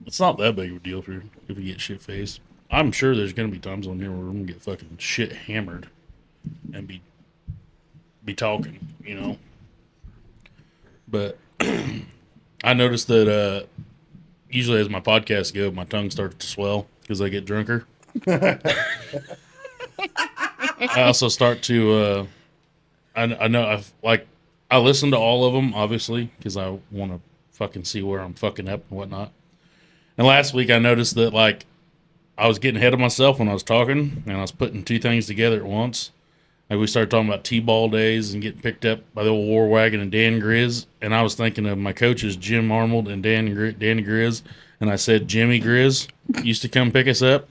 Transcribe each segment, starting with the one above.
It's not that big of a deal if you get shit faced. I'm sure there's gonna be times on here where we're gonna get fucking shit hammered and be talking, you know. But I noticed that usually as my podcasts go, my tongue starts to swell because I get drunker. I also start to I know I listen to all of them obviously because I want to fucking see where I'm fucking up and whatnot. And last week I noticed that like I was getting ahead of myself when I was talking and I was putting two things together at once. Like we started talking about T-ball days and getting picked up by the old War Wagon and Dan Grizz, and I was thinking of my coaches Jim Arnold and Danny Grizz, and I said Jimmy Grizz used to come pick us up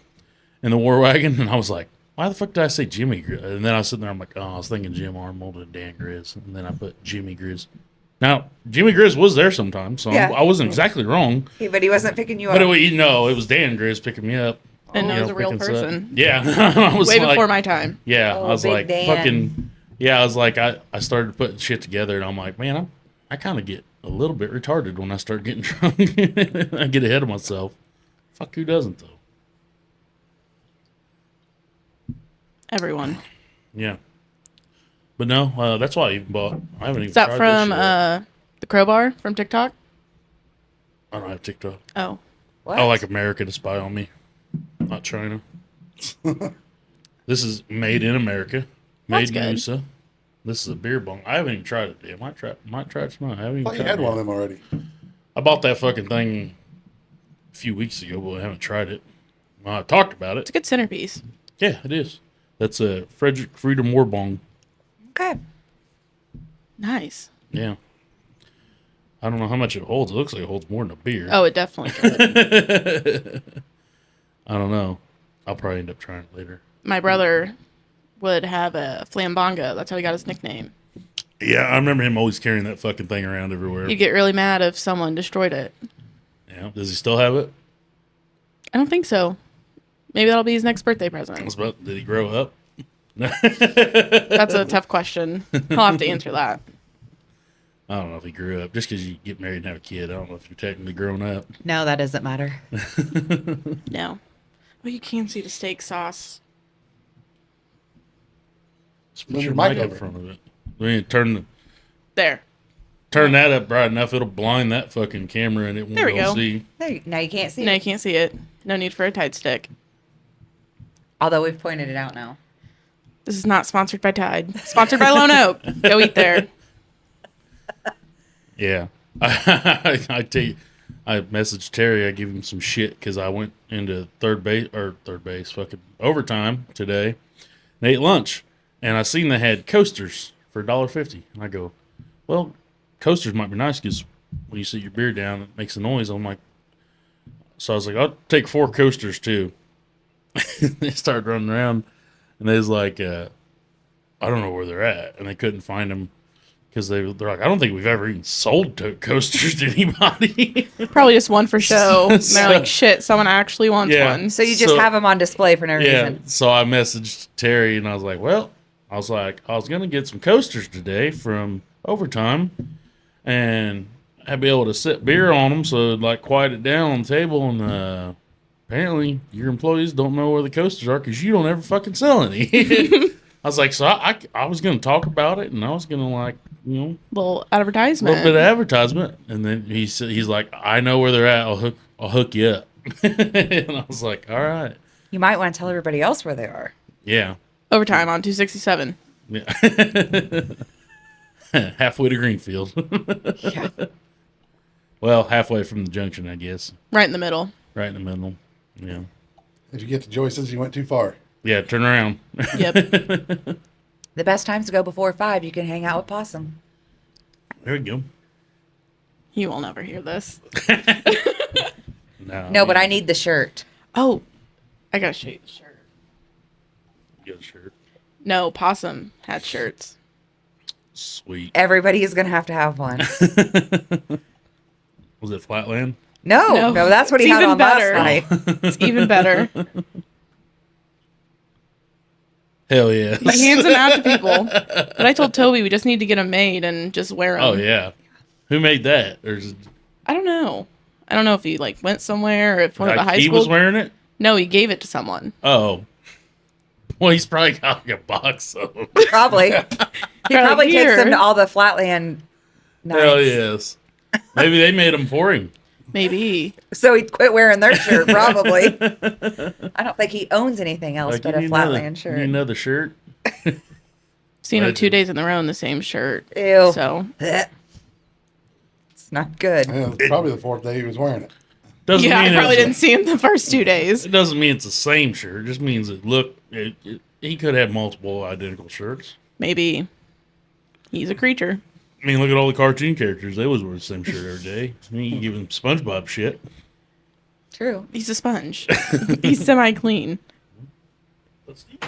in the War Wagon, and I was like, why the fuck did I say Jimmy Grizz? And then I was sitting there, I'm like, oh, I was thinking Jim Arnold and Dan Grizz, and then I put Jimmy Grizz. Now, Jimmy Grizz was there sometimes, so Yeah. I wasn't exactly wrong. But he wasn't picking you But up. it was Dan Grizz picking me up. And it was a real picking us up. person. Yeah. I was Way like, before my time. yeah, Oh, I was Big like, Dan. fucking, yeah, I was like, I started putting shit together, and I'm like, man, I kind of get a little bit retarded when I start getting drunk. I get ahead of myself. Fuck, who doesn't, though? Everyone. Yeah. But no, that's why I even bought. I haven't even Is that tried from this yet. the Crowbar from TikTok? I don't have TikTok. Oh. What? I like America to spy on me, not China. This is made in America. That's Made in good. USA. This is a beer bong. I haven't even tried it yet. Might try it tonight. I haven't I even thought you tried had it one of yet. them already. I bought that fucking thing a few weeks ago, but I haven't tried it. I talked about It's it. a good centerpiece. Yeah, it is. That's a Frederick Freedom War bong. Okay. Nice. Yeah. I don't know how much it holds. It looks like it holds more than a beer. Oh, it definitely could. I don't know. I'll probably end up trying it later. My brother would have a flambonga. That's how he got his nickname. Yeah, I remember him always carrying that fucking thing around everywhere. You'd get really mad if someone destroyed it. Yeah. Does he still have it? I don't think so. Maybe that'll be his next birthday present. Did he grow up? That's a tough question. I'll have to answer that. I don't know if he grew up. Just because you get married and have a kid, I don't know if you're technically grown up. No, that doesn't matter. No. Well, you can see the steak sauce. Just put Move your your mic mic in over. front of it. I mean, There. turn that up bright enough, it'll blind that fucking camera and it won't There we be able go. to see. Now you can't see No, it. you can't see it. No need for a Tide stick. Although we've pointed it out now. This is not sponsored by Tide. Sponsored by Lone Oak. Go eat there. Yeah. I messaged Terry. I gave him some shit because I went into third base, fucking overtime today and ate lunch. And I seen they had coasters for $1.50. And I go, well, coasters might be nice because when you sit your beer down, it makes a noise. I'm like, so I was like, I'll take 4 coasters too. They started running around and they was like, I don't know where they're at. And they couldn't find them because they're like, I don't think we've ever even sold coasters to anybody. Probably just one for show. And So- they're like, shit, someone actually wants Yeah. one. So you just So- have them on display for no Yeah, reason. so I messaged Terry and I was like, I was going to get some coasters today from overtime and I'd be able to sit beer on them so it'd like quiet it down on the table. And apparently your employees don't know where the coasters are because you don't ever fucking sell any. I was like, so I was going to talk about it and I was going to like, you know, Little a advertisement. little bit of advertisement. And then he's like, I know where they're at. I'll hook you up. And I was like, all right. You might want to tell everybody else where they are. Yeah. Overtime on 267. Yeah. Halfway to Greenfield. Yeah. Well, halfway from the junction, I guess. Right in the middle. Right in the middle. Yeah. If you get to Joyce's, you went too far. Yeah, turn around. Yep. The best times to go before 5. You can hang out with Possum. There we go. You will never hear this. No, but I need the shirt. Oh, I gotta show you the shirt. You got a shirt. No, Possum had shirts. Sweet. Everybody is going to have one. Was it Flatland? No, that's what he It's had even on better. last night. It's even better. Hell yeah. He hands them out to people. But I told Toby we just need to get them made and just wear them. Oh, yeah. Who made that? Or is it, I don't know. I don't know if he like went somewhere or if one of the Like, high he school. was wearing it? No, he gave it to someone. Oh. Well, he's probably got like a box of them. Probably. He probably takes them to all the Flatland nights. Hell yes. Maybe they made them for him. Maybe. So he quit wearing their shirt, probably. I don't think he owns anything else Like, but you a need Flatland another, shirt. You need another shirt? Seen him 2 Legend. days in a row in the same shirt. Ew. So Blech. It's not good. Yeah, it's probably the fourth day he was wearing it. Doesn't yeah, I mean probably it's- didn't see him the first 2 days. It doesn't mean it's the same shirt. It just means he could have multiple identical shirts. Maybe he's a creature. I mean, look at all the cartoon characters. They always wear the same shirt every day. I mean, you give him SpongeBob shit. True. He's a sponge. He's semi-clean. Let's see.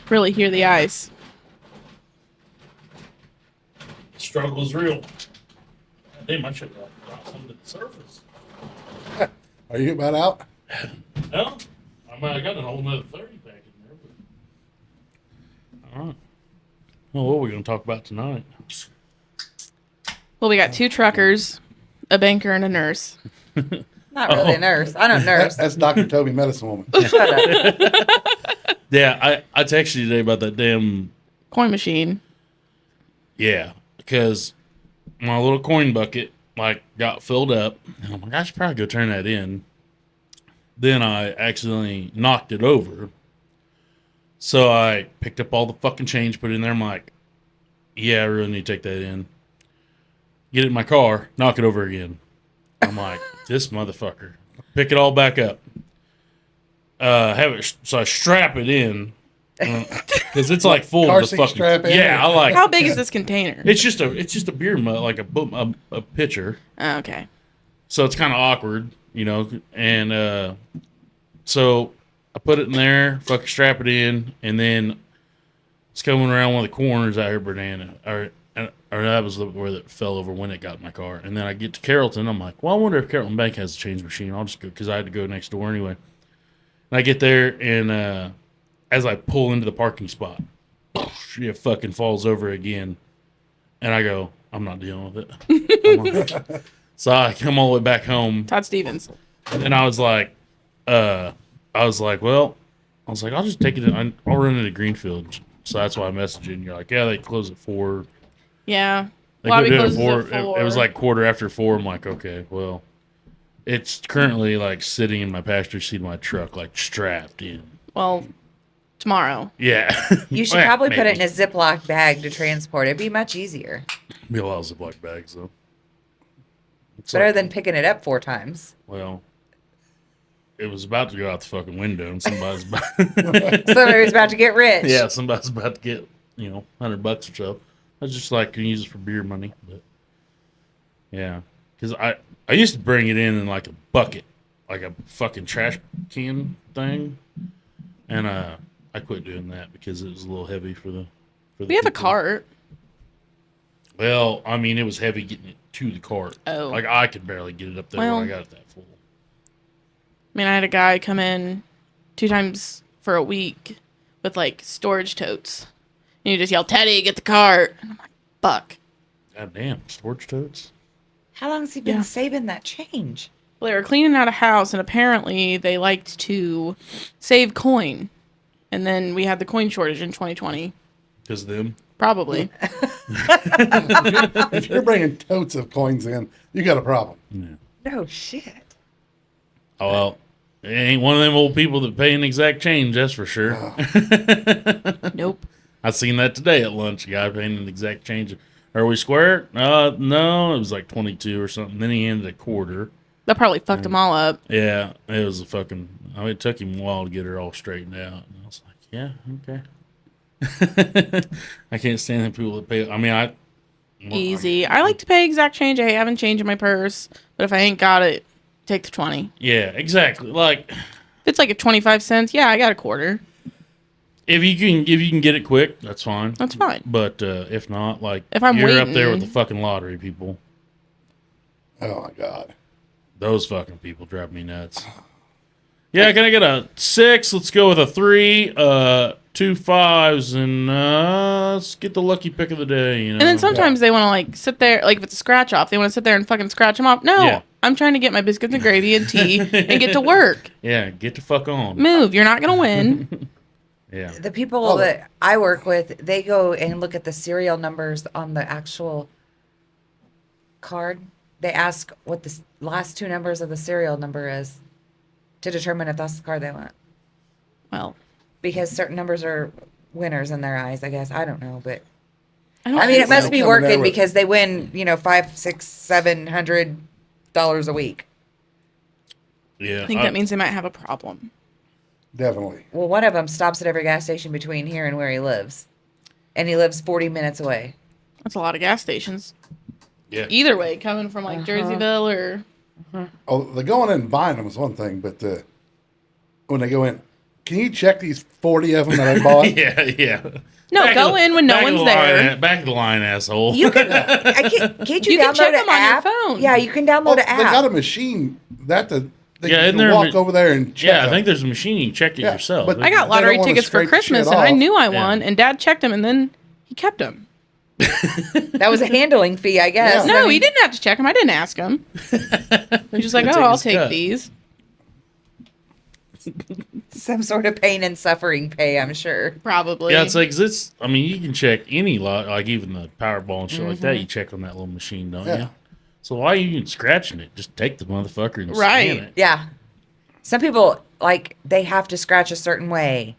Really hear the ice. Struggle's real. Damn, I should have brought some to the surface. Are you about out? No? I got a whole nother 30 back in there. But... All right. Well, what are we going to talk about tonight? Well, we got 2 truckers, a banker, and a nurse. Not really a nurse. I don't nurse. That's Dr. Toby, medicine woman. Shut up. Yeah, I texted you today about that damn... Coin machine. Yeah, because my little coin bucket, like, got filled up. And I'm like, I should probably go turn that in. Then I accidentally knocked it over. So I picked up all the fucking change, put it in there. I'm like, yeah, I really need to take that in. Get it in my car, knock it over again. I'm like, this motherfucker. Pick it all back up. Have it, so I strap it in. Because it's like full Car of the seat fucking... strap in? Yeah, I like... How big is this container? It's just a beer mug, like a pitcher. Oh, okay. So it's kind of awkward, you know. And so I put it in there, fucking strap it in, and then it's coming around one of the corners out here, Banana, or that was where it fell over when it got in my car. And then I get to Carrollton, I'm like, well, I wonder if Carrollton Bank has a change machine. I'll just go because I had to go next door anyway. And I get there, and as I pull into the parking spot, it fucking falls over again. And I go, I'm not dealing with it. So I come all the way back home. Todd Stevens. And then I was like, well, I'll just take it in. I'll run into Greenfield. So that's why I messaged you. And you're like, yeah, they close at 4. Yeah. They Lobby could do it at closes 4. at 4. It was like 4:15. I'm like, okay, well, it's currently like sitting in my passenger seat of my truck, like strapped in. Well, tomorrow. Yeah. You should probably put it in a Ziploc bag to transport. It'd be much easier. Be a lot of Ziploc bags, though. It's Better like, than picking it up 4 times. well, it was about to go out the fucking window, and somebody's about, Somebody was about to get rich. yeah, somebody's about to get, $100 or so. I was just like, can use it for beer money, but yeah, because I used to bring it in like a bucket, like a fucking trash can thing, and I quit doing that because it was a little heavy for the. We have a people. cart. Well, I mean, it was heavy getting it to the cart. Oh. Like I could barely get it up there Well, when I got it that full. I mean, I had a guy come in 2 times for a week with like storage totes. And you just yell, Teddy, get the cart. And I'm like, fuck. God damn, storage totes. How long has he been Yeah. saving that change? Well, they were cleaning out a house, and apparently they liked to save coin. And then we had the coin shortage in 2020. Because of them. Probably. If you're bringing totes of coins in, you got a problem. No shit. Oh, well, it ain't one of them old people that pay an exact change, that's for sure. Nope. I seen that today at lunch. A guy paying an exact change. Are we square? No, it was like 22 or something. Then he handed a quarter. That probably fucked them all up. Yeah, it was it took him a while to get her all straightened out. And I was like, yeah, okay. I can't stand the people that pay. I mean, Easy. I like to pay exact change. I haven't changed in my purse. But if I ain't got it, take the 20. Yeah, exactly. Like, If it's like a 25 cents, yeah, I got a quarter. if you can get it quick, that's fine. That's fine. But if not, like, If I'm you're up waiting- there with the fucking lottery people. Oh, my God. Those fucking people drive me nuts. Yeah, can I get a 6? Let's go with a 3. 2 5s, and let's get the lucky pick of the day. You know. And then sometimes they want to like sit there, like if it's a scratch off, they want to sit there and fucking scratch them off. No, Yeah. I'm trying to get my biscuits and gravy and tea and get to work. Yeah, get the fuck on. Move, you're not gonna win. Yeah. The people that I work with, they go and look at the serial numbers on the actual card. They ask what the last 2 numbers of the serial number is to determine if that's the card they want. Well, Because certain numbers are winners in their eyes, I guess. I don't know, but I don't. I mean, it must like be coming there working with- because they win, $500, $600, $700 a week. Yeah. I think that means they might have a problem. Definitely. Well, one of them stops at every gas station between here and where he lives, and he lives 40 minutes away. That's a lot of gas stations. Yeah. Either way, coming from like Jerseyville or Oh, the going in and buying them is one thing, but when they go in, can you check these 40 of them that I bought? Yeah. no, Back go of the- in when no back of one's the there. line, back of the line, asshole. You can, can't you, You can download check an them on your app? phone. Yeah, you can download Well, an they got a app. machine they Yeah, isn't can there a walk ma- over there and check Yeah, I them. think there's a machine you can check it Yeah, yourself. but- I got They lottery don't wanna tickets for scrape Christmas, shit and I off. knew I Yeah. won, and Dad checked them, and then he kept them. That was a handling fee, I guess. Yeah. No, he didn't have to check them. I didn't ask him. He's just like, Take oh, I'll his take cut. these. Some sort of pain and suffering pay, I'm sure. Probably. Yeah, it's like it's. I mean, you can check any lot, like even the Powerball and shit like Mm-hmm. that. You check on that little machine, don't Yeah. you? So why are you even scratching it? Just take the motherfucker and Right. scan it. Yeah. Some people, they have to scratch a certain way.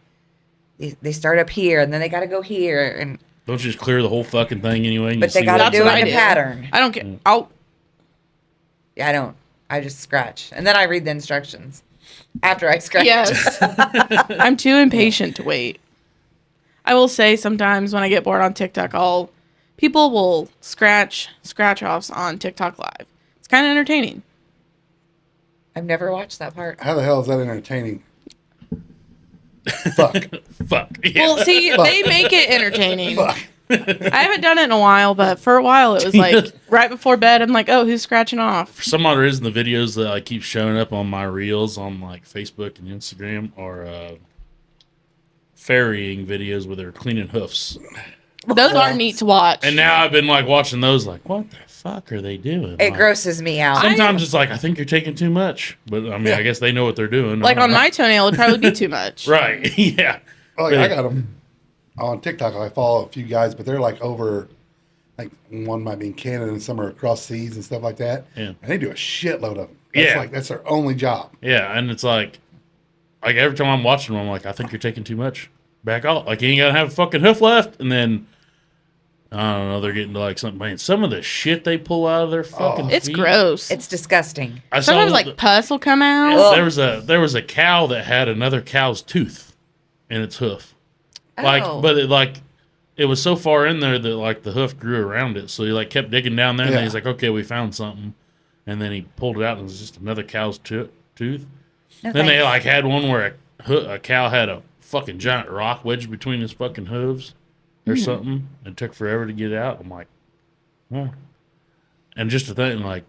They start up here, and then they got to go here, and Don't you just clear the whole fucking thing anyway? And but you they see got to what's do what it I in a do. pattern. I don't care. I'll. Yeah, I don't. I just scratch, and then I read the instructions after I scratch. Yes. I'm too impatient to wait. I will say sometimes when I get bored on TikTok, people will scratch offs on TikTok Live. It's kind of entertaining. I've never watched that part. How the hell is that entertaining? Fuck. Fuck. Yeah. Well, see, they make it entertaining. I haven't done it in a while, but for a while it was like right before bed. I'm like, oh, who's scratching off? For some odd reason, the videos that I keep showing up on my reels on like Facebook and Instagram are ferrying videos where they're cleaning hoofs. Those are neat to watch. And now I've been like watching those, like, what the fuck are they doing? It Like, grosses me out. sometimes it's like, I think you're taking too much, but I mean, I guess they know what they're doing. Like I don't on know. my toenail, it'd probably be too much. right? Yeah. Like, I got them on TikTok. I follow a few guys, but they're like over, like one might be in Canada and some are across seas and stuff like that. Yeah. And they do a shitload of them. That's Yeah. like that's their only job. Yeah, and it's like every time I'm watching them, I'm like, I think you're taking too much. Back off. Like, you ain't gotta have a fucking hoof left. And then I don't know, they're getting to like something. Man, some of the shit they pull out of their fucking It's feet. gross. It's disgusting. I saw Sometimes the- like pus will come out. Ugh. there was a cow that had another cow's tooth in its hoof. Like, Oh. but it was so far in there that like the hoof grew around it. So he like kept digging down there, and then Yeah. he's like, okay, we found something. And then he pulled it out, and it was just another cow's tooth. No Then they thanks. like had one where a cow had a fucking giant rock wedged between his fucking hooves or something. It took forever to get it out. I'm like, well, and just to think, like,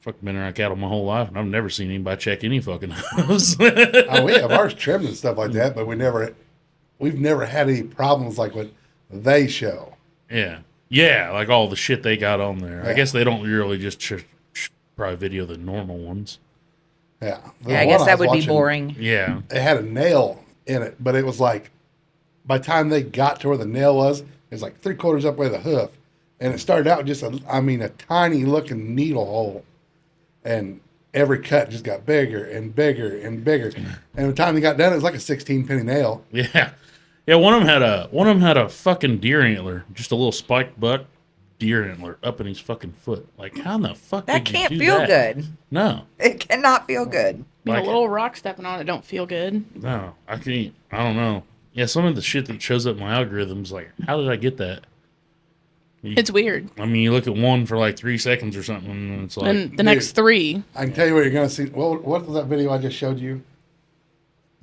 fucking been around cattle my whole life, and I've never seen anybody check any fucking hooves. Oh, we have ours trimmed and stuff like that, but we've never had any problems like what they show. yeah, like all the shit they got on there. I Yeah. guess they don't really just probably video the normal ones. Yeah. The Yeah, I one guess that was would be watching, boring. Yeah, It had a nail in it, but it was like by the time they got to where the nail was, it was like 3/4 up way the hoof. And it started out just a tiny looking needle hole. And every cut just got bigger and bigger and bigger. And by the time they got done, it was like a 16-penny nail. yeah, yeah. One of them had a fucking deer antler, just a little spiked buck deer antler up in his fucking foot. Like, how in the fuck That did you can't do feel that? good. No, It cannot feel good. You know, like- a little rock stepping on it don't feel good. no, I can't. I don't know. Yeah, some of the shit that shows up in my algorithms, like, how did I get that? It's weird. I mean, you look at one for like 3 seconds or something, and it's like, And the next three. I can tell you what you're going to see. What was that video I just showed you?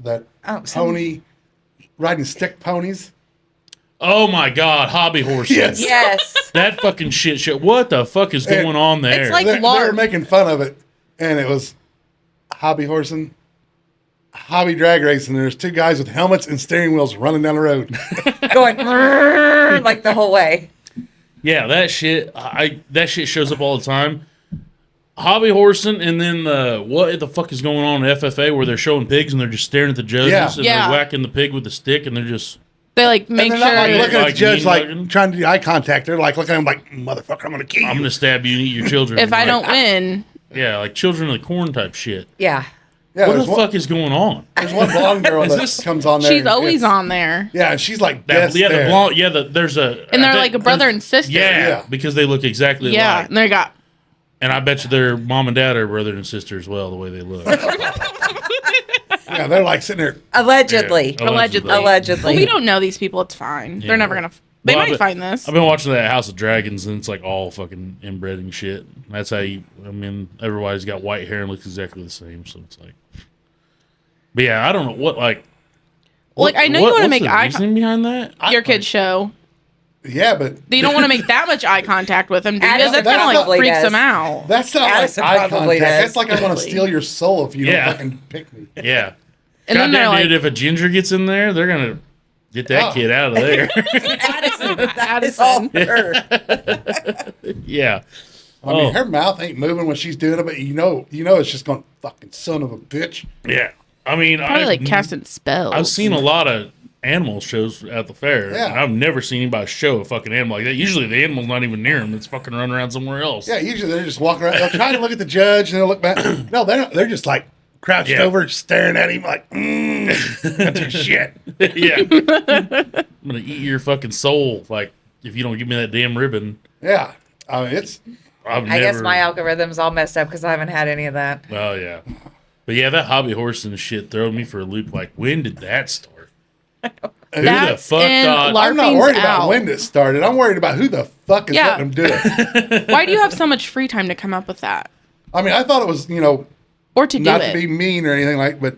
That Oh, some- pony riding stick ponies? oh my god, hobby horses. Yes. Yes. That fucking shit. What the fuck is going on there? It's like They were larp. making fun of it, and it was hobby horsing. hobby drag race, and there's two guys with helmets and steering wheels running down the road. Going "Brrr," like the whole way. Yeah, that shit. That shit shows up all the time. Hobby horsing, and then what the fuck is going on in FFA where they're showing pigs and they're just staring at the judges and Yeah. they're whacking the pig with a stick and they're just They like make And they're sure. not like looking at the Like judge, mean like mugging? trying to do eye contact. They're like looking at him like, motherfucker, I'm gonna kill you. I'm gonna stab you and eat your children. if I Like, don't win, yeah, like children of the corn type shit. Yeah. Yeah, What the there's fuck is going on? there's one blonde girl Is that this- comes on there. she's and always it's- on there, Yeah, and she's like, That, dead yeah, the stare. blonde. Yeah, there's a and they're I like think a brother there's- and sister. Yeah, because they look exactly yeah, alike. and they got. And I bet you their mom and dad are brother and sister as well, the way they look. Yeah, they're like sitting there. Allegedly. Yeah. Allegedly. Allegedly. Well, we don't know these people. It's fine. Yeah. They're never gonna. They Well, might find this. I've been watching that House of Dragons, and it's like all fucking inbred and shit. That's how you. I mean, everybody's got white hair and looks exactly the same, so it's like. But yeah, I don't know what like. Like, I know you wanna what's make the eye reasoning behind that. Your kid's show. Yeah, but You don't want to make that much eye contact with him, do you? Addison That kind of probably like freaks does. him out. that's not Addison like eye probably contact. does. That's like I want to steal your soul if you Yeah. don't fucking pick me. Yeah. And then they're Goddamn, like, dude, if a ginger gets in there, they're gonna get that Oh. kid out of there. It's all Addison. her. Yeah. I mean, her mouth ain't moving when she's doing it, but you know, it's just going, fucking son of a bitch. Yeah. I mean, Probably like casting spells. I've seen a lot of animal shows at the fair. Yeah. And I've never seen anybody show a fucking animal like that. Usually the animal's not even near them. It's fucking running around somewhere else. Yeah, usually they're just walking around. They'll try to look at the judge and they'll look back. No, they're not. They're just like crouched Yeah. over, staring at him like, that's your shit. Yeah. I'm going to eat your fucking soul. Like, if you don't give me that damn ribbon. Yeah. I mean, it's, I guess my algorithm's all messed up because I haven't had any of that. Oh, yeah. But yeah, that hobby horse and shit throwed me for a loop. Like, when did that start? Who the That's fuck in thought? LARPing's I'm not worried about out. when it started. I'm worried about who the fuck is Yeah. letting them do it. Why do you have so much free time to come up with that? I mean, I thought it was, Or to do not it? to be mean or anything like, but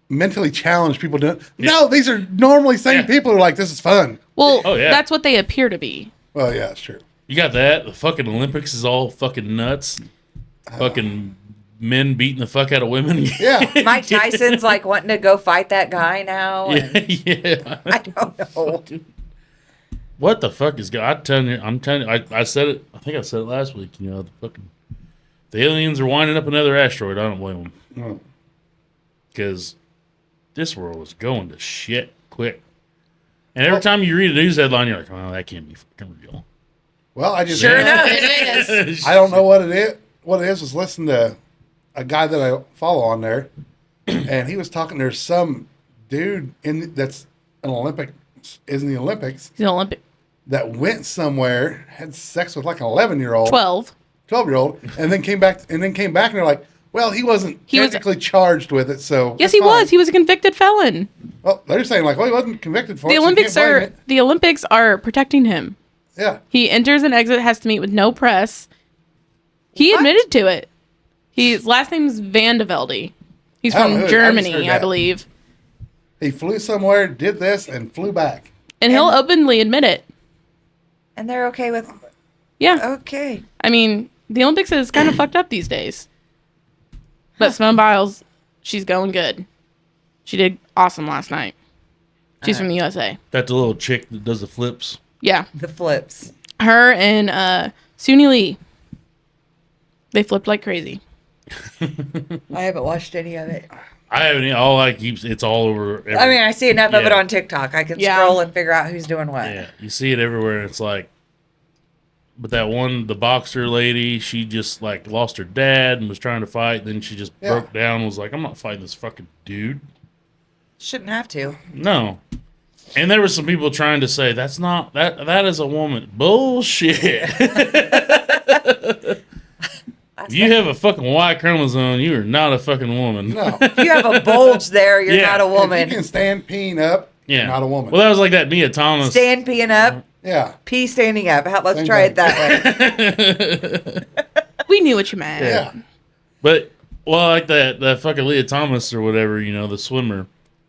mentally challenged people doing it. No, these are normally sane Yeah. people who are like, this is fun. Well, Oh, yeah. that's what they appear to be. Well, yeah, it's true. You got that. The fucking Olympics is all fucking nuts. Fucking men beating the fuck out of women. Yeah. Mike Tyson's like wanting to go fight that guy now. And Yeah. I don't know. What the fuck is going? I'm telling you. I said it. I think I said it last week. The fucking the aliens are winding up another asteroid. I don't blame them Mm. because this world is going to shit quick. And every time you read a news headline, you're like, "Oh, that can't be fucking real." Well, I just Sure enough. It is. I don't know what it is. What it is was listen to a guy that I follow on there, and he was talking. There's some dude that's an Olympic, is in the Olympics, The Olympic that went somewhere, had sex with like an 11-year-old, 12. 12-year-old, and then came back, and they're like, well, he wasn't He was- technically charged with it, so Yes, it's he fine. was. He was a convicted felon. Well, they're saying like, well, he wasn't convicted for The it. Olympics so you are can't blame the Olympics are protecting him. it. Yeah. He enters and exit, has to meet with no press. He admitted to it. His last name's Van de Velde. He's I don't know from who- I just heard Germany, I that. believe. He flew somewhere, did this, and flew back. And he'll openly admit it. And they're okay with, Yeah. okay. I mean, the Olympics is kind of fucked up these days. But Simone Biles, she's going good. She did awesome last night. She's from the USA. That's the little chick that does the flips. Yeah. The flips. Her and Suni Lee. They flipped like crazy. I haven't watched any of it. I haven't. All I keep it's all over. I mean, I see enough of it Yeah. on TikTok. I can Yeah. scroll and figure out who's doing what. Yeah, you see it everywhere. And it's like, but that one, the boxer lady, she just like lost her dad and was trying to fight. Then she just Yeah. broke down and was like, I'm not fighting this fucking dude. Shouldn't have to. No. And there were some people trying to say that's not that is a woman. Bullshit. If you have a fucking Y chromosome, you are not a fucking woman. No. If you have a bulge there, you're Yeah. not a If you woman. can stand peeing up, Yeah. you're not a woman. Well, that was like that Mia Thomas. Stand peeing up, yeah. pee standing up. Let's Same try thing. it that way. We knew what you meant. Yeah. But well, like that fucking Leah Thomas or whatever, the swimmer.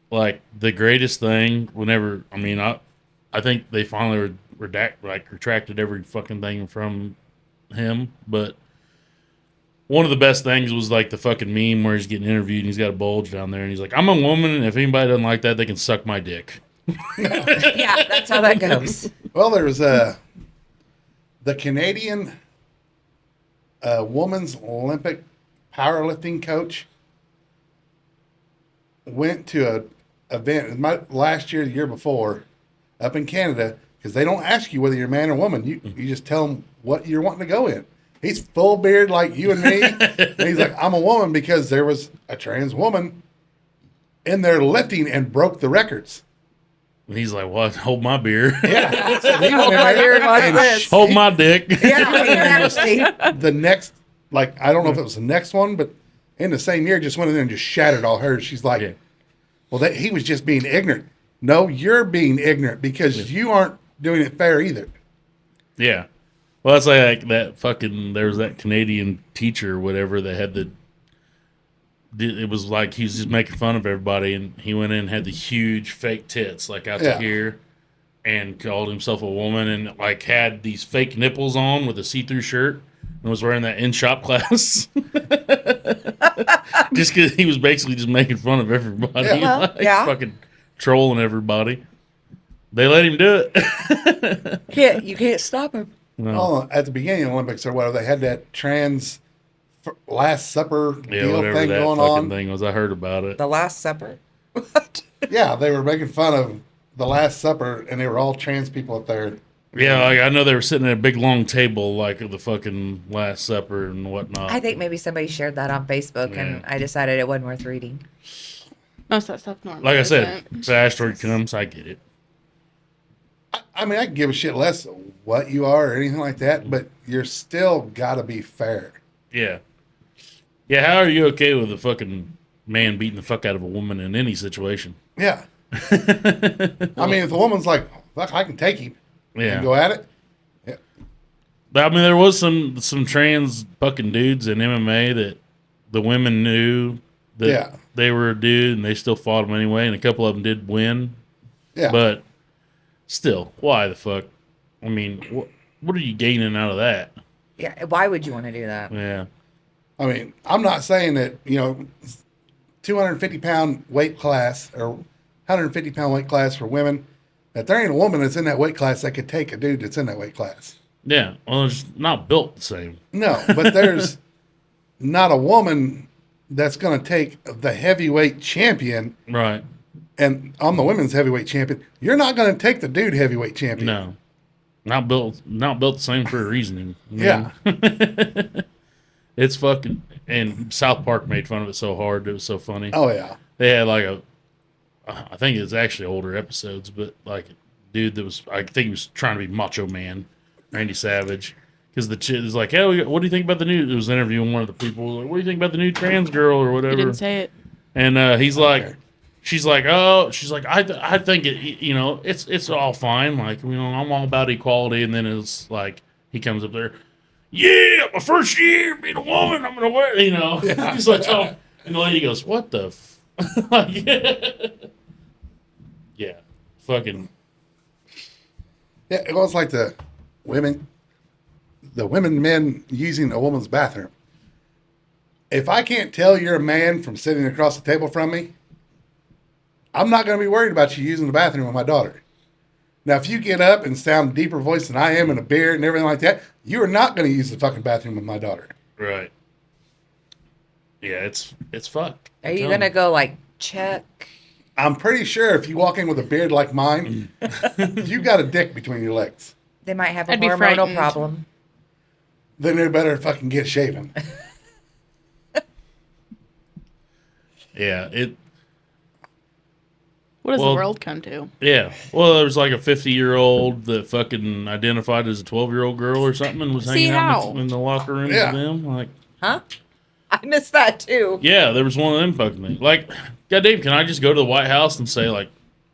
Like the greatest thing. Whenever I think they finally retracted every fucking thing from him. But one of the best things was like the fucking meme where he's getting interviewed and he's got a bulge down there and he's like, I'm a woman and if anybody doesn't like that, they can suck my dick. Yeah, that's how that goes. Well, there was the Canadian women's Olympic powerlifting coach went to a event last year, the year before, up in Canada, because they don't ask you whether you're man or woman. You just tell them what you're wanting to go in. He's full beard like you and me. And he's like, I'm a woman because there was a trans woman in there lifting and broke the records. And he's like, "What? Hold my beer. Yeah. So he went in my there beer like and this. Hold my dick." Yeah, exactly. the next, like, I don't know if it was the next one, but in the same year, just went in there and just shattered all hers. She's like, Yeah. well, he was just being ignorant. No, you're being ignorant because you aren't doing it fair either. Yeah. Well, that's like that fucking. There was that Canadian teacher or whatever that had it was like he was just making fun of everybody, and he went in and had the huge fake tits like out to here, and called himself a woman, and like had these fake nipples on with a see-through shirt, and was wearing that in-shop class. Just because he was basically just making fun of everybody, Yeah. like, Yeah. fucking trolling everybody. They let him do it. You can't stop him. No. Oh, at the beginning of the Olympics or whatever, they had that trans Last Supper Yeah, deal whatever thing that going fucking on. thing was, I heard about it. The Last Supper. What? Yeah, they were making fun of the Last Supper, and they were all trans people up there. Yeah, like I know they were sitting at a big long table, like of the fucking Last Supper and whatnot. I think maybe somebody shared that on Facebook, and I decided it wasn't worth reading. Most of that stuff normally. Like I said, isn't. if the asteroid comes, I get it. I mean, I can give a shit less what you are or anything like that, but you're still got to be fair. Yeah. Yeah, how are you okay with a fucking man beating the fuck out of a woman in any situation? Yeah. I mean, if the woman's like, fuck, I can take him Yeah. and go at it. Yeah. But, I mean, there was some trans fucking dudes in MMA that the women knew that they were a dude and they still fought them anyway, and a couple of them did win. Yeah. But still, why the fuck? I mean, what are you gaining out of that? Yeah, why would you want to do that? Yeah. I mean, I'm not saying that, 250-pound weight class or 150-pound weight class for women, that there ain't a woman that's in that weight class that could take a dude that's in that weight class. Yeah. Well, it's not built the same. No, but there's not a woman that's going to take the heavyweight champion. Right. And I'm the women's heavyweight champion. You're not going to take the dude heavyweight champion. No. Not built the same for a reasoning. Yeah. It's fucking, and South Park made fun of it so hard. It was so funny. Oh, yeah. They had like I think it's actually older episodes, but like a dude that was, I think he was trying to be Macho Man, Randy Savage. Because the chick is like, hey, what do you think about the new, it was interviewing one of the people, like, what do you think about the new trans girl or whatever? You didn't say it. And he's like, she's like, I think it, it's all fine. Like, I'm all about equality. And then it's like, he comes up there, yeah, my first year being a woman, I'm going to wear, Yeah. He's like, oh, and the lady goes, what the like, yeah, fucking. Yeah, it was like the women men using a woman's bathroom. If I can't tell you're a man from sitting across the table from me, I'm not going to be worried about you using the bathroom with my daughter. Now, if you get up and sound deeper voice than I am in a beard and everything like that, you are not going to use the fucking bathroom with my daughter. Right. Yeah, it's fucked. Are you gonna go like check? I'm pretty sure if you walk in with a beard like mine, you got a dick between your legs. They might have a I'd be hormonal frightened. problem. Then they better fucking get shaven. Yeah, What does Well- the world come to? yeah. Well, there was like a 50-year-old that fucking identified as a 12-year-old girl or something and was See hanging out how? in the locker room Yeah. with them. Like, Huh? I missed that too. yeah, there was one of them fucking things. Like, goddamn, can I just go to the White House and say, like,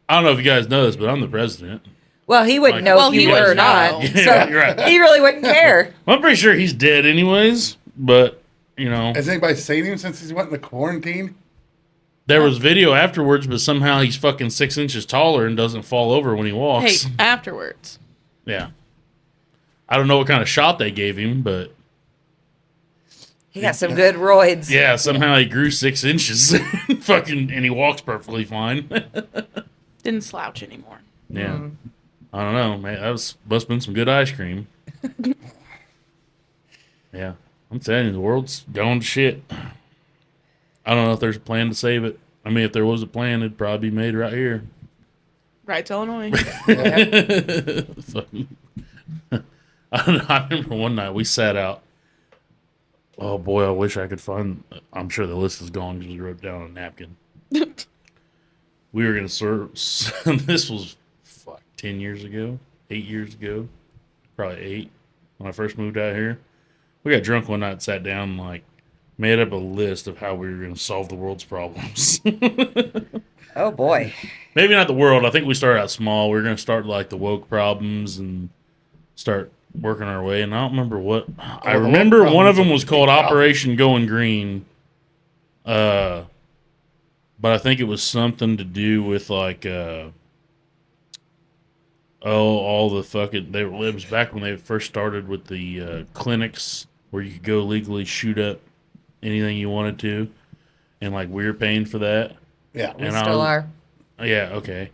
I don't know if you guys know this, but I'm the president. Well, he wouldn't know Well, if he you were or doesn't not. know. So Yeah, you're right. he really wouldn't care. I'm pretty sure he's dead anyways, but, Has anybody seen him since he went into quarantine? there was video afterwards, but somehow he's fucking 6 inches taller and doesn't fall over when he walks. Hey, afterwards. Yeah. I don't know what kind of shot they gave him, but He got some good roids. Yeah, somehow he grew 6 inches. Fucking, and he walks perfectly fine. Didn't slouch anymore. Yeah. I don't know, man. Must have been some good ice cream. Yeah. I'm telling you, the world's going to shit. I don't know if there's a plan to save it. I mean, if there was a plan, it'd probably be made right here. Right to Illinois. I remember one night we sat out. Oh boy, I wish I could find. I'm sure the list is gone because we wrote it down on a napkin. We were gonna serve. This was 10 years ago, 8 years ago, probably 8 when I first moved out here. We got drunk one night, and sat down, and like made up a list of how we were gonna solve the world's problems. Oh boy. Maybe not the world. I think we started out small. We were gonna start like the woke problems and start working our way. And I don't remember what. I remember one of them was called Operation Going Green. But I think it was something to do with like all the fucking it was back when they first started with the clinics where you could go legally shoot up anything you wanted to, and like we were paying for that. Yeah. We still are. Yeah, okay.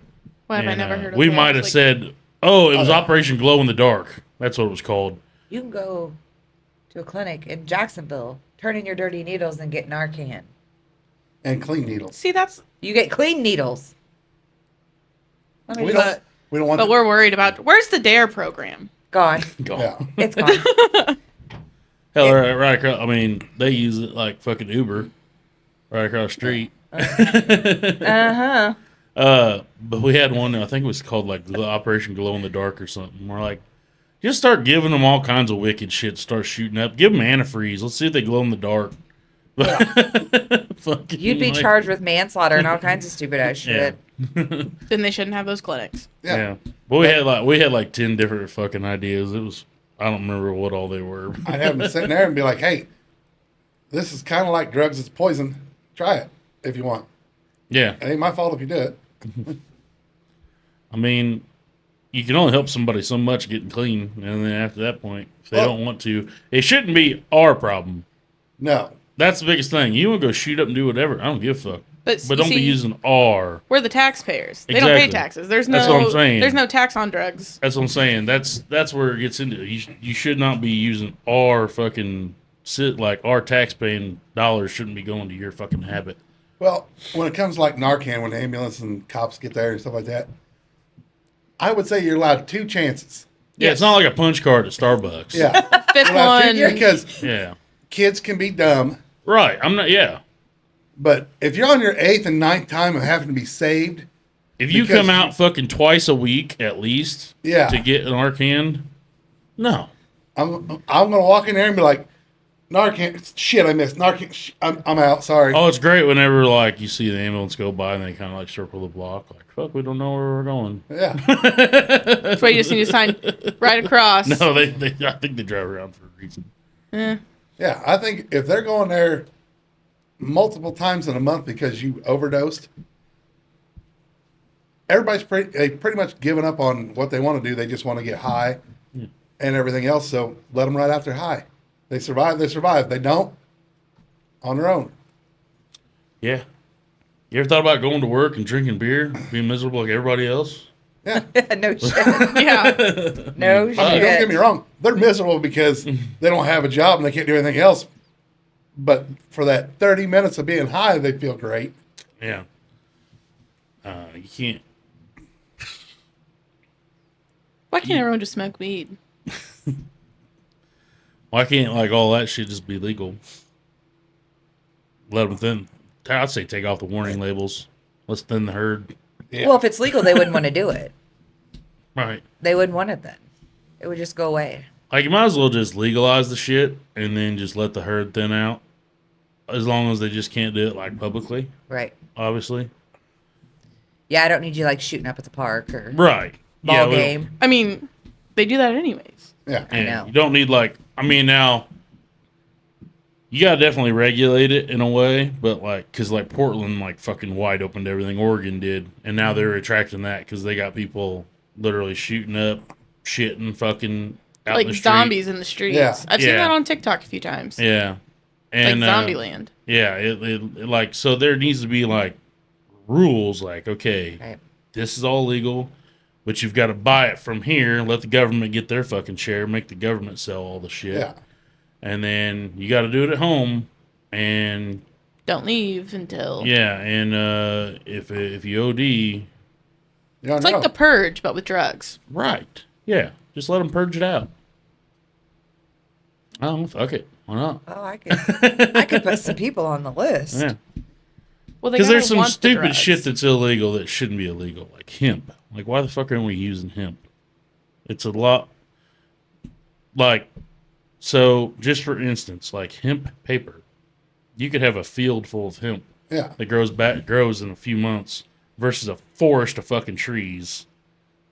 Why have I never heard of We those? might have Like, said, oh, it was Operation Glow in the Dark. That's what it was called. You can go to a clinic in Jacksonville, turn in your dirty needles, and get Narcan. And clean needles. See, that's. You get clean needles. Let me We just- don't want But we're worried about. Where's the DARE program? Gone. Go. Yeah. It's gone. Hell, right across, I mean, they use it like fucking Uber right across the street. Uh-huh. But we had one, I think it was called like Operation Glow in the Dark or something. We're like, just start giving them all kinds of wicked shit, start shooting up. Give them antifreeze. Let's see if they glow in the dark. Fucking, You'd be like, charged with manslaughter and all kinds of stupid ass Yeah. shit. Then they shouldn't have those clinics. Yeah. But we had like 10 different fucking ideas. It was, I don't remember what all they were. I'd have them sitting there and be like, hey, this is kind of like drugs. It's poison. Try it if you want. Yeah. It ain't my fault if you do it. I mean, you can only help somebody so much getting clean, and then after that point, if they don't want to, it shouldn't be our problem. No. That's the biggest thing. You want to go shoot up and do whatever. I don't give a fuck. But But don't be using our. We're the taxpayers. They don't pay Exactly. taxes. There's no. That's what I'm saying. There's no tax on drugs. That's what I'm saying. That's where it gets into. You should not be using our fucking like our tax paying dollars shouldn't be going to your fucking habit. Well, when it comes to like Narcan, when the ambulance and cops get there and stuff like that, I would say you're allowed 2 chances. Yeah, it's not like a punch card at Starbucks. Yeah. Fifth You're allowed one. 2 because Yeah. kids can be dumb. Right. I'm not. Yeah. But if you're on your 8th and 9th time of having to be saved, If you Because come out fucking twice a week at least, Yeah. to get an Arcan, no. I'm gonna walk in there and be like, Narcan, shit, I missed Narcan. I'm out. Sorry. Oh, it's great whenever like you see the ambulance go by and they kind of like circle the block, like fuck, we don't know where we're going. Yeah. That's why you just need to sign right across. No, they I think they drive around for a reason. Eh. Yeah. I think if they're going there multiple times in a month because you overdosed, everybody's pretty much given up on what they want to do. They just want to get high and everything else. So let them right after high. They survive. They survive. They don't, on their own. Yeah. You ever thought about going to work and drinking beer, being miserable like everybody else? Yeah. No shit. Yeah. No I mean, don't shit. get me wrong. They're miserable because they don't have a job and they can't do anything else. But for that 30 minutes of being high, they feel great. Yeah. You can't. Why can't everyone just smoke weed? Why can't like all that shit just be legal? Let them thin. I'd say take off the warning labels. Let's thin the herd. Yeah. Well, if it's legal, they wouldn't want to do it. Right. They wouldn't want it then. It would just go away. Like you might as well just legalize the shit and then just let the herd thin out. As long as they just can't do it like publicly, Right. obviously. Yeah, I don't need you like shooting up at the park or Right. ball we don't- game. I mean, they do that anyways. Yeah. I Yeah, know. you don't need like. I mean, now you gotta definitely regulate it in a way, but like, cause like Portland like fucking wide opened everything Oregon did, and now they're attracting that because they got people literally shooting up, shitting, fucking out Like in the street. zombies in the streets. Yeah. I've seen Yeah. that on TikTok a few times. Yeah, And like Zombieland. yeah, it like so there needs to be like rules like okay, Right. this is all legal, but you've got to buy it from here, let the government get their fucking share, make the government sell all the shit. Yeah. And then you got to do it at home and Don't leave until. yeah, and if you OD, You don't It's know. like the purge, but with drugs. right. Yeah, just let them purge it out. Oh, fuck it. Why not? Oh, I could put some people on the list. Yeah. Well, they Because there's gotta some want the stupid drugs. shit that's illegal that shouldn't be illegal, like hemp. Like, why the fuck aren't we using hemp? It's a lot. Like, so just for instance, like hemp paper, you could have a field full of hemp Yeah. that grows in a few months versus a forest of fucking trees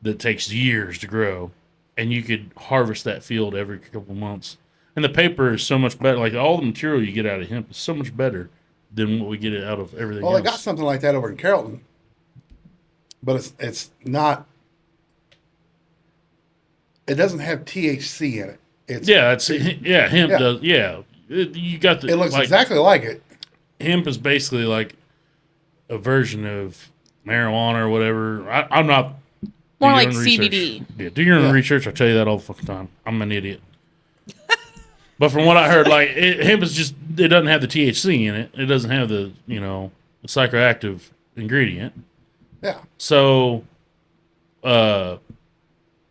that takes years to grow, and you could harvest that field every couple months. And the paper is so much better. Like all the material you get out of hemp is so much better than what we get out of everything Well, else. they got something like that over in Carrollton, but it's not. It doesn't have THC in it. It's Hemp Yeah. does. Yeah, you got the. It looks like, exactly like it. hemp is basically like a version of marijuana or whatever. I'm not. More do your like own research. CBD. Yeah, do your own Yeah. research. I tell you that all the fucking time. I'm an idiot. But from what I heard, like hemp is just it doesn't have the THC in it. It doesn't have the the psychoactive ingredient. Yeah. So,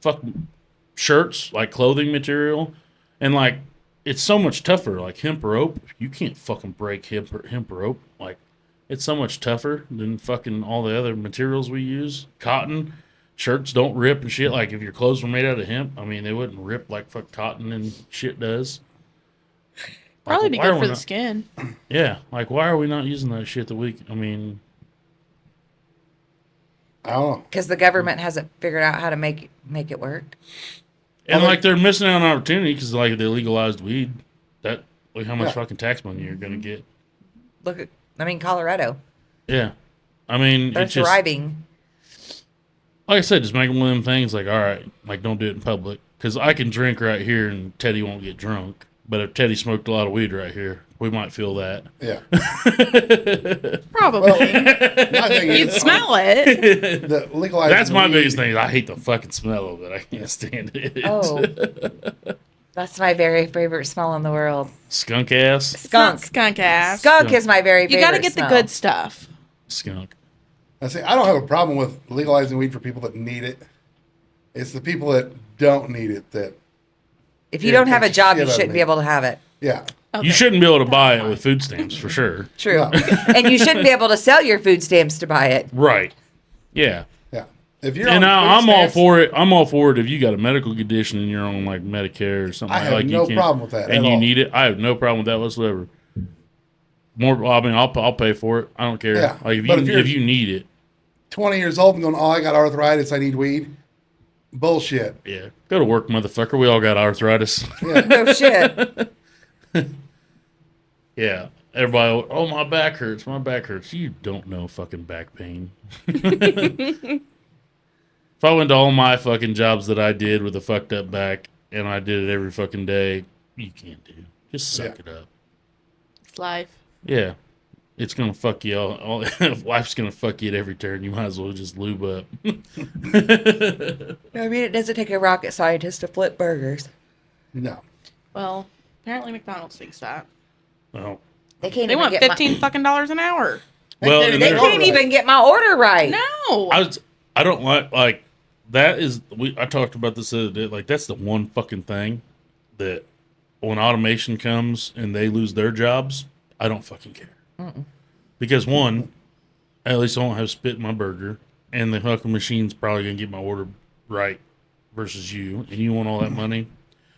fuck shirts like clothing material, and like it's so much tougher. Like hemp rope, you can't fucking break hemp rope. Like it's so much tougher than fucking all the other materials we use. Cotton shirts don't rip and shit. Like if your clothes were made out of hemp, I mean they wouldn't rip like fuck cotton and shit does. Probably Like, be why are good we for the not- skin. Yeah, like why are we not using that shit that we? I mean, I don't know. Because the government hasn't figured out how to make it work. and Well, like they're missing out on an opportunity because like they legalized weed. That like how much Yeah. fucking tax money you're gonna get. Look at, Colorado. Yeah, I mean They're it's just thriving. like I said, just make one of them things. Like all right, like don't do it in public because I can drink right here and Teddy won't get drunk. But if Teddy smoked a lot of weed right here, we might feel that. Yeah. Probably. Well, my thing You'd is, smell it. the legalized That's my weed- biggest thing. I hate the fucking smell of it. I can't stand it. Oh, that's my very favorite smell in the world. Skunk ass. Skunk. Skunk ass. Skunk is my very favorite. You got to get smell. the good stuff. Skunk. I say I don't have a problem with legalizing weed for people that need it. It's the people that don't need it that, If you Yeah, don't have a take job, shit you out of shouldn't me. be able to have it. yeah. Okay. You shouldn't be able to buy it with food stamps for sure. True. No. And you shouldn't be able to sell your food stamps to buy it. Right. Yeah. Yeah. If you're And on I'm food all stamps, for it. I'm all for it if you got a medical condition and you're on like Medicare or something. I have like no you can't- problem with that and at you all. need it. I have no problem with that whatsoever. I mean, I'll pay for it. I don't care. Yeah, Like if but you if you're- if you need it, 20 years old and going, oh, I got arthritis, I need weed. Bullshit. yeah, go to work, motherfucker. We all got arthritis. No shit. Yeah. Everybody, oh, my back hurts. My back hurts. You don't know fucking back pain. If I went to all my fucking jobs that I did with a fucked up back and I did it every fucking day, you can't do. Just suck it up. It's life. Yeah. It's going to fuck you all. Life's going to fuck you at every turn. You might as well just lube up. I mean, it doesn't take a rocket scientist to flip burgers. No. Well, apparently McDonald's thinks that. Well, They can't They even want get 15 fucking dollars an hour. well, can't and They there- can't even get my order right. No. I don't like that is I talked about this the other day. Like that's the one fucking thing that when automation comes and they lose their jobs, I don't fucking care. Because one, at least I won't have spit in my burger, and the fucking machine's probably gonna get my order right versus you, and you want all that money.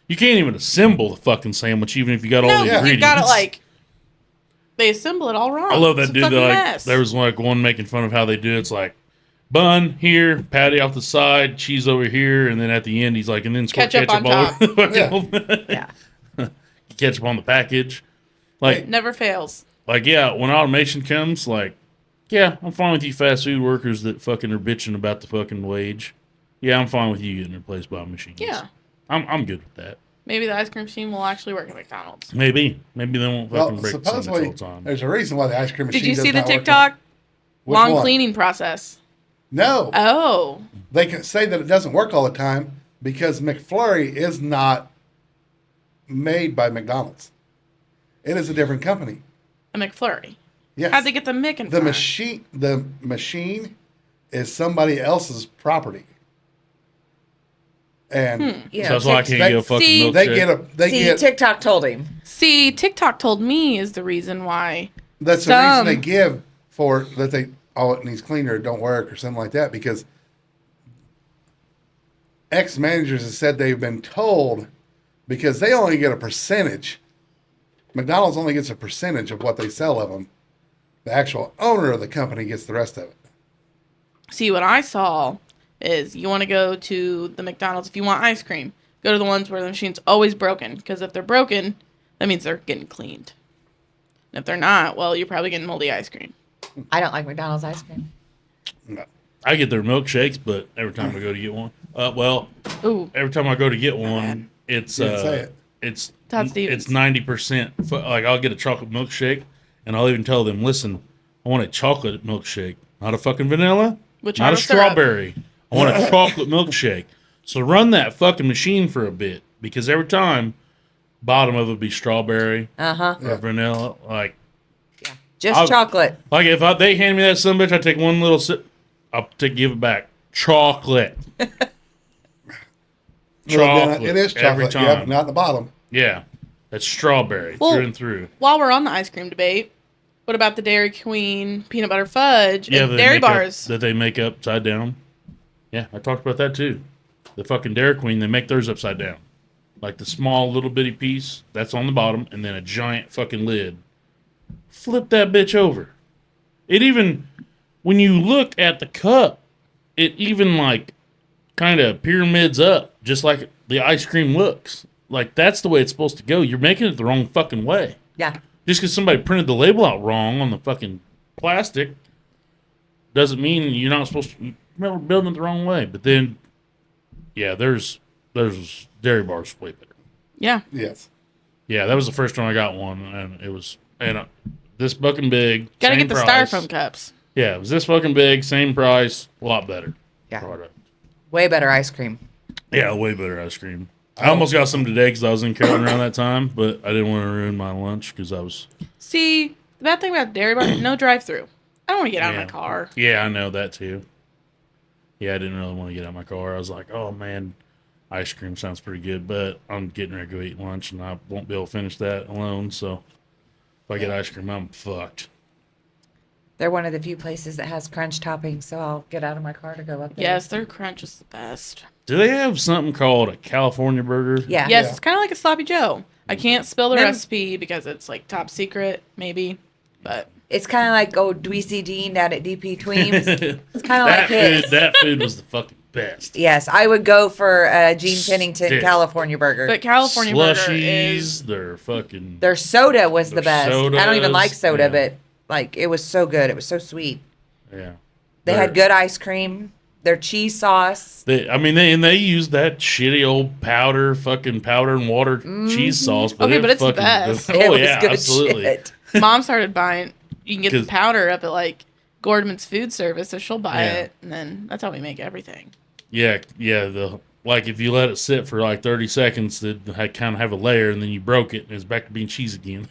You can't even assemble the fucking sandwich, even if you got all No, the you ingredients. got it like they assemble it all wrong. I love It's that a dude. fucking That, like, mess. there was like one making fun of how they do it. It's like bun here, patty off the side, cheese over here, and then at the end he's like, and then squirt Ketchup on all top. over the fucking Yeah. ketchup on the package. Like, Never fails. yeah, when automation comes, like, yeah, I'm fine with you fast food workers that fucking are bitching about the fucking wage. Yeah, I'm fine with you getting replaced by machines. Yeah. I'm good with that. Maybe the ice cream machine will actually work at McDonald's. Maybe they won't fucking break the sandwich all supposedly, the time. there's a reason why the ice cream machine Did you does see the not work. TikTok? Which Long one? cleaning process. No. Oh. They can say that it doesn't work all the time because McFlurry is not made by McDonald's. It is a different company. A McFlurry. Yes. How'd they get the Mick in The front? machine is somebody else's property. And You So know, that's why I can't get a fucking See, milkshake. they get TikTok told him. See, TikTok told me is the reason why. that's the reason they give for that they it needs cleaner, it don't work or something like that because ex-managers have said they've been told because they only get a percentage. McDonald's only gets a percentage of what they sell of them. The actual owner of the company gets the rest of it. See, what I saw is you want to go to the McDonald's if you want ice cream. Go to the ones where the machine's always broken. Because if they're broken, that means they're getting cleaned. And if they're not, well, you're probably getting moldy ice cream. I don't like McDonald's ice cream. No. I get their milkshakes, but every time I go to get one, Ooh, every time I go to get one, it's You didn't say it. it's Todd Stevens. it's 90%. Like I'll get a chocolate milkshake, and I'll even tell them, listen, I want a chocolate milkshake, not a fucking vanilla, With not a chocolate syrup. strawberry. I want a chocolate milkshake. So run that fucking machine for a bit because every time, bottom of it be strawberry or vanilla. Like Just chocolate. if they hand me that son bitch, I take one little sip. I'll give it back. Chocolate. Chocolate. It is every chocolate. time. Yep, not the bottom. Yeah, that's strawberry Well, through and through. While we're on the ice cream debate, what about the Dairy Queen peanut butter fudge Yeah, and that dairy they make up- bars? that they make upside down. Yeah, I talked about that too. The fucking Dairy Queen, they make theirs upside down. Like the small little bitty piece, that's on the bottom, and then a giant fucking lid. Flip that bitch over. It even, when you look at the cup, it even like kind of pyramids up, just like the ice cream looks. Like that's the way it's supposed to go. You're making it the wrong fucking way. Yeah. Just because somebody printed the label out wrong on the fucking plastic doesn't mean you're not supposed to. Remember building it the wrong way. But then, yeah, there's dairy bars way better. Yeah. Yes. Yeah, that was the first time I got one, and it was this fucking big. Gotta same get the price. styrofoam cups. Yeah, it was this fucking big, same price, a lot better. Yeah. Product. Way better ice cream. Yeah, way better ice cream. I almost got some today because I was in Carrollton around that time, but I didn't want to ruin my lunch because I was. See, the bad thing about dairy bar, no drive-through. I don't want to get out of my car. Yeah, I know that too. Yeah, I didn't really want to get out of my car. I was like, oh man, ice cream sounds pretty good, but I'm getting ready to go eat lunch and I won't be able to finish that alone. So if I get ice cream, I'm fucked. They're one of the few places that has crunch toppings, so I'll get out of my car to go up there. Yes, their crunch is the best. Do they have something called a California burger? Yeah. Yes, Yeah. it's kind of like a sloppy Joe. I can't spill the Mem- recipe because it's like top secret, maybe. But It's kind of like Dweezy Dean down at DP Tweems. It's kind of that like his. food, that food was the fucking best. Yes, I would go for a Gene Pennington Stick. California burger. but California burger Slushies, is they're fucking. Their soda was the Their best. I don't even sodas, like soda, yeah. but like it was so good. It was so sweet. Yeah. They had good ice cream. Their cheese sauce. They use that shitty old powder and water cheese sauce. Okay, but it's the fucking best. good. It Oh was yeah, good absolutely. shit. Mom started buying. You can get the 'Cause- powder up at like Gordman's Food Service, so she'll buy Yeah. it, and then that's how we make everything. Yeah. Like if you let it sit for like 30 seconds, it had kind of have a layer, and then you broke it, and it's back to being cheese again.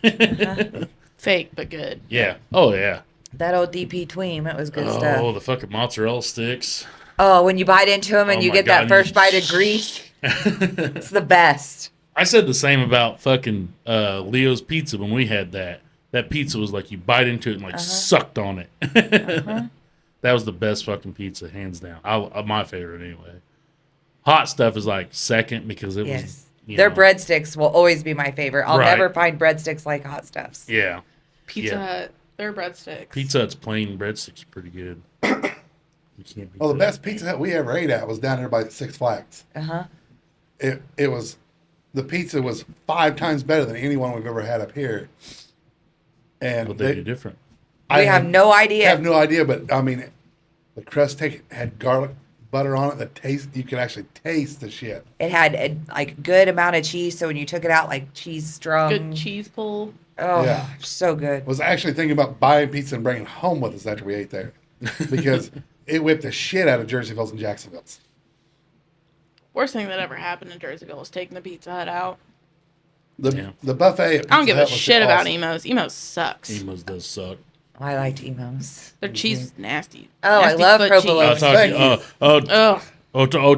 Fake, but good. Yeah. Oh yeah. That old DP Tweem, it was good stuff. Oh, the fucking mozzarella sticks. Oh, when you bite into them and Oh you my get God, that first bite of grease, it's the best. I said the same about fucking Leo's Pizza when we had that. That pizza was like you bite into it and like sucked on it. That was the best fucking pizza, hands down. My favorite anyway. Hot stuff is like second because it Yes. was. Their breadsticks will always be my favorite. I'll Right. never find breadsticks like hot stuffs. Yeah. Pizza Yeah. Hut, their breadsticks. Pizza Hut's plain breadsticks are pretty good. You can't beat Well, the that. best Pizza Hut we ever ate at was down there by Six Flags. Uh-huh. It was, the pizza was 5 times better than anyone we've ever had up here. And What they do different. We have no idea. I have no idea, but I mean, the crust had garlic butter on it that tastes. You can actually taste the shit. It had a good amount of cheese, so when you took it out, like cheese strung. Good cheese pull. Oh, Yeah. so good. Was actually thinking about buying pizza and bringing it home with us after we ate there, because it whipped the shit out of Jerseyville's and Jacksonville's. Worst thing that ever happened in Jerseyville was taking the Pizza Hut out. The buffet. At I don't Pizza give a Hut was shit about awesome. Emos. Emos sucks. Emos does suck. I liked Emos. Their cheese is nasty. Oh, I Nasty love foot provolone. cheese.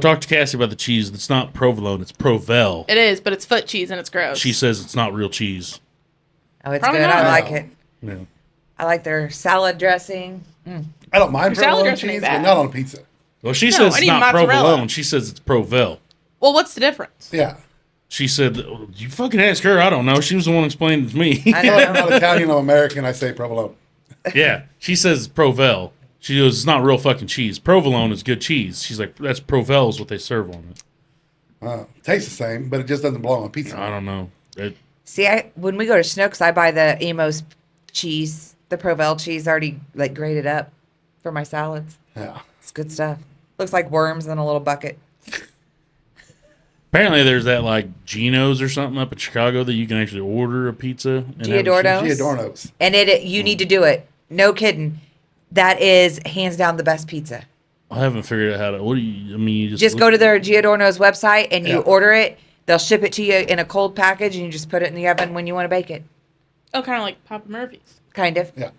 Talk to Cassie about the cheese. It's not provolone. It's Provel. It is, but it's foot cheese and it's gross. She says it's not real cheese. Oh, it's Probably good. not. I like it. Yeah. I like their salad dressing. I don't mind Your salad provolone dressing ain't cheese, but bad. not on pizza. Well, she No, says I it's need not mozzarella. provolone. She says it's Provel. Well, what's the difference? Yeah. She said, "You fucking ask her. I don't know. She was the one explaining it to me." I I'm know. not Italian. I'm American. I say provolone. Yeah, she says it's Provel. She goes, "It's not real fucking cheese. Provolone is good cheese." She's like, "That's Provel is what they serve on it." Tastes the same, but it just doesn't belong on pizza. I don't know. See, when we go to Schnucks, I buy the Emos cheese, the Provel cheese already grated up for my salads. Yeah. It's good stuff. Looks like worms in a little bucket. Apparently, there's that Geno's or something up in Chicago that you can actually order a pizza. And have it Giordano's? shipped. Giordano's. And you need to do it. No kidding. That is hands down the best pizza. I haven't figured out how to. What do you? I mean, you Just go to their Giordano's website and you Yeah. order it. They'll ship it to you in a cold package and you just put it in the oven when you want to bake it. Oh, kind of like Papa Murphy's. Kind of. Yeah.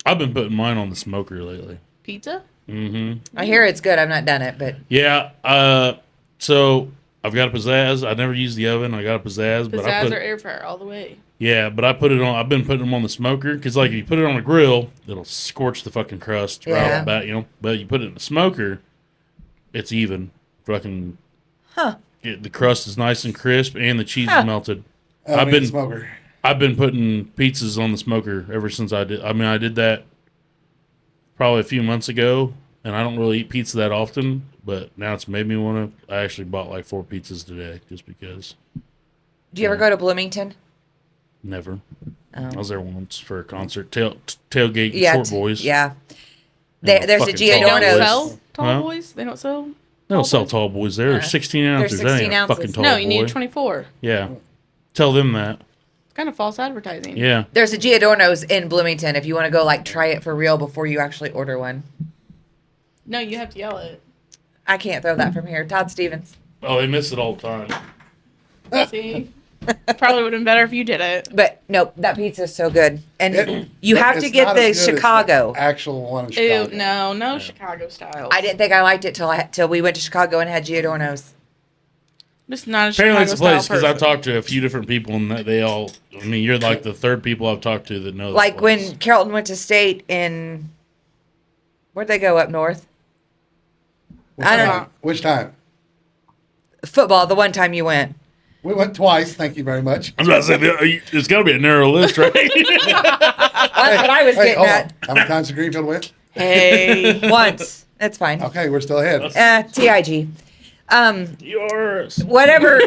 I've been putting mine on the smoker lately. Pizza? I hear it's good. I've not done it, but Yeah. So I've got a pizzazz. I never used the oven. I got a pizzazz, but I Pizzazz put or air fryer all the way. but I put it on. I've been putting them on the smoker because if you put it on a grill, it'll scorch the fucking crust right Yeah. off the bat, But you put it in the smoker, it's even. Fucking. The crust is nice and crisp, and the cheese is melted. I've been smoker. I've been putting pizzas on the smoker ever since I did. I mean, I did that probably a few months ago, and I don't really eat pizza that often. But now it's made me want to. I actually bought 4 pizzas today just because. do you ever go to Bloomington? Never. Oh. I was there once for a concert. Tailgate Yeah. Short Boys. Yeah. Yeah, There's a fucking They Tall don't boys. Giordano's. sell tall Huh? boys? They don't sell? They don't sell tall boys there. They're 16 ounces. They're That 16 ain't a ounces. fucking tall No, boy. you need 24. Yeah. Tell them that. It's kind of false advertising. Yeah. There's a Giordano's in Bloomington if you want to go try it for real before you actually order one. No, you have to yell it. I can't throw that from here. Todd Stevens. Oh, they miss it all the time. See? Probably would have been better if you did it. But nope, that pizza is so good. And It- you have to it's get not the as good as Chicago. the actual one in Ew, Chicago. no Chicago style. I didn't think I liked it till we went to Chicago and had Giordano's. Just not a Apparently Chicago it's a place style because I've person. talked to a few different people and they all. I mean, you're the third people I've talked to that know. Like that place. when Carrollton went to state in, where'd they go up north? I don't know. Which time? Football, the one time you went. We went twice. Thank you very much. I'm about to say it's got to be a narrow list, right? That's what I was getting hold at. on. How many times did Greenfield win? Hey. Once. That's fine. Okay, we're still ahead. TIG. Yours. Wherever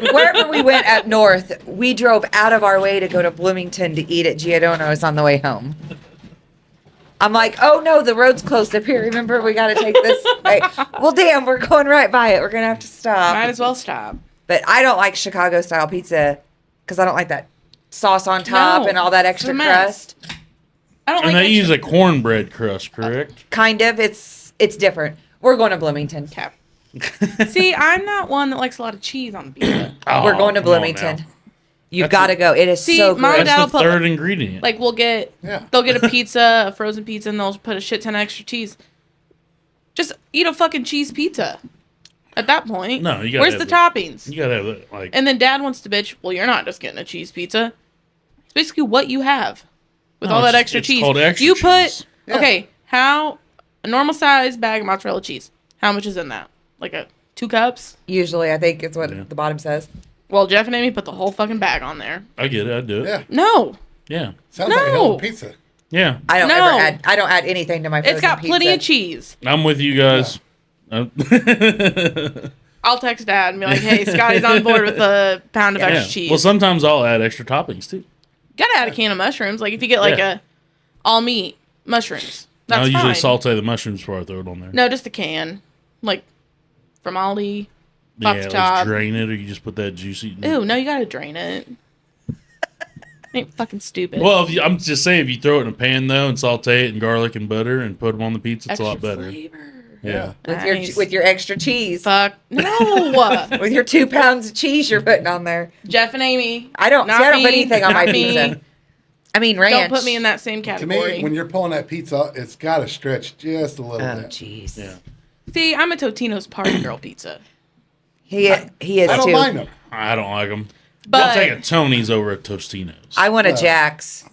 we went up north, we drove out of our way to go to Bloomington to eat at Giordano's on the way home. I'm like, oh no, the road's closed up here. Remember, we got to take this. Right. Well, damn, we're going right by it. We're gonna have to stop. Might as well stop. But I don't like Chicago style pizza because I don't like that sauce on top No, and all that it's a extra mess. crust. I don't And like they use a cornbread crust, correct? Kind of. It's different. We're going to Bloomington. cap. See, I'm not one that likes a lot of cheese on pizza. We're going to come on Bloomington. now. You've That's got to go. It is See, so my good. dad- That's the That'll put- third ingredient. Like we'll get, Yeah. they'll get a pizza, a frozen pizza, and they'll put a shit ton of extra cheese. Just eat a fucking cheese pizza. At that point, No, you gotta where's have the the- toppings? you gotta have that. And then Dad wants to bitch. Well, you're not just getting a cheese pizza. It's basically what you have with No, all that it's- extra it's cheese. called extra you cheese. put okay. How a normal size bag of mozzarella cheese? How much is in that? Like 2 cups? Usually, I think it's what Yeah. the bottom says. Well, Jeff and Amy put the whole fucking bag on there. I get it. I do it. Yeah. No, Yeah. Sounds like a hell of a No. pizza. Yeah. I don't No. ever add. I don't add anything to my frozen it's got plenty pizza. of cheese. I'm with you guys. I'll text Dad and be like, "Hey, Scotty's on board with a pound of Yeah. extra cheese." Well, sometimes I'll add extra toppings too. Gotta add a can of mushrooms. Like if you get like Yeah. a all meat mushrooms, that's I'll usually fine. saute the mushrooms before I throw it on there. No, just a can. Like from Aldi. Yeah, Box just chop. drain it, or you just put that juicy. Ooh, no, you gotta drain it. Ain't fucking stupid. Well, I'm just saying, if you throw it in a pan though and saute it in garlic and butter and put them on the pizza, it's Extra a lot better. flavor. Yeah. Nice. With your extra cheese. Fuck no. With your 2 pounds of cheese you're putting on there. Jeff and Amy. I don't Not put me. anything on my Not me. pizza. I mean ranch. Don't put me in that same To category. me, when you're pulling that pizza, it's got to stretch just a little Oh bit. jeez. Yeah. See, I'm a Totino's party girl pizza. He is I don't too. mind them. I don't like them. But I'll take a Tony's over a Tostino's. I want a Jack's.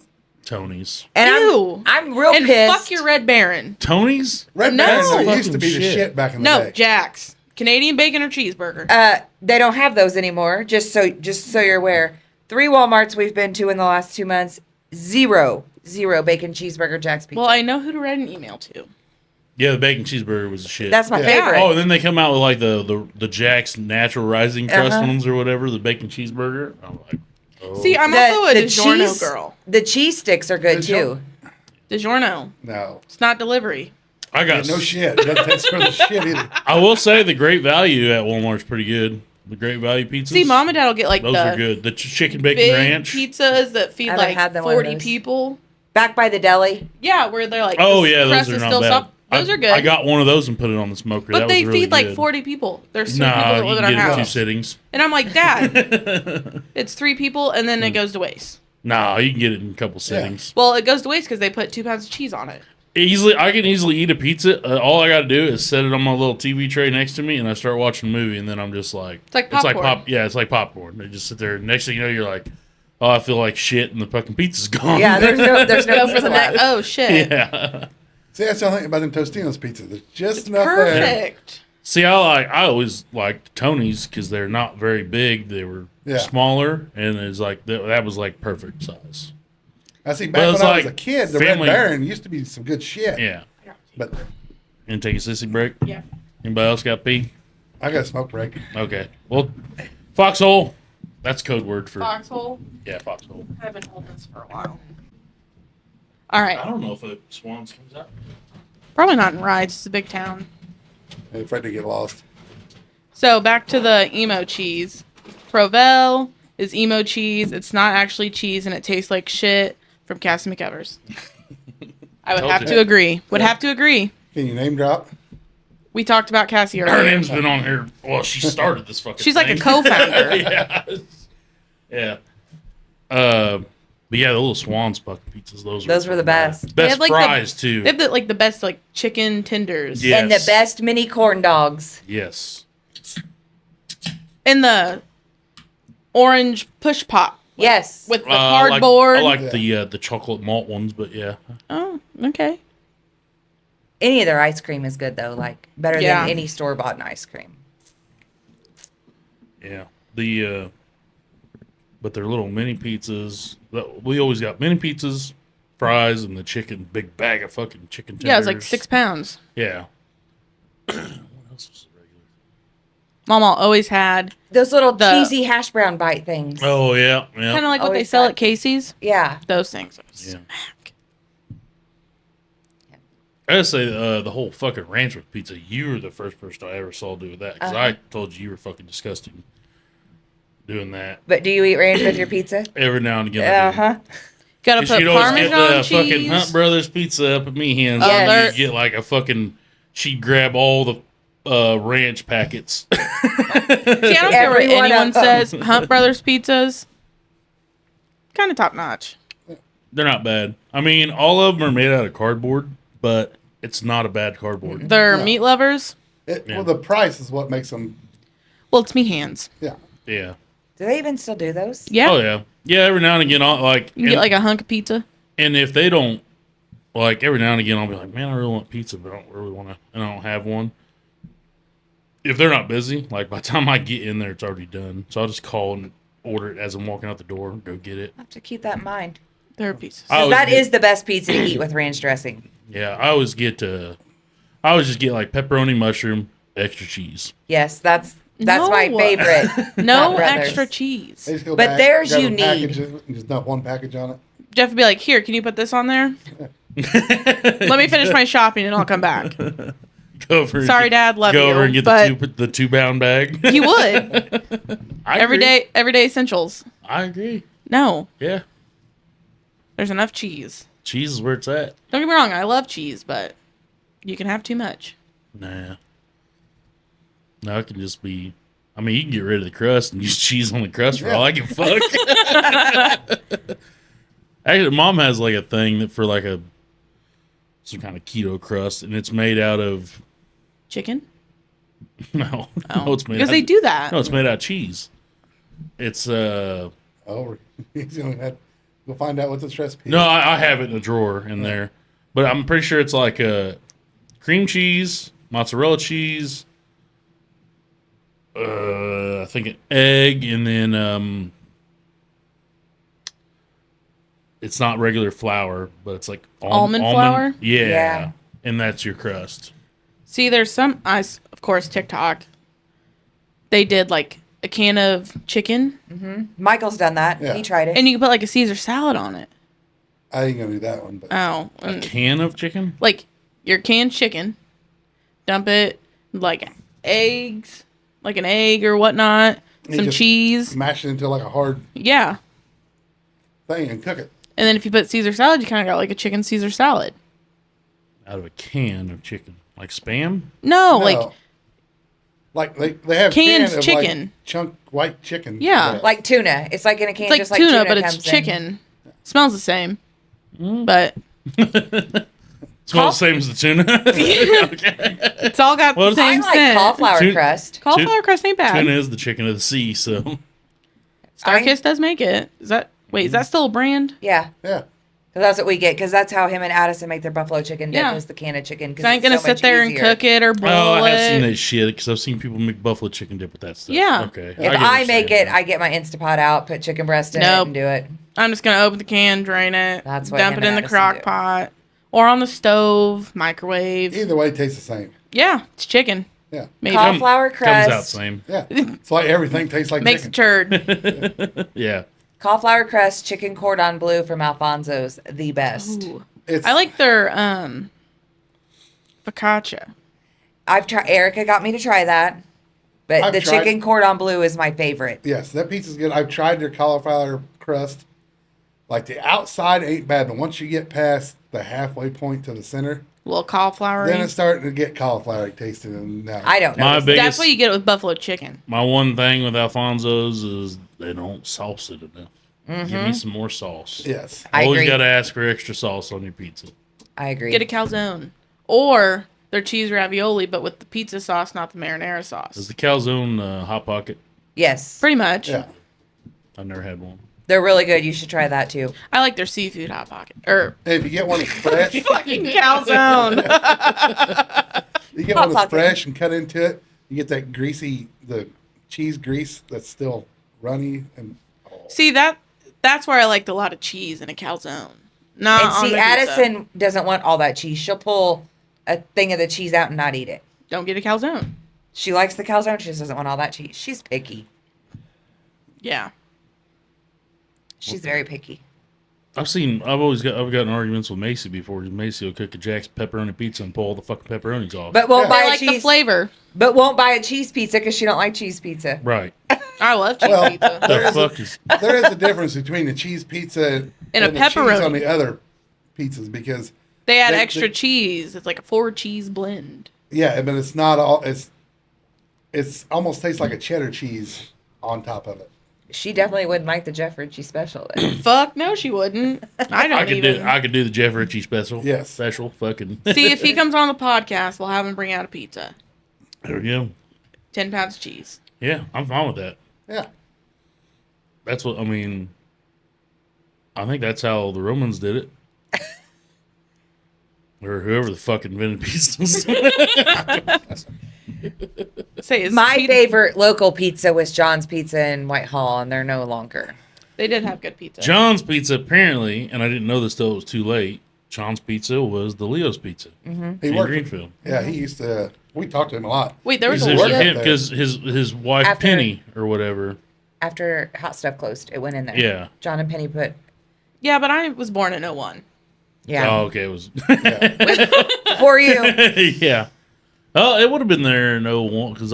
Tony's. And Ew. I'm real and pissed. fuck your Red Baron. Tony's? Red No. Baron used to be Fucking the shit. shit back in the No, day. Jack's. Canadian bacon or cheeseburger. They don't have those anymore. Just so you're aware. 3 Walmarts we've been to in the last 2 months. Zero bacon cheeseburger Jack's pizza. Well, I know who to write an email to. Yeah, the bacon cheeseburger was the shit. That's my Yeah. favorite. Oh, and then they come out with like the Jack's natural rising crust Uh-huh. ones or whatever, the bacon cheeseburger. I'm like, oh. See, I'm also a DiGiorno girl. The cheese sticks are good too. DiGiorno. No. It's not delivery. I got No shit. That's for the shit either. I will say the Great Value at Walmart's pretty good. The Great Value pizzas. See, Mom and Dad will get like those the are good. The chicken bacon big ranch. pizzas that feed I haven't like had one of 40 those. people. Back by the deli. Yeah, where they're like, Oh the yeah, crust those are is not still bad. soft. Those are good. I got one of those and put it on the smoker. but that they was really feed like good. 40 people. There's 3 Nah, people that you live in can our get it in 2 house. sittings. And I'm like, Dad, it's 3 people and then it goes to waste. Nah, you can get it in a couple sittings. Well, it goes to waste because they put 2 pounds of cheese on it. I can easily eat a pizza. All I got to do is set it on my little TV tray next to me, and I start watching a movie, and then I'm just like, It's like popcorn. It's like popcorn. They just sit there. Next thing you know, you're like, oh, I feel like shit, and the fucking pizza's gone. Yeah, there's no Go for pizza the next. left. Oh, shit. yeah. See, that's the only thing about them Tostino's pizza. There's just It's enough there. perfect. See, I always liked Tony's because they're not very big. They were Yeah. smaller, and it's like that was like perfect size. I see, But back it's when I was like a kid, the family- Red Baron used to be some good shit. Yeah. But And take a sissy break. Yeah. Anybody else got pee? I got a smoke break. Okay. Well, foxhole. That's code word for Foxhole. yeah, foxhole. I've been holding this for a while. All right. I don't know if a Swans comes out. Probably not in Rides. It's a big town. I'm afraid to get lost. So back to the emo cheese. Provel is emo cheese. It's not actually cheese, and it tastes like shit from Cassie McEvers. I would Told have you. to agree. Would have to agree. Can you name drop? We talked about Cassie Her earlier. name's been on here. Well, she started this fucking. She's like a thing. co-founder. yeah. Yeah. But yeah, the little Swans fucking pizzas. Those were the best. They Best have, like, fries too. They have the best like chicken tenders. Yeah. And the Yes. best mini corn dogs. Yes. And the orange push pop Yes. with the I cardboard. like the chocolate malt ones, but yeah. Oh, okay. Any of their ice cream is good though. Like better Yeah. than any store bought ice cream. Yeah. But their little mini pizzas. We always got mini pizzas, fries, and the chicken, big bag of fucking chicken tenders. Yeah, it was like 6 pounds. Yeah. What else was regular? Mama always had Those little The- cheesy hash brown bite things. Oh yeah, yeah. kind of like what they Always sell had- at Casey's. Yeah. Those things. Yeah. I gotta say, the whole fucking ranch with pizza. You were the first person I ever saw do that because I told you were fucking disgusting doing that. But do you eat ranch with your pizza? Every now and again, I Uh do. huh. Gotta 'Cause put you'd always get Parmesan the fucking cheese. Hunt Brothers pizza up at me hands. Oh, and they're- you'd get like a fucking. She'd grab all the ranch packets. See, I don't care what Every one of anyone them. says. Hunt Brothers pizzas, kind of top notch. They're not bad. I mean, all of them are made out of cardboard, but it's not a bad cardboard. They're No. meat lovers. Yeah. Well, the price is what makes them. Well, it's meat hands. Yeah. Yeah. Do they even still do those? Yeah, Oh yeah. Yeah. Every now and again, I'll like. you can get like a hunk of pizza. And if they don't, like every now and again, I'll be like, man, I really want pizza, but I don't really want to, and I don't have one. If they're not busy, like by the time I get in there, it's already done. So I'll just call and order it as I'm walking out the door, go get it. I have to keep that in mind. They're pizzas. I always That get- is the best pizza to eat with ranch dressing. Yeah, I always just get like pepperoni, mushroom, extra cheese. Yes, that's my No. favorite. No Hunt Brothers. extra cheese. They just go But back, theirs grab you a need. package and just dump one package on it. Jeff would be like, "Here, can you put this on there? Let me finish my shopping and I'll come back." Go over. Sorry, Dad, love Go you. over and get the 2-pound bag. He would. I agree. Everyday essentials. I agree. No, Yeah, there's enough cheese. cheese is where it's at. Don't get me wrong, I love cheese, but you can have too much. Nah. No, it can just be. I mean, you can get rid of the crust and use cheese on the crust for all I give a fuck. Actually, Mom has like a thing that for like some kind of keto crust, and it's made out of Chicken? no, Oh. no, it's made Because out they do that. No, it's made out of cheese. It's Oh, he's going to have to find out what this recipe no, is. I have it in a drawer in there, but I'm pretty sure it's like cream cheese, mozzarella cheese. I think an egg, and then it's not regular flour, but it's like Almond flour? Yeah. Yeah. And that's your crust. See, there's some, of course, TikTok. They did like a can of chicken, Michael's done that. Yeah. He tried it. and you can put like a Caesar salad on it. I ain't going to do that one. But Oh, A can of chicken? like your canned chicken, dump it, like eggs, like an egg or whatnot, You some just cheese. mash it into like a hard Yeah. thing and cook it. And then if you put Caesar salad, you kind of got like a chicken Caesar salad. Out of a can of chicken. Like Spam? No, No. like they have canned can of, chicken. like, chunk white chicken. Yeah. Like tuna. It's like in a can, it's like just tuna, like but it's comes in. chicken. Smells the same, but Smells the same as the tuna. Okay. it's all got Well, the I same like scent. cauliflower Tuna- crust. Cauliflower crust ain't bad. Tuna is the chicken of the sea, so. Starkist does make it. Is that still a brand? Yeah. Yeah. Because that's what we get. Because that's how him and Addison make their buffalo chicken dip Yeah. is the can of chicken. I ain't gonna sit there and cook it or boil Oh, I have seen it. that shit because I've seen people make buffalo chicken dip with that stuff. Yeah. Okay. If get what I you're make saying. it, I get my Instapot out, put chicken breast in Nope. it, and do it. I'm just gonna open the can, drain it, That's what dump him it and in the Addison crock do. pot or on the stove, microwave. Either way, it tastes the same. Yeah, it's chicken. Yeah. Maybe Cauliflower Comes out crust. same. Yeah. It's like everything tastes like makes a chicken. turd. Yeah. Cauliflower crust, chicken cordon bleu from Alfonso's, the best. Ooh. It's, I like their focaccia. I've tried. Erica got me to try that, but I've the tried- chicken cordon bleu is my favorite. Yes, that pizza's good. I've tried their cauliflower crust. Like the outside ain't bad, but once you get past the halfway point to the center, A little cauliflower. then it's starting to get cauliflower tasting. And now I don't know. My biggest, That's what you get with buffalo chicken. my one thing with Alfonso's is they don't sauce it enough. Give me some more sauce. yes, I Always agree. got to ask for extra sauce on your pizza. I agree. Get a calzone or their cheese ravioli, but with the pizza sauce, not the marinara Is sauce. the calzone Hot Pocket? Yes, Pretty much. yeah. I've never had one. they're really good. You should try that too. I like their seafood hot pocket or And if you get one that's fresh, fucking calzone. you get Hot one that's Pocket. fresh and cut into it, you get that the cheese grease that's still runny and See that's where I liked a lot of cheese in a calzone. Not And on see, the pizza. Addison doesn't want all that cheese. She'll pull a thing of the cheese out and not eat it. Don't get a calzone. She likes the calzone. She just doesn't want all that cheese. She's picky. Yeah. She's very picky. I've gotten arguments with Macy before. Macy will cook a Jack's pepperoni pizza and pull all the fucking pepperonis off. But won't Yeah. buy I a like the cheese. flavor. But won't buy a cheese pizza because she don't like cheese pizza. right. I love cheese Well, pizza. The fuck is there is a difference between the cheese pizza And a the cheese pepperoni. on the other pizzas because They add they- extra cheese. It's like a 4-cheese blend. yeah, but it's not all it's almost tastes like a cheddar cheese on top of it. She definitely wouldn't like the Jeff Richey special. Then. Fuck no, she wouldn't. I don't even. I could do the Jeff Richey special. Yes. Special fucking. See, if he comes on the podcast, we'll have him bring out a pizza. There we go. 10 pounds of cheese. Yeah, I'm fine with that. Yeah. That's what I mean. I think that's how the Romans did it. Or whoever the fuck invented pizzas. Say, is My pizza- favorite local pizza was John's Pizza in Whitehall, and they're no longer. They did have good pizza. John's Pizza, apparently, and I didn't know this till it was too late. John's Pizza was the Leo's Pizza He in worked. Greenfield. Yeah, he used to. We talked to him a lot. Wait, there was a worked Leo? there. Because his wife After- Penny or whatever. After Hot Stuff closed, it went in there. Yeah. John and Penny put. Yeah, but I was born in 01. Yeah. Oh, okay, it was. For you. Yeah. Oh, it would have been there in '01 because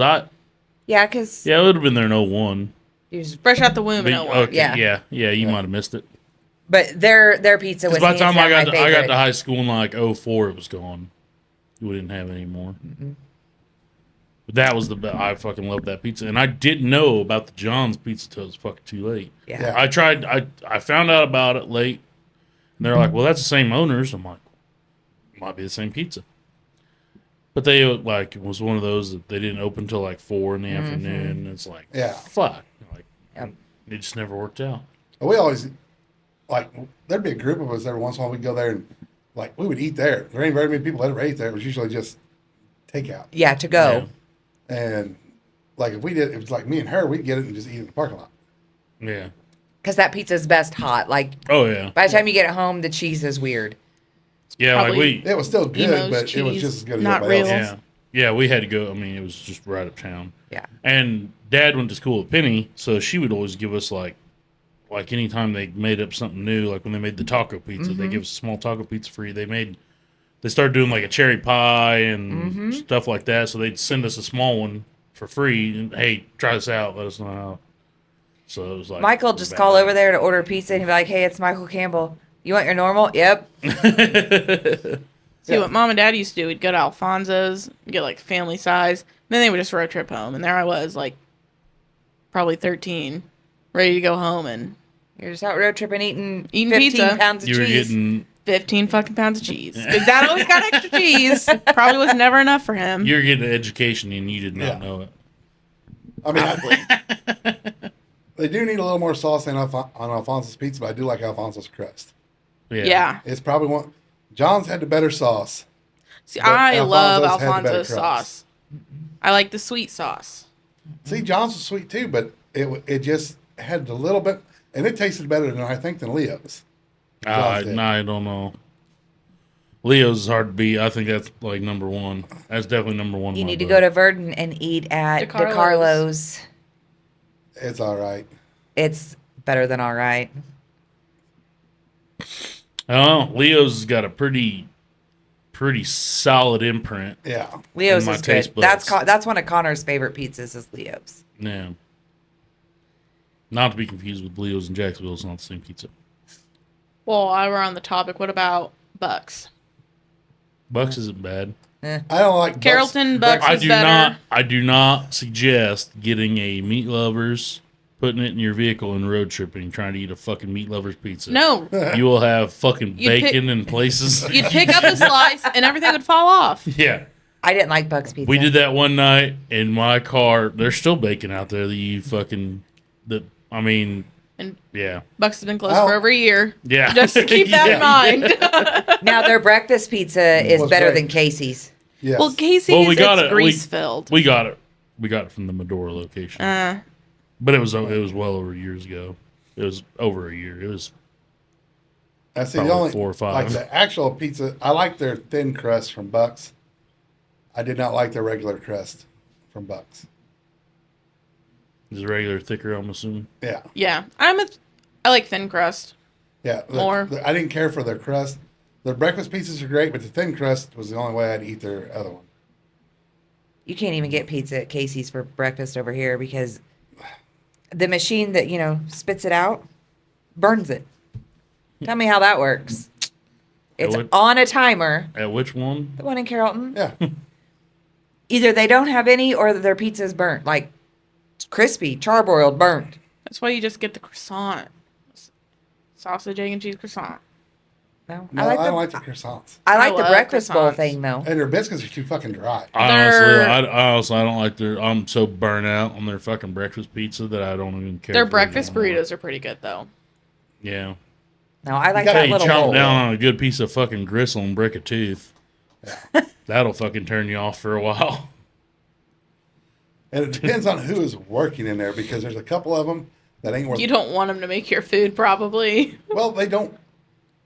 Yeah, because it would have been there in '01. Fresh out the womb in But, 01. okay, Yeah. yeah, you might have missed it. but their pizza was Because by the hands time down my I got favorite. to high school in like '04, it was gone. We didn't have it anymore. But that was the best. I fucking loved that pizza, and I didn't know about the John's pizza till it was fucking too late. Yeah. I tried. I found out about it late, and they're like, "Well, that's the same owners." I'm like, "Might be the same pizza." But they like it was one of those that they didn't open till like 4 in the afternoon. It's like, Yeah. fuck, like Yep. it just never worked out. We always, like, there'd be a group of us every once in a while. We'd go there and, like, we would eat there. There ain't very many people that ever ate there. It was usually just takeout. Yeah, to go. And, like, if it was like me and her, we'd get it and just eat it in the parking lot. Yeah. Because that pizza's best hot. Like, Oh yeah. by the time you get it home, the cheese is weird. Yeah. Like Probably- we. It was still good, Emo's but it was cheese, just as good as not everybody real. else. Yeah. Yeah. We had to go. I mean, it was just right uptown. Yeah. And Dad went to school with Penny, so she would always give us like anytime they made up something new, like when they made the taco pizza, they give us a small taco pizza free. They started doing like a cherry pie and stuff like that, so they'd send us a small one for free. And hey, try this out. Let us know how. So it was like Michael just call over there to order pizza and he'd be like, "Hey, it's Michael Campbell. You want your normal?" Yep. See, what Mom and Dad used to do, we'd go to Alfonso's, get like family size, and then they would just road trip home. And there I was, like, probably 13, ready to go home and You're just out road tripping, eating Eating 15 pizza. pounds of You were cheese. getting 15 fucking pounds of cheese. Because Dad always got extra cheese. Probably was never enough for him. an education and you did not Yeah. know it. I mean, they do need a little more sauce on Alfonso's pizza, but I do like Alfonso's crust. Yeah. It's probably one. John's had the better sauce. See, But I love Alfonso's had the better Alfonso's crust. sauce. I like the sweet sauce. See, John's was sweet too, but it just had a little bit, and it tasted better than I think than Leo's. I did. don't know. Leo's is hard to beat. I think that's like number one. That's definitely number one. You need to go to Verdon and eat at DeCarlo's. DeCarlo's. It's all right. It's better than all right. Oh, Leo's has got a pretty solid imprint. Yeah. Leo's my is taste good. buds. That's one of Connor's favorite pizzas is Leo's. Yeah. Not to be confused with Leo's and Jacksonville. It's not the same pizza. Well, while we're on the topic, what about Bucks? Bucks isn't bad. I don't like Carrollton Bucks I is do better. not suggest getting a Meat Lovers, putting it in your vehicle and road tripping, trying to eat a fucking Meat Lovers pizza. No. You will have fucking You'd pick- bacon in places. You'd pick up a slice and everything would fall off. Yeah. I didn't like Buck's pizza. We did that one night in my car. There's still bacon out there that you fucking And yeah. Bucks has been closed Oh. for over a year. Yeah. Just to keep that in Yeah. mind. Now their breakfast pizza is Was better great. than Casey's. Yes. Well, Casey's, Well, we got it's it. grease filled. We got it. We got it from the Medora location. But it was well over years ago. It was over a year. It was That's the probably only 4 or 5. like the actual pizza. I like their thin crust from Bucks. I did not like their regular crust from Bucks. is regular thicker, I'm assuming. Yeah. Yeah. I like thin crust. Yeah. More. I didn't care for their crust. Their breakfast pizzas are great, but the thin crust was the only way I'd eat their other one. You can't even get pizza at Casey's for breakfast over here because the machine that, spits it out burns it. Tell me how that works. It's what? on a timer. At which one? The one in Carrollton. Yeah. Either they don't have any or their pizza's burnt. Like crispy, charbroiled, burnt. That's why you just get the croissant. Sausage, egg, and cheese croissant. No, No, I don't like the croissants. I like I the love breakfast bowl croissants. thing though. And their biscuits are too fucking dry. Honestly, I don't like their. I'm so burnt out on their fucking breakfast pizza that I don't even care. Their for it breakfast anymore. burritos are pretty good, though. Yeah. No, I like gotta that Hey, little chomp bowl. down on a good piece of fucking gristle and break a tooth. That'll fucking turn you off for a while. And it depends on who is working in there because there's a couple of them that ain't worth. You don't want them to make your food, probably. Well, they don't.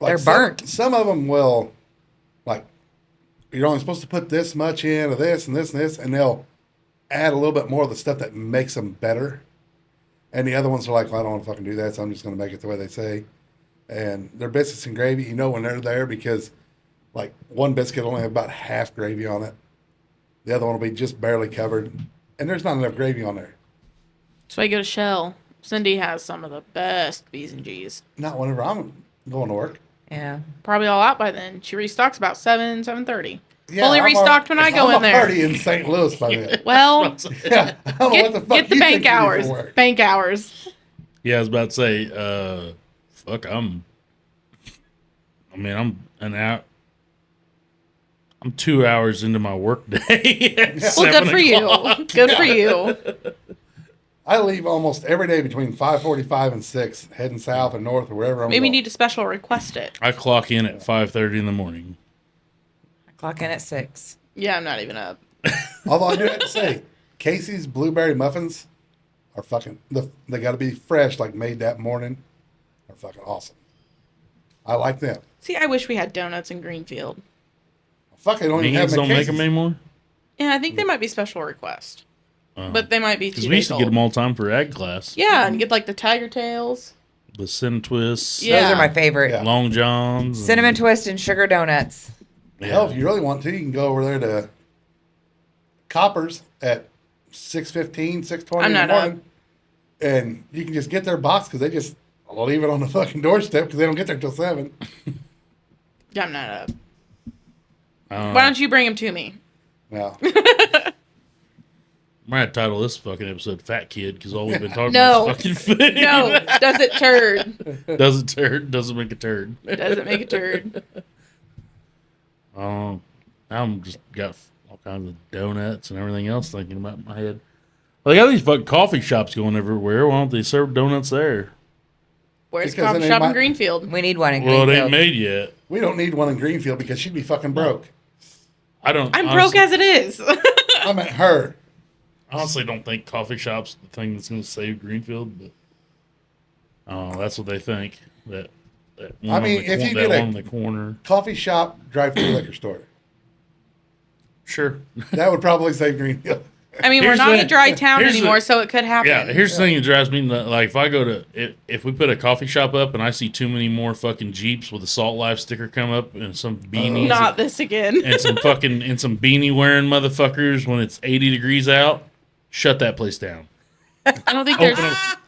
They're some- burnt. Some of them will, like, you're only supposed to put this much in of this and this and this, and they'll add a little bit more of the stuff that makes them better. And the other ones are like, well, I don't want to fucking do that, so I'm just going to make it the way they say. And their biscuits and gravy, when they're there because, like, one biscuit only have about half gravy on it. The other one will be just barely covered. And there's not enough gravy on there. That's why I go to Shell. Cindy has some of the best B's and G's. Not whenever I'm going to work. Yeah. Probably all out by then. She restocks about 7:30. Yeah, Fully restocked when I go in there. I'm already in St. Louis by then. Well, Yeah, I don't know what the fuck get the you bank think you do for hours. work. Bank hours. Yeah, I was about to say, fuck, I'm an hour. I'm 2 hours into my work day. Well, good for you. Good for you. I leave almost every day between 5:45 and 6, heading south or north or wherever I'm Maybe going. you need to special request it. I clock in at 5:30 in the morning. Clock in at 6. Yeah, I'm not even up. Although I do have to say, Casey's blueberry muffins are fucking, they got to be fresh, like made that morning. Are fucking awesome. I like them. See, I wish we had donuts in Greenfield. Fuck, they don't even have Means them don't at make them Casey's. anymore. Yeah, I think they might be special request. But they might be too Because we used to get them all the time for ag class. Yeah, and get like the tiger tails. The cinnamon twists, Yeah. Those are my favorite. Yeah. long johns, and- Cinnamon twist and sugar donuts. Hell, if you really want to, you can go over there to Copper's at 6:15, 6:20 I'm in the not up. morning. And you can just get their box because they just leave it on the fucking doorstep because they don't get there till 7. Yeah, I'm not up. Uh, Why don't you bring them to me? No. I might title this fucking episode "Fat Kid" because all we've been talking No. about is fucking food. No, does it turd? Doesn't turd, doesn't make a turd. Does it make a turd? I'm just got all kinds of donuts and everything else thinking about in my head. Well, they got these fucking coffee shops going everywhere. Why don't they serve donuts there? Where's the Because coffee then shop they in might- Greenfield? We need one in Well, it Greenfield. ain't made yet. We don't need one in Greenfield because she'd be fucking broke. I don't. I'm broke as it is. I meant her. honestly don't think coffee shops the thing that's going to save Greenfield, but that's what they think. That one I mean, on the if you that get one a- on the corner, Coffee shop, drive-through liquor store. sure. That would probably save Greenfield. I mean, Here's we're not the- a dry town here's the- anymore, so it could happen. Yeah, here's the thing that drives me nuts. Like, if I go to, if we put a coffee shop up and I see too many more fucking Jeeps with a Salt Life sticker come up and some beanies Not this again. and some beanie wearing motherfuckers when it's 80 degrees out, shut that place down. I don't think there's.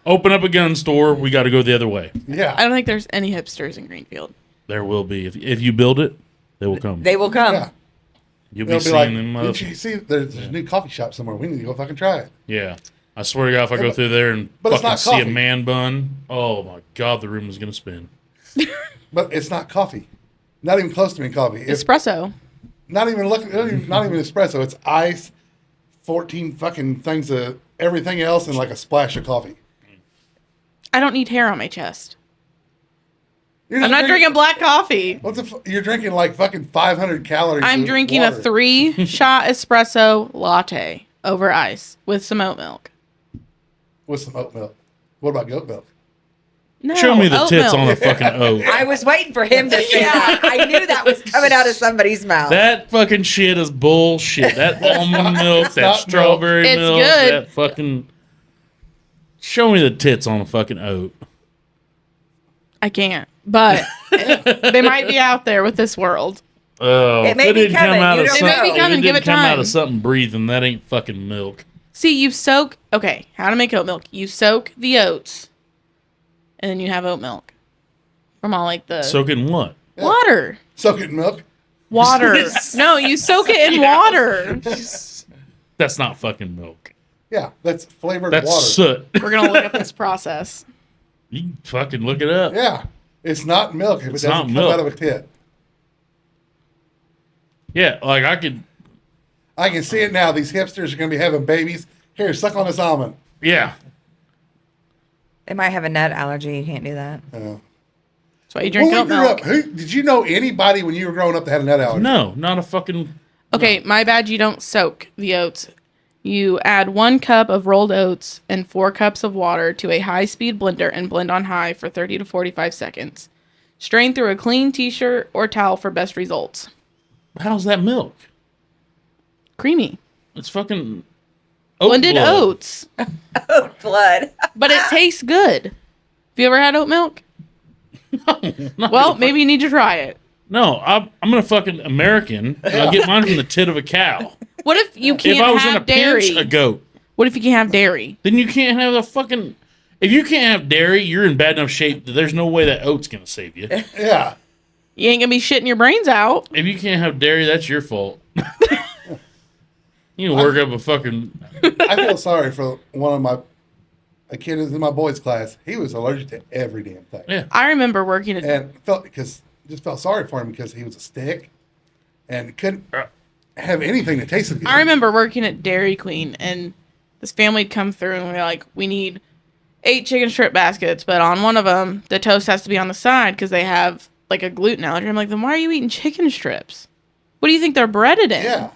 Open up a gun store. We got to go the other way. Yeah. I don't think there's any hipsters in Greenfield. There will be. If you build it, they will come. They will come. Yeah. You'll be They'll be seeing like, them. didn't you see there's a new coffee shop somewhere? We need to go fucking try it. Yeah. I swear to God, if I go through there and but it's fucking not see a coffee. man bun, oh my God, the room is going to spin. But it's not coffee. Not even close to being coffee. It's Espresso. not even not even espresso. It's ice, 14 fucking things of everything else, and like a splash of coffee. I don't need hair on my chest. You're I'm not drinking black coffee. You're drinking like fucking 500 calories. I'm of drinking water. a 3-shot espresso latte over ice with some oat milk. with some oat milk. What about goat milk? No, Show me the oat tits milk. on a fucking oat. I was waiting for him to say that. I knew that was coming out of somebody's mouth. That fucking shit is bullshit. That almond milk, that not strawberry It's milk, good. that fucking. Show me the tits on a fucking oat. I can't, but they might be out there with this world. Oh, It may if be didn't come coming. out You of don't something, know. It may be coming. if it Give didn't it come out time. of something breathing, that ain't fucking milk. See, you soak. Okay, how to make oat milk? You soak the oats, and then you have oat milk from all like the Soaking what? water. Soak it in milk. Water. No, you soak it in water. That's not fucking milk. Yeah, that's flavored That's water. soot. We're gonna look at this process. You can fucking look it up. Yeah, it's not milk if it It's doesn't not come milk. out of a tit. Yeah, like I could. I can see it now. These hipsters are going to be having babies. Here, suck on this almond. Yeah. They might have a nut allergy. You can't do that. That's why you drink When we oat grew milk. up, did you know anybody when you were growing up that had a nut allergy? No, not a fucking. Okay, my bad. You don't soak the oats. You add 1 cup of rolled oats and 4 cups of water to a high-speed blender and blend on high for 30 to 45 seconds. Strain through a clean t-shirt or towel for best results. How's that milk? Creamy. It's fucking. Oat Blended blood. oats. Blood. But it tastes good. Have you ever had oat milk? Well, maybe you need to try it. No, I'm a fucking American, and I get mine from the tit of a cow. What if you can't If I was have in a dairy? pinch, a goat. What if you can't have dairy? Then you can't have the fucking... If you can't have dairy, you're in bad enough shape that there's no way that oat's going to save you. Yeah. You ain't gonna be shitting your brains out. If you can't have dairy, that's your fault. You can work up a fucking... I feel sorry for a kid in my boys' class. He was allergic to every damn thing. Yeah. I remember working at And just felt sorry for him because he was a stick and couldn't have anything that tasted good. I remember working at Dairy Queen, and this family would come through, and we were like, we need 8 chicken strip baskets, but on one of them, the toast has to be on the side because they have like a gluten allergy. I'm like, then why are you eating chicken strips? What do you think they're breaded in? Yeah.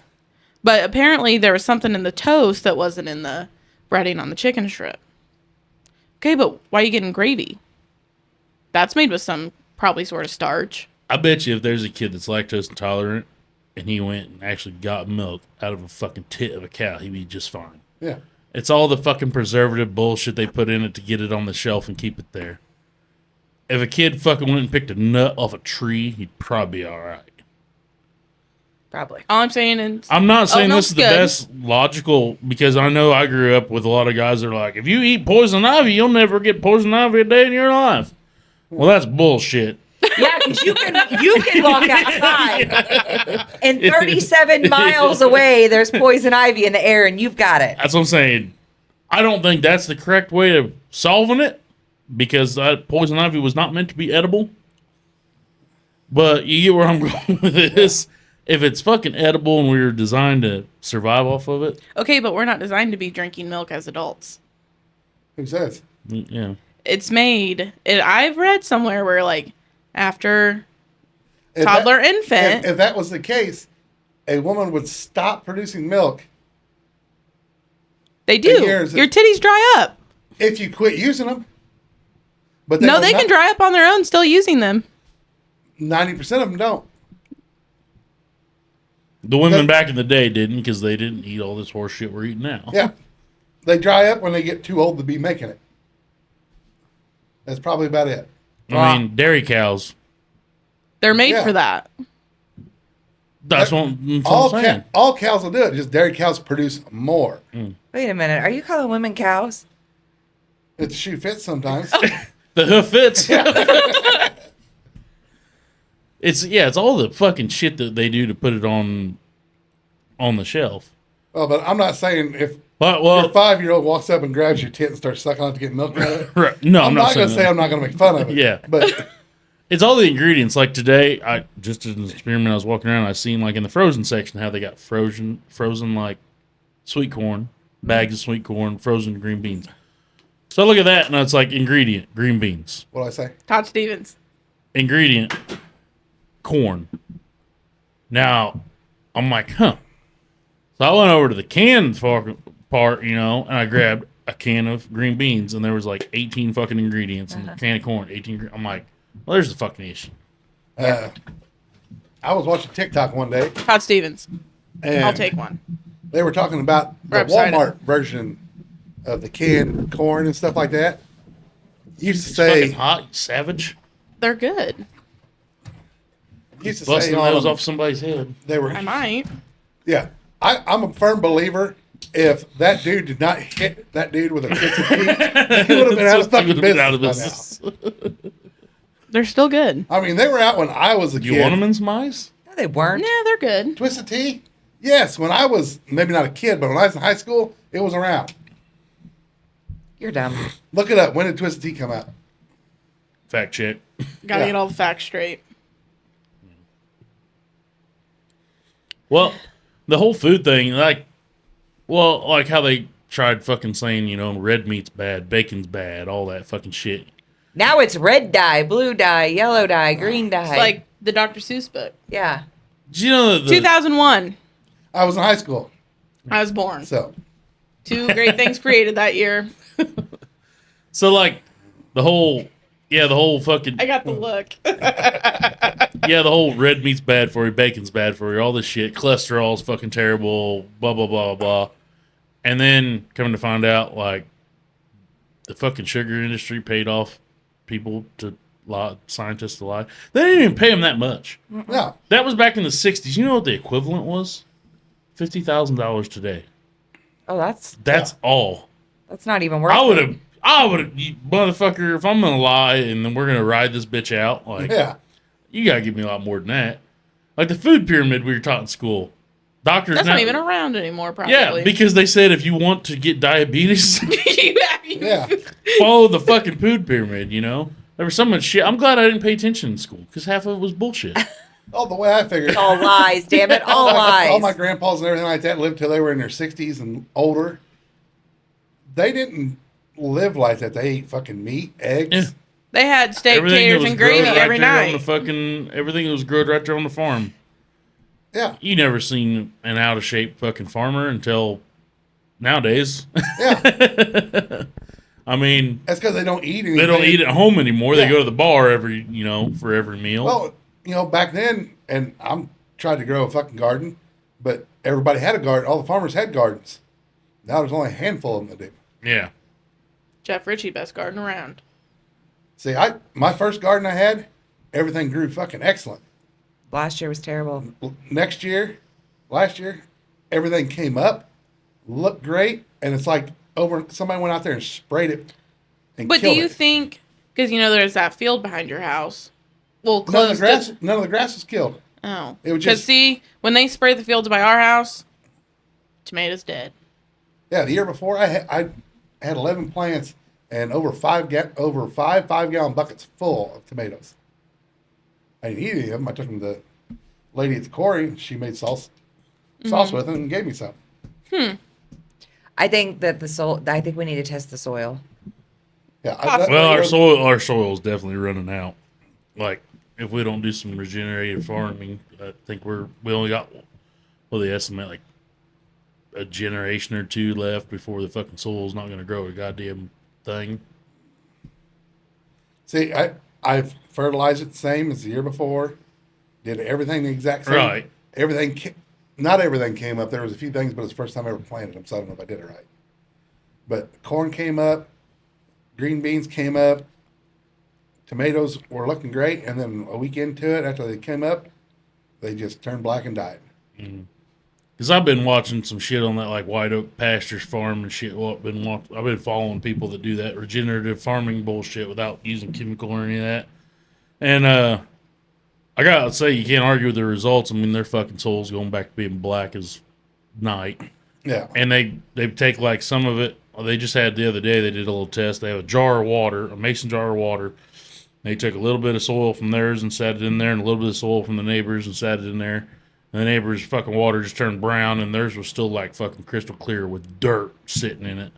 But apparently there was something in the toast that wasn't in the breading on the chicken strip. Okay, but why are you getting gravy? That's made with some probably sort of starch. I bet you if there's a kid that's lactose intolerant and he went and actually got milk out of a fucking tit of a cow, he'd be just fine. Yeah. It's all the fucking preservative bullshit they put in it to get it on the shelf and keep it there. If a kid fucking went and picked a nut off a tree, he'd probably be all right. Probably. All I'm saying is... I'm not saying this milk's is the good. best logical, because I know I grew up with a lot of guys that are like, if you eat poison ivy, you'll never get poison ivy a day in your life. Well, that's bullshit. Yeah, because you can walk outside and 37 miles away, there's poison ivy in the air, and you've got it. That's what I'm saying. I don't think that's the correct way of solving it, because that poison ivy was not meant to be edible. But you get where I'm going with this. If it's fucking edible and we were designed to survive off of it. Okay, but we're not designed to be drinking milk as adults. Who says? Yeah. It's made... I've read somewhere where, like, after If toddler, that- infant... If that was the case, a woman would stop producing milk they do. years- Your titties dry up. if you quit using them. But No, they can dry up on their own still using them. 90% of them don't. The women back in the day didn't, because they didn't eat all this horse shit we're eating now. Yeah. They dry up when they get too old to be making it. That's probably about it. I mean, dairy cows. They're made Yeah. for that. That's what I'm saying. All cows will do it. Just dairy cows produce more. Wait a minute. Are you calling women cows? It's shoe fits sometimes. The hoof fits. It's all the fucking shit that they do to put it on the shelf. Well, but I'm not saying if But, your 5-year-old walks up and grabs your tit and starts sucking on it to get milk out of it. right, no, I'm not going to saying say I'm not going to make fun of it. Yeah. But it's all the ingredients. Like today, I just as an experiment, I was walking around, I seen like in the frozen section how they got frozen like sweet corn, bags of sweet corn, frozen green beans. So I look at that and it's like ingredient, green beans. what do I say? Todd Stevens. Ingredient, corn. Now, I'm like, huh. So I went over to the canned part, and I grabbed a can of green beans, and there was like 18 fucking ingredients in the can of corn. 18. I'm like, well, there's the fucking issue. I was watching TikTok one day, Todd Stevens. and I'll take one. they were talking about the We're upside Walmart version of the canned corn and stuff like that. Used to It's say, fucking hot, you savage. They're good. used to say Busting on those them, off somebody's head. they were, I might. yeah. I'm a firm believer. If that dude did not hit that dude with a kiss of teeth, he would have been out of fucking business by now. They're still good. I mean, they were out when I was a You kid. want them in some ice? No, they weren't. Yeah, they're good. Twisted Tea? Yes, when I was maybe not a kid, but when I was in high school, it was around. You're dumb. Look it up. When did Twisted Tea come out? Fact check. Gotta Yeah. get all the facts straight. Well, the whole food thing, like how they tried fucking saying, red meat's bad, bacon's bad, all that fucking shit. Now it's red dye, blue dye, yellow dye, green dye. It's like the Dr. Seuss book. yeah. Did you know that 2001. I was in high school, I was born. so 2 great things created that year. so like the whole fucking I got the look. the whole red meat's bad for you, bacon's bad for you, all this shit, cholesterol's fucking terrible, blah blah blah blah. And then coming to find out, like, the fucking sugar industry paid off people to scientists to lie. They didn't even pay them that much. No. That was back in the 60s. You know what the equivalent was? $50,000 today. Oh, That's all. that's not even worth I would it. have, motherfucker, if I'm going to lie and then we're going to ride this bitch out, like, Yeah. you got to give me a lot more than that. Like the food pyramid we were taught in school. Doctors That's now, not even around anymore, probably. yeah, because they said if you want to get diabetes, Yeah. follow the fucking food pyramid, you know? There was so much shit. I'm glad I didn't pay attention in school because half of it was bullshit. Oh, the way I figured. All lies, damn it, all lies. All my grandpas and everything like that lived till they were in their 60s and older. They didn't live like that. They ate fucking meat, eggs. Yeah. They had steak, Everything that taters, was and gravy growed right every there on night. the fucking, everything that was growed right there on the farm. Yeah. You never seen an out of shape fucking farmer until nowadays. Yeah. I mean, That's because they don't eat anything. they don't eat at home anymore. They Yeah. go to the bar for every meal. Well, back then, and I'm trying to grow a fucking garden, but everybody had a garden. All the farmers had gardens. Now there's only a handful of them that do. yeah. Jeff Richey, best garden around. See, my first garden I had, everything grew fucking excellent. Last year was terrible. Last year, everything came up, looked great, and it's like somebody went out there and sprayed it and But do killed you it. think, because there's that field behind your house, well, None of close the grass was killed. Oh. It was Because just- see, when they spray the fields by our house, tomatoes dead. Yeah, the year before I had 11 plants and over five 5-gallon buckets full of tomatoes. I didn't eat any of them. I took them to the lady at the quarry. She made sauce with them and gave me some. I think that I think we need to test the soil. Yeah. Possibly. Well, our soil is definitely running out. Like, if we don't do some regenerative farming, I think we only got, they estimate like a generation or two left before the fucking soil's not going to grow a goddamn thing. See, I've fertilized it the same as the year before. Did everything the exact same. Right. Not everything came up. There was a few things, but it's the first time I ever planted them, so I don't know if I did it right. But corn came up, green beans came up, tomatoes were looking great, and then a week into it, after they came up, they just turned black and died. Because I've been watching some shit on that, like White Oak Pastures Farm and shit. I've been following people that do that regenerative farming bullshit without using chemical or any of that. And I gotta say, you can't argue with the results. I mean, their fucking soul's going back to being black as night. Yeah. And they take like some of it. They just had the other day. They did a little test. They have a jar of water, a mason jar of water. They took a little bit of soil from theirs and sat it in there, and a little bit of soil from the neighbors and sat it in there. And the neighbor's fucking water just turned brown, and theirs was still like fucking crystal clear with dirt sitting in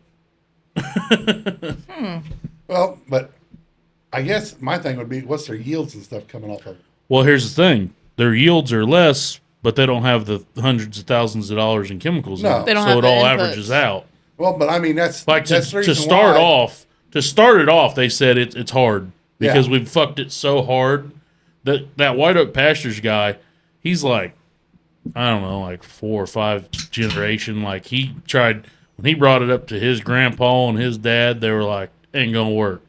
it. Well, but I guess my thing would be, what's their yields and stuff coming off of it? Well, here's the thing: their yields are less, but they don't have the hundreds of thousands of dollars in chemicals. No. in it, They don't so have it the all inputs. averages out. Well, but I mean, that's Like that's the to reason start why- off, they said it's hard because Yeah. we've fucked it so hard. That White Oak Pastures guy, he's like, I don't know, like 4 or 5 generation. Like he tried when he brought it up to his grandpa and his dad, they were like, ain't gonna work.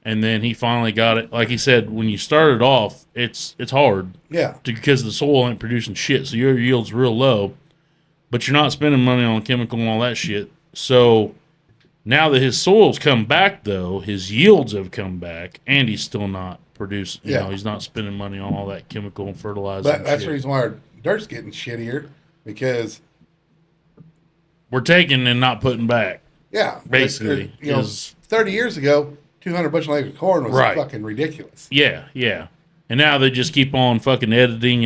And then he finally got it. Like he said, when you started off, it's hard Yeah. because the soil ain't producing shit, so your yield's real low. But you're not spending money on chemical and all that shit. So now that his soil's come back, though, his yields have come back, and he's still not producing. You Yeah. know, he's not spending money on all that chemical and fertilizer. But and that's shit. the reason why our dirt's getting shittier, because We're taking and not putting back. yeah, Basically, you know, is- 30 years ago, 200 bushel acre of corn was Right. fucking ridiculous. Yeah, yeah. And now they just keep on fucking editing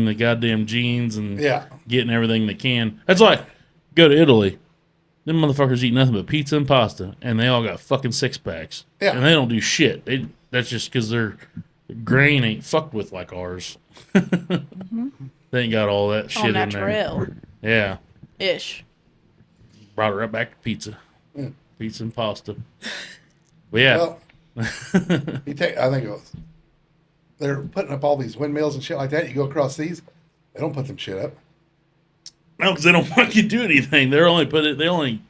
the goddamn genes and Yeah. getting everything they can. That's like, go to Italy. Them motherfuckers eat nothing but pizza and pasta, and they all got fucking 6-packs. Yeah. And they don't do shit. That's just because their grain ain't fucked with like ours. They ain't got all that shit All in there. natural Yeah. ish. Brought it right back to pizza. Yeah. Pizza and pasta. But yeah. Well, I think it was, they're putting up all these windmills and shit like that. You go across these, they don't put them shit up. No, because they don't want you to do anything. They only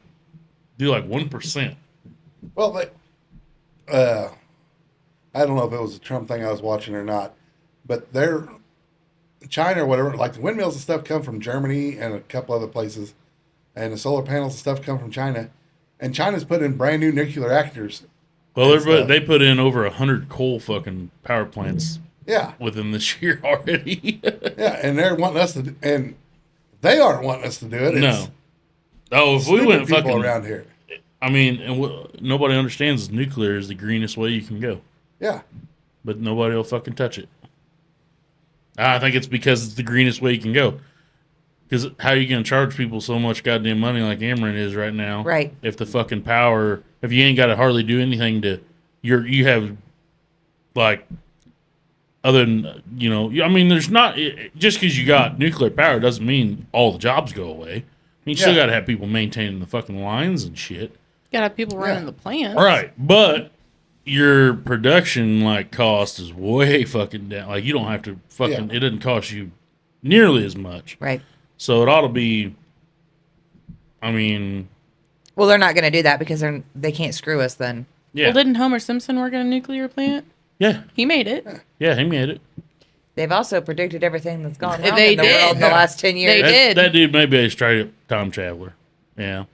do like 1%. Well, I don't know if it was a Trump thing I was watching or not, but China or whatever, like the windmills and stuff come from Germany and a couple other places, and the solar panels and stuff come from China, and China's put in brand new nuclear reactors. Well, they put in over 100 coal fucking power plants. Yeah. Within this year already. Yeah, and they're wanting us to, and they aren't wanting us to do it. No. Oh, if we went people fucking around here. I mean, and nobody understands nuclear is the greenest way you can go. Yeah. But nobody will fucking touch it. I think it's because it's the greenest way you can go. Because how are you going to charge people so much goddamn money like Ameren is right now? Right. If the fucking power, if you ain't got to hardly do anything to, you have, like, other than, you know, I mean, there's not, just because you got nuclear power doesn't mean all the jobs go away. I mean, you still got to have people maintaining the fucking lines and shit. Gotta have people running the plant. Right. But your production, like, cost is way fucking down. Like, you don't have to fucking, it doesn't cost you nearly as much. Right. So it ought to be, I mean. Well, they're not going to do that because they can't screw us then. Yeah. Well, didn't Homer Simpson work at a nuclear plant? Yeah. He made it. Yeah, he made it. They've also predicted everything that's gone wrong They in the did. world in the last 10 years. They did. That dude may be a straight up time traveler. Yeah.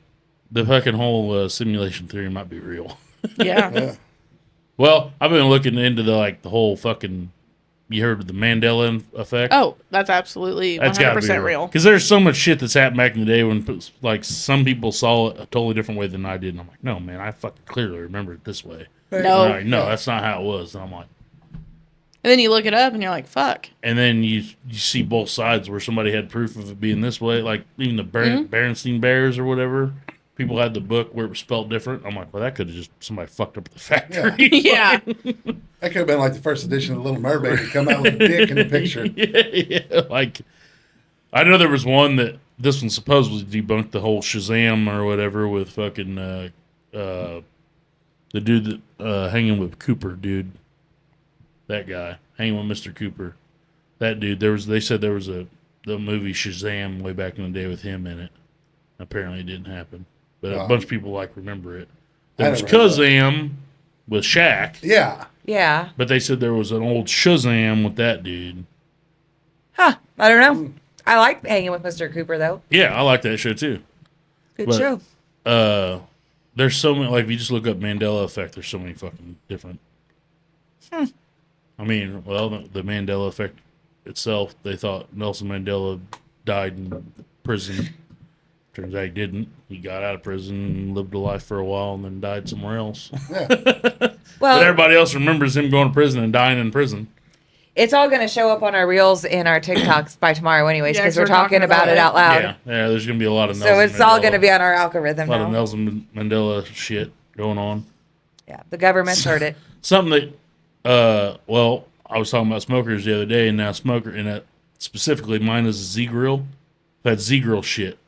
The fucking whole simulation theory might be real. Yeah. Well, I've been looking into the whole fucking. You heard of the Mandela effect? Oh, that's absolutely 100% real. Because there's so much shit that's happened back in the day when, like, some people saw it a totally different way than I did. And I'm like, no, man, I fucking clearly remember it this way. No. Like, no, that's not how it was. And I'm like. And then you look it up and you're like, fuck. And then you see both sides where somebody had proof of it being this way. Like, even the Berenstain Bears or whatever. People had the book where it was spelled different. I'm like, well, that could have just somebody fucked up at the factory. Yeah. That could have been like the first edition of The Little Mermaid to come out with a dick in the picture. Yeah. Like, I know there was one that this one supposedly debunked the whole Shazam or whatever with fucking the dude that hanging with Cooper, dude. That guy hanging with Mr. Cooper. That dude. They said there was the movie Shazam way back in the day with him in it. Apparently, it didn't happen. But a bunch of people remember it. There was Kazam with Shaq. Yeah. Yeah. But they said there was an old Shazam with that dude. Huh. I don't know. I like hanging with Mr. Cooper, though. Yeah, I like that show, too. Good show. There's so many, like, if you just look up Mandela Effect, there's so many fucking different. I mean, well, the Mandela Effect itself, they thought Nelson Mandela died in prison. Turns out he didn't. He got out of prison, lived a life for a while, and then died somewhere else. Yeah. Well, but everybody else remembers him going to prison and dying in prison. it's all going to show up on our reels and our TikToks by tomorrow anyways, Yeah, because 'cause we're talking about it out loud. Yeah, there's going to be a lot of Nelson So it's all Mandela- going to be on our algorithm a lot of now. Nelson Mandela shit going on. Yeah, the government's heard it. Something that, well, I was talking about smokers the other day, and now specifically mine is a Z-Grill. That Z-Grill shit.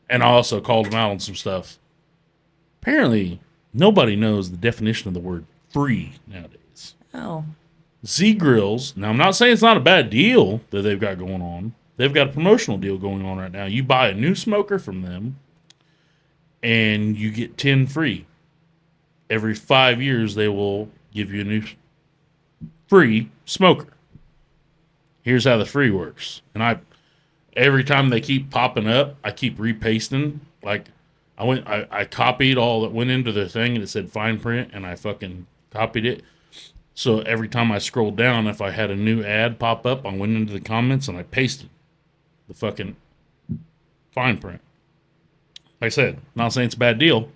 And I also called them out on some stuff. Apparently, nobody knows the definition of the word free nowadays. Oh. Z-Grills, now I'm not saying it's not a bad deal that they've got going on. They've got a promotional deal going on right now. You buy a new smoker from them, and you get 10 free. Every 5 years, they will give you a new free smoker. Here's how the free works. And every time they keep popping up, I keep repasting. Like, I copied all that went into their thing, and it said fine print, and I fucking copied it. So every time I scrolled down, if I had a new ad pop up, I went into the comments and I pasted the fucking fine print. Like I said, not saying it's a bad deal.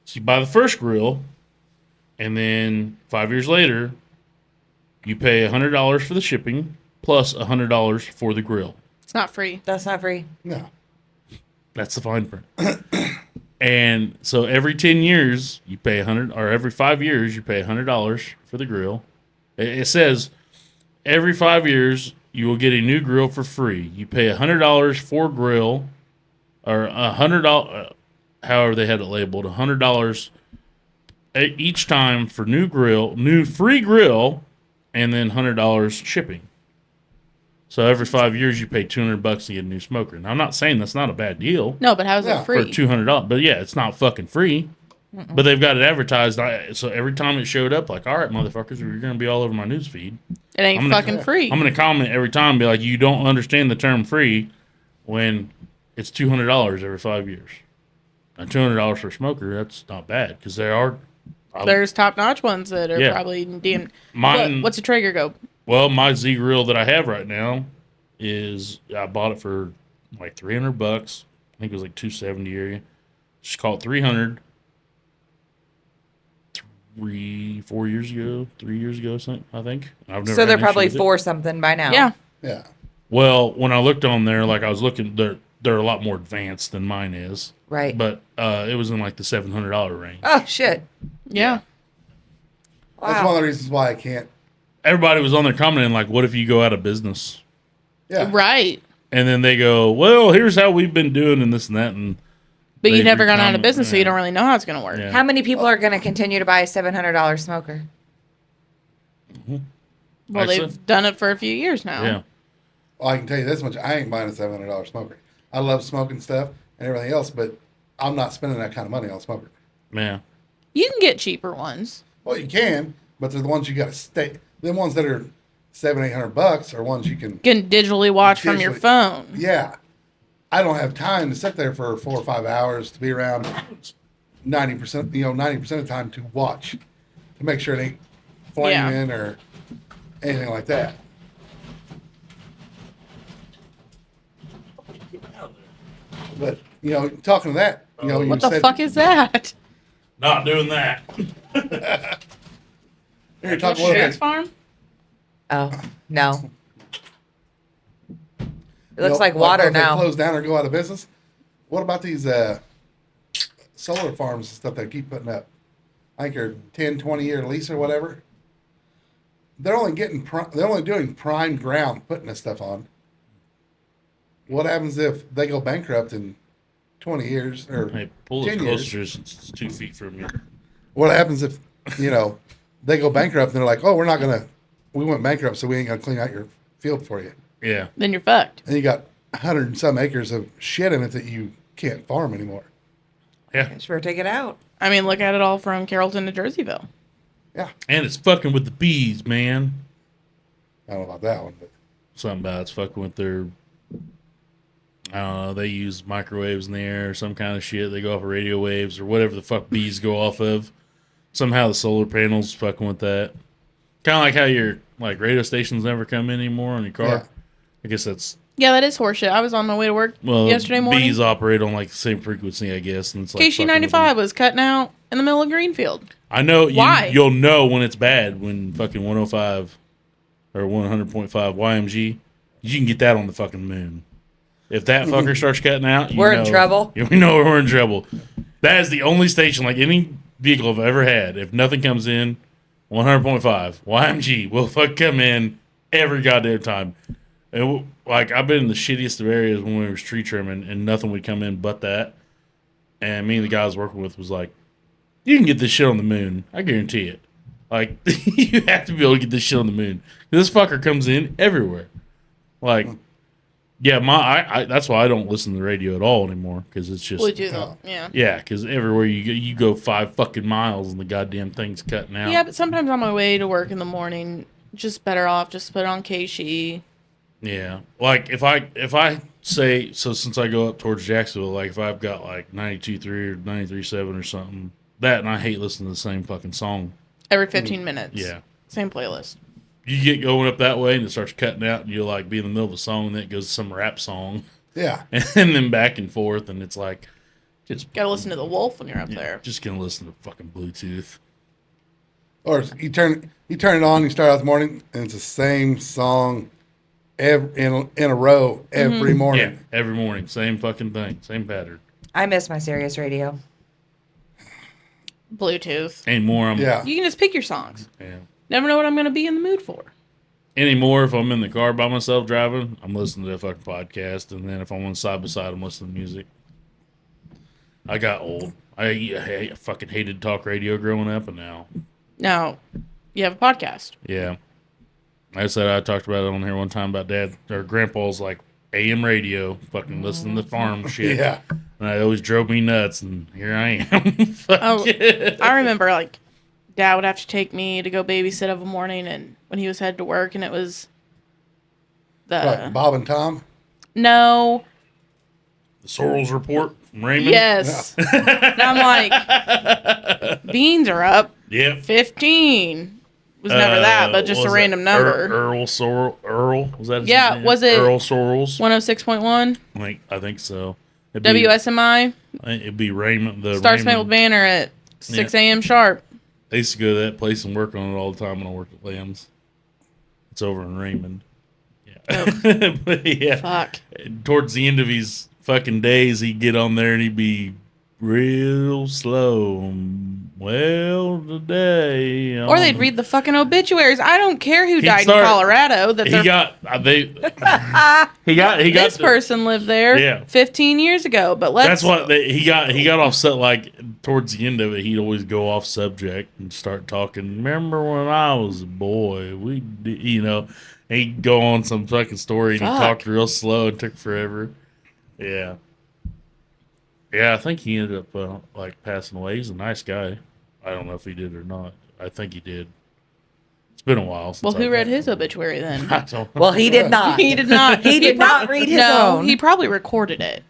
So you buy the first grill, and then 5 years later, you pay $100 for the shipping plus $100 for the grill. It's not free. That's not free. No. That's the fine print. And so every 10 years you pay every 5 years you pay $100 for the grill. It says every 5 years you will get a new grill for free. You pay $100 for grill, or $100, however they had it labeled, $100 each time for new free grill, and then $100 shipping. So every 5 years, you pay $200 to get a new smoker. Now, I'm not saying that's not a bad deal No, but how's Yeah. it free? for $200, but yeah, it's not fucking free. But they've got it advertised. So every time it showed up, like, all right, motherfuckers, you're going to be all over my news feed. It ain't fucking free. I'm going to comment every time and be like, you don't understand the term free when it's $200 every 5 years. Now, $200 for a smoker, that's not bad because There's top-notch ones that are probably deemed. What's a Traeger go? Well, my Z grill that I have right now I bought it for like $300. I think it was like $270 area. Just call it $300. 3 years ago, something, I think. I've never So had they're an probably issue with it. for something by now. Yeah. Yeah. Well, when I looked on there, like I was looking, they're a lot more advanced than mine is. Right. But it was in like the $700 range. Oh, shit. Yeah. That's one of the reasons why I can't. Everybody was on there commenting like, "What if you go out of business?" Yeah. Right. And then they go, "Well, here's how we've been doing and this and that." And But you've they never gone out of recomment- business, so you don't really know how it's going to work. Yeah. How many people are going to continue to buy a $700 smoker? Well, they've done it for a few years now. Yeah. Well, I can tell you this much: I ain't buying a $700 smoker. I love smoking stuff and everything else, but I'm not spending that kind of money on a smoker. Yeah. You can get cheaper ones. Well, you can, but they're the ones you got to stay. The ones that are $700-800 are ones you can. You can digitally watch from your phone. Yeah, I don't have time to sit there for 4 or 5 hours to be around 90%. 90% of the time to watch, to make sure it ain't flaming or anything like that. But talking to that, you What the said, fuck is that? Not doing that. You're talking Sheriff's Farm? Oh, no. It looks like water if they now. close down or go out of business. What about these solar farms and stuff they keep putting up? I think they're 10, 20-year lease or whatever. They're only doing prime ground putting this stuff on. What happens if they go bankrupt in 20 years or Hey, pull 10 it years? closer. It's 2 feet from you. What happens if they go bankrupt and they're like, oh, we went bankrupt, so we ain't gonna clean out your field for you. Yeah. Then you're fucked. And you got 100 and some acres of shit in it that you can't farm anymore. Yeah. Sure, take it out. I mean, look at it all from Carrollton to Jerseyville. Yeah, And it's fucking with the bees, man. I don't know about that one, but Something about it's fucking with their. I don't know. They use microwaves in the air or some kind of shit. They go off of radio waves or whatever the fuck bees go off of. Somehow the solar panels fucking with that. Kind of like how your radio stations never come in anymore on your car. Yeah. I guess that's Yeah, that is horseshit. I was on my way to work yesterday morning. Bees operate on the same frequency, I guess. And it's like fucking with them. KC-95 was cutting out in the middle of Greenfield. I know Why? you'll know when it's bad when fucking 105 or 100.5 YMG. You can get that on the fucking moon. If that fucker starts cutting out, We're in trouble. We know we're in trouble. That is the only station, like any vehicle I've ever had. If nothing comes in, 100.5 YMG will fuck come in every goddamn time. I've been in the shittiest of areas when we was tree trimming, and nothing would come in but that. And me and the guy I was working with was like, "You can get this shit on the moon. I guarantee it. Like, you have to be able to get this shit on the moon. This fucker comes in everywhere. Like, yeah, that's why I don't listen to the radio at all anymore, because it's just Bluetooth, though. Yeah. Yeah, because everywhere you go 5 fucking miles and the goddamn thing's cutting out. Yeah, but sometimes on my way to work in the morning, just better off just put it on KC. Yeah, like if I say so, since I go up towards Jacksonville, like if I've got like 92.3 or 93.7 or something, that, and I hate listening to the same fucking song. Every 15 minutes. Yeah. Same playlist. You get going up that way and it starts cutting out, and you'll like be in the middle of a song, and then it goes to some rap song, yeah. and then back and forth, and it's like just Gotta listen to the wolf when you're up there. just gonna listen to fucking Bluetooth. Or you turn it on, you start out the morning, and it's the same song in a row every morning. Yeah, every morning, same fucking thing, same pattern. I miss my Sirius radio. Bluetooth. Anymore, Yeah. You can just pick your songs. yeah. Never know what I'm going to be in the mood for. Anymore, if I'm in the car by myself driving, I'm listening to a fucking podcast, and then if I'm on side by side, I'm listening to music. I got old. I fucking hated talk radio growing up, and now, Now, you have a podcast. yeah. I said I talked about it on here one time about Dad or Grandpa's like AM radio, fucking listening to farm shit. Yeah. And it always drove me nuts, and here I am. Fuck Oh, it. I remember like Dad would have to take me to go babysit of a morning, and when he was headed to work, and it was What, Bob and Tom? no, The Sorrels report from Raymond. yes. And I'm like, beans are up Yep. 15. Was never that, but just a Was random it number. Earl Sorrel. Earl was that? His Yeah, name? was it Earl Sorrels? 106.1 I think so. It'd be, WSMI It'd be Raymond. The Star Raymond. Spangled Banner at 6 a.m. sharp. I used to go to that place and work on it all the time when I worked at Lamb's. It's over in Raymond. Yeah. But yeah. Fuck. Towards the end of his fucking days, he'd get on there and he'd be real slow. Well, today. Or they'd read the fucking obituaries. I don't care who He'd died start- in Colorado. That He they're got he got this person lived there Yeah. 15 years ago. But let's. That's what he got offset. Like towards the end of it, he'd always go off subject and start talking. Remember when I was a boy? We, he'd go on some fucking story and he Fuck. talked real slow and took forever. Yeah, yeah. I think he ended up like passing away. He's a nice guy. I don't know if he did or not. I think he did. It's been a while since. Well, who I've- read his obituary then? I don't know. Well, he did not. He did not. He did not read his No, own. he probably recorded it.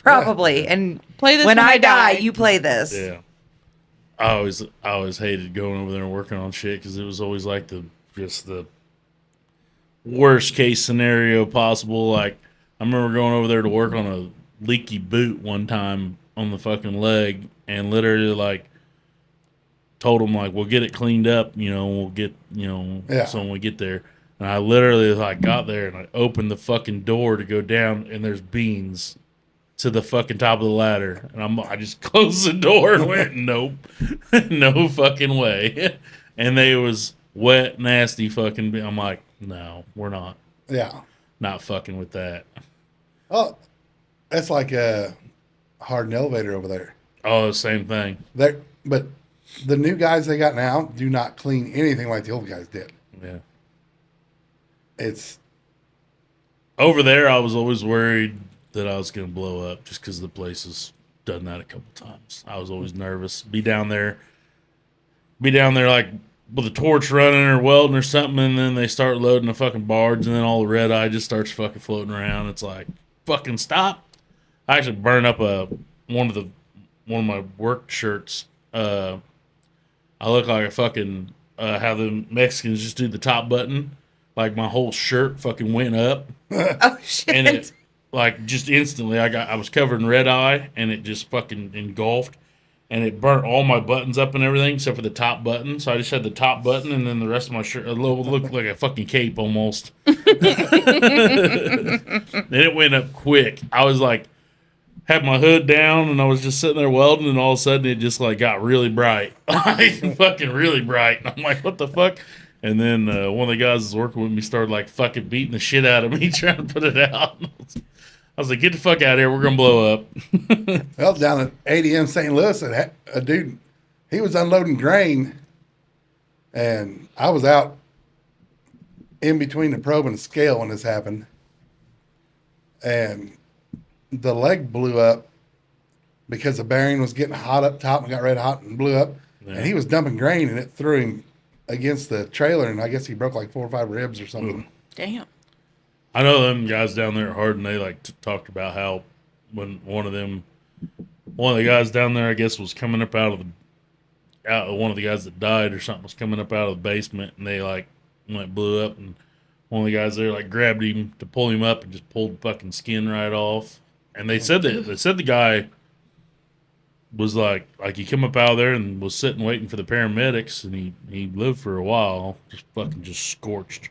Probably. And Play this when I die, you play this. Yeah. I always hated going over there and working on shit because it was always like the worst case scenario possible. Like I remember going over there to work on a leaky boot one time on the fucking leg, and literally like told them like we'll get it cleaned up, we'll get so when we get there. And I literally like got there and I opened the fucking door to go down, and there's beans to the fucking top of the ladder, and I just closed the door and went, nope, no fucking way. And they was wet, nasty fucking. I'm like, no, we're not fucking with that. Oh, that's like a Hardin elevator over there. Oh, same thing. But the new guys they got now do not clean anything like the old guys did. Yeah. It's Over there, I was always worried that I was going to blow up just because the place has done that a couple times. I was always nervous. Be down there like with a torch running or welding or something, and then they start loading the fucking barge, and then all the red eye just starts fucking floating around. It's like, fucking stop. I actually burned up one of my work shirts. I look like a fucking how the Mexicans just do the top button. Like my whole shirt fucking went up. Oh, shit. And it, like, just instantly, I was covered in red eye, and it just fucking engulfed, and it burnt all my buttons up and everything except for the top button. So I just had the top button, and then the rest of my shirt looked like a fucking cape almost. Then it went up quick. I was like, had my hood down, and I was just sitting there welding, and all of a sudden it just like got really bright, like fucking really bright. And I'm like, what the fuck? And then one of the guys that's working with me started like fucking beating the shit out of me trying to put it out. I was like, get the fuck out of here. We're going to blow up. well down at ADM St. Louis, a dude, he was unloading grain, and I was out in between the probe and the scale when this happened. And the leg blew up because the bearing was getting hot up top and got red hot and blew up. Yeah. And he was dumping grain, and it threw him against the trailer, and I guess he broke like 4 or 5 ribs or something. Ooh. Damn. I know them guys down there at Hardin, they like talked about how when one of the guys down there, I guess, was coming up one of the guys that died or something was coming up out of the basement, and they like blew up, and one of the guys there like grabbed him to pull him up and just pulled the fucking skin right off. And they said the guy was like he came up out of there and was sitting waiting for the paramedics, and he lived for a while, just scorched.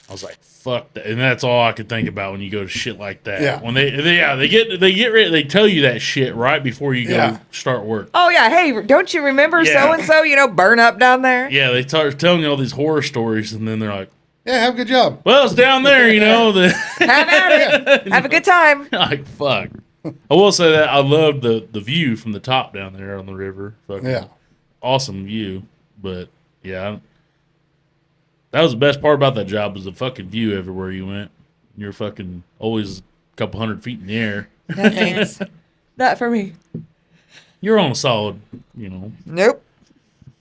I was like, fuck that. And that's all I could think about when you go to shit like that. Yeah. When they get ready, they tell you that shit right before you go start work. Oh, yeah. Hey, don't you remember so-and-so, burn up down there? Yeah, they start telling you all these horror stories, and then they're like, yeah, have a good job. well, it's down there, Have at it. Have a good time. Like, fuck. I will say that I love the view from the top down there on the river. Fucking awesome view. But, yeah, that was the best part about that job was the fucking view everywhere you went. You're fucking always a couple 100 feet in the air. No thanks. Not for me. You're on a solid, Nope.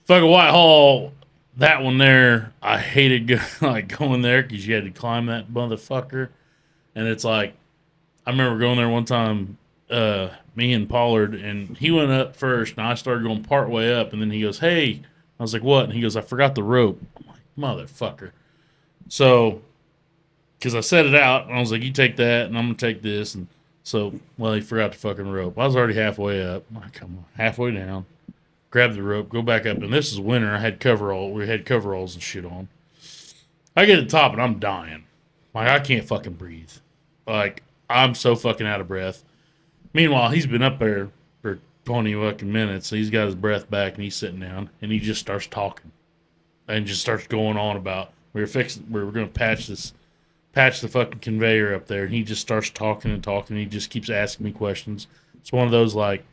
Fucking Whitehall, that one there, I hated going there because you had to climb that motherfucker. And it's like, I remember going there one time, me and Pollard, and he went up first, and I started going part way up, and then he goes, hey, I was like, what? And he goes, I forgot the rope. I'm like, motherfucker. So, because I set it out, and I was like, you take that, and I'm going to take this. And so, well, he forgot the fucking rope. I was already halfway up. I'm like, come on, halfway down. Grab the rope, go back up, and this is winter. I had we had coveralls and shit on. I get to the top, and I'm dying. Like, I can't fucking breathe. Like, I'm so fucking out of breath. Meanwhile, he's been up there for 20 fucking minutes. So he's got his breath back, and he's sitting down, and he just starts talking. And just starts going on about, we were going to patch the fucking conveyor up there, and he just starts talking and talking, and he just keeps asking me questions. It's one of those, like,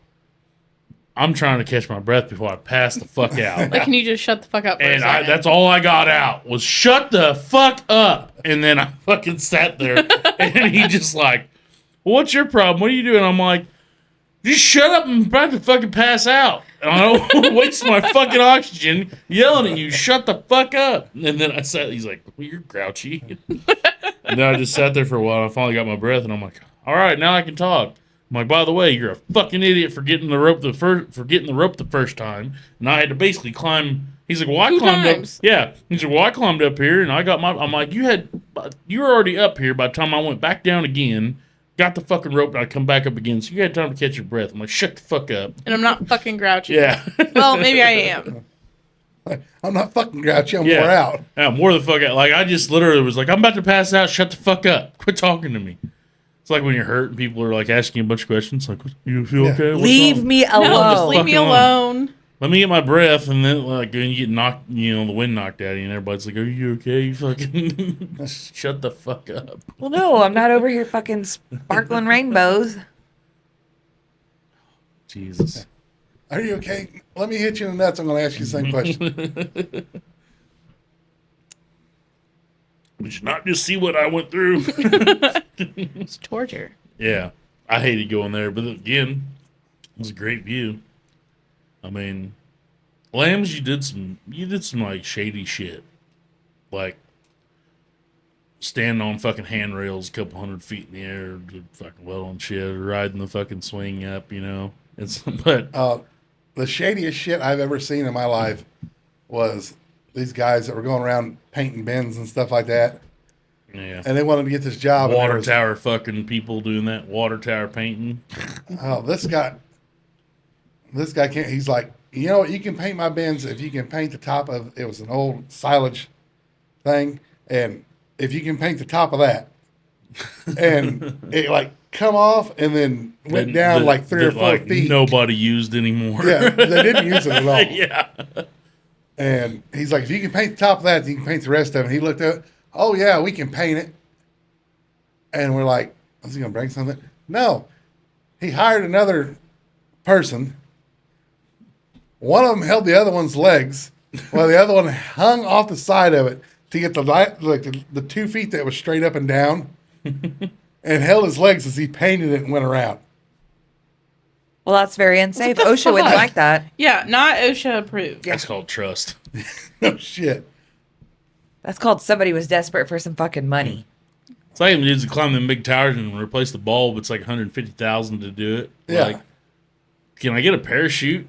I'm trying to catch my breath before I pass the fuck out. Like, can you just shut the fuck up for a second? That's all I got out was shut the fuck up. And then I fucking sat there, and he just like, well, what's your problem? What are you doing? I'm like, just shut up. I'm about to fucking pass out. And I don't want to waste my fucking oxygen yelling at you. Shut the fuck up. And then he's like, well, you're grouchy. And then I just sat there for a while. I finally got my breath, and I'm like, all right, now I can talk. I'm like, by the way, you're a fucking idiot for getting the rope the first time, and I had to basically climb. He's like, well, I climbed up. Yeah, he's like, well, I climbed up here, and I got my. I'm like, you were already up here by the time I went back down again, got the fucking rope, and I come back up again, so you had time to catch your breath. I'm like, shut the fuck up. And I'm not fucking grouchy. Yeah. Well, maybe I am. I'm not fucking grouchy. I'm more out. Yeah, more the fuck out. Like, I just literally was like, I'm about to pass out. Shut the fuck up. Quit talking to me. It's like when you're hurt and people are like asking you a bunch of questions, like, you feel okay? What's Leave wrong? me alone. No, just leave me alone. Let me get my breath, and then like when you get knocked, the wind knocked out of you, and everybody's like, "Are you okay? You fucking shut the fuck up." Well, no, I'm not over here fucking sparkling rainbows. Jesus. Are you okay? Let me hit you in the nuts. I'm going to ask you the same question. We should not just see what I went through. It's torture. Yeah, I hated going there, but again, it was a great view. I mean, Lambs, you did some like shady shit, like standing on fucking handrails a couple 100 feet in the air, fucking well on shit, or riding the fucking swing up, but the shadiest shit I've ever seen in my life was these guys that were going around painting bins and stuff like that. Yeah. And they wanted to get this job. Water tower fucking people doing that. Water tower painting. Oh, this guy can't. He's like, you know what? You can paint my bins if you can paint the top of. It was an old silage thing, and if you can paint the top of that, and it like come off and then went down like 3 or 4 feet. Nobody used anymore. Yeah, they didn't use it at all. Yeah. And he's like, if you can paint the top of that, you can paint the rest of it. And he looked at, oh yeah, we can paint it. And we're like, is he gonna bring something? No, he hired another person. One of them held the other one's legs, while the other one hung off the side of it to get the 2 feet that was straight up and down, and held his legs as he painted it and went around. Well, that's very unsafe. OSHA wouldn't fuck? like that. Yeah, not OSHA approved. That's called trust. No shit. That's called somebody was desperate for some fucking money. It's like them dudes that climb them big towers and replace the bulb. It's like $150,000 to do it. Yeah. Like, can I get a parachute?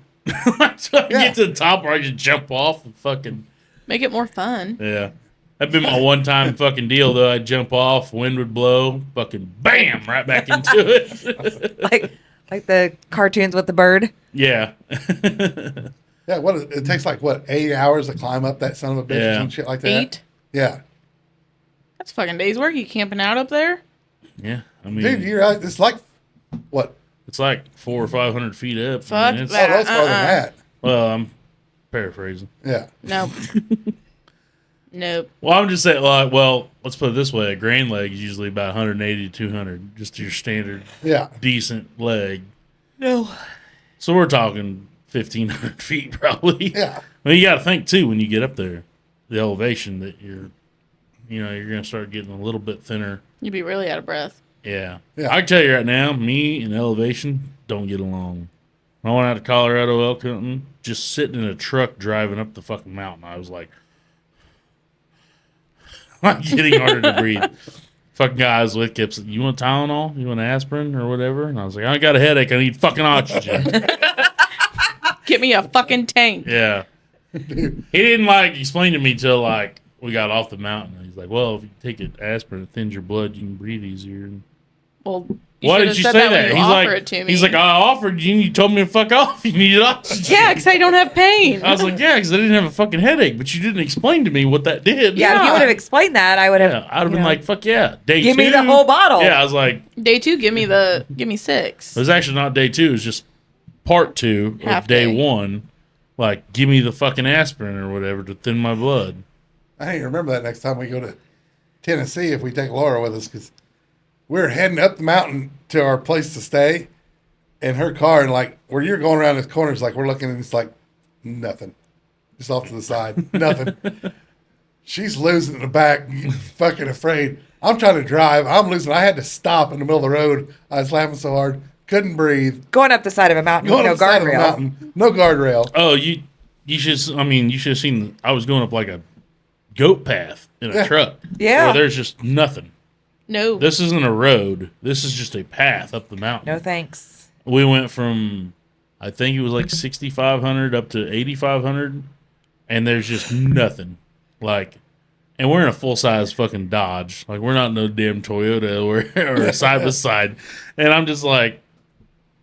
So I can get to the top where I just jump off and fucking. Make it more fun. Yeah. That'd been my one time fucking deal, though. I'd jump off, wind would blow, fucking bam, right back into it. like the cartoons with the bird. Yeah. Yeah, it takes like 8 hours to climb up that son of a bitch Yeah. and shit like that? 8? Yeah. That's fucking day's work. You camping out up there? Yeah. I mean, Dude, you're right. It's like, what? it's like 400 or 500 feet up. Fuck it's, that. Oh, that's farther than that. Well, I'm paraphrasing. Yeah. Nope. Nope. Well, I'm just saying, like, well, let's put it this way. A grain leg is usually about 180 to 200, just your standard Yeah. decent leg. No. So we're talking 1,500 feet probably. Yeah. I mean, you got to think, too, when you get up there, the elevation that you're going to start getting a little bit thinner. You'd be really out of breath. Yeah. Yeah. I can tell you right now, me and Elevation don't get along. When I went out to Colorado elk hunting, just sitting in a truck driving up the fucking mountain, I was like, I'm getting harder to breathe. Fucking guy I was with kept saying, you want Tylenol? You want aspirin or whatever? And I was like, I got a headache. I need fucking oxygen. Get me a fucking tank. Yeah. He didn't explain to me till we got off the mountain. He's like, well, if you take an aspirin, it thins your blood, you can breathe easier. Well, Why did you say that? He's it to me. He's like, I offered you and you told me to fuck off. You needed oxygen. Yeah, because I don't have pain. I was like, yeah, because I didn't have a fucking headache, but you didn't explain to me what that did. Yeah, if you would have explained that, I would have. Yeah, I'd have been like, fuck yeah. Day Give 2. me the whole bottle. Yeah, I was like, Day 2, give me 6. it was actually not day 2. It was just part 2 of Half day day. 1. Like, give me the fucking aspirin or whatever to thin my blood. I ain't remember that next time we go to Tennessee if we take Laura with us because we're heading up the mountain to our place to stay in her car, and where you're going around this corner, it's like we're looking and it's like nothing. Just off to the side. Nothing. She's losing in the back, fucking afraid. I'm trying to drive. I'm losing. I had to stop in the middle of the road. I was laughing so hard. Couldn't breathe. Going up the side of a mountain, Going no up the side of a guardrail. mountain. No guardrail. Oh, you should have seen, I was going up like a goat path in a truck. Yeah. Where there's just nothing. No. This isn't a road. This is just a path up the mountain. No thanks. We went from, I think it was like 6,500 up to 8,500, and there's just nothing. And we're in a full-size fucking Dodge. We're not no damn Toyota or side by side. And I'm just like,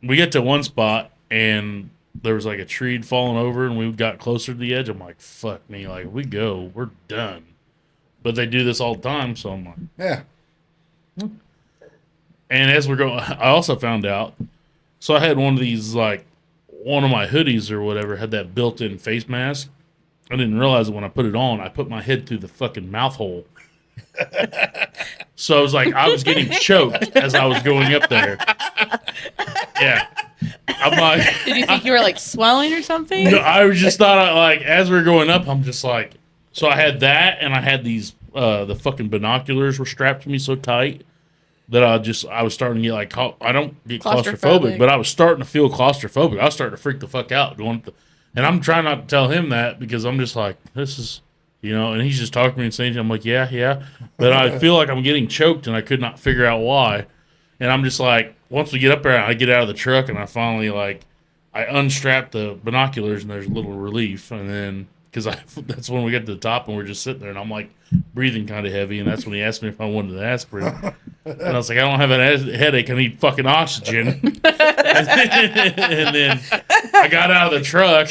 we get to one spot, and there was a tree had fallen over, and we got closer to the edge. I'm like, fuck me. If we go, we're done. But they do this all the time, so I'm like, Yeah. and as we're going, I also found out. So I had one of these, one of my hoodies or whatever had that built-in face mask. I didn't realize it when I put it on. I put my head through the fucking mouth hole. So I was I was getting choked as I was going up there. Yeah. I'm like, Did you think you were swelling or something? no, I just thought, as we were going up, I'm just like, so I had that, and I had these, the fucking binoculars were strapped to me so tight that I was starting to get I don't get claustrophobic, but I was starting to feel claustrophobic. I was starting to freak the fuck out and I'm trying not to tell him that because I'm just like, this is, and he's just talking to me and saying, I'm like, yeah. But I feel like I'm getting choked and I could not figure out why. And I'm just like, once we get up there, I get out of the truck and I finally I unstrap the binoculars and there's a little relief. And then, because that's when we get to the top and we're just sitting there and I'm breathing kind of heavy. And that's when he asked me if I wanted an aspirin. And I was like, I don't have a headache. I need fucking oxygen. And then I got out of the truck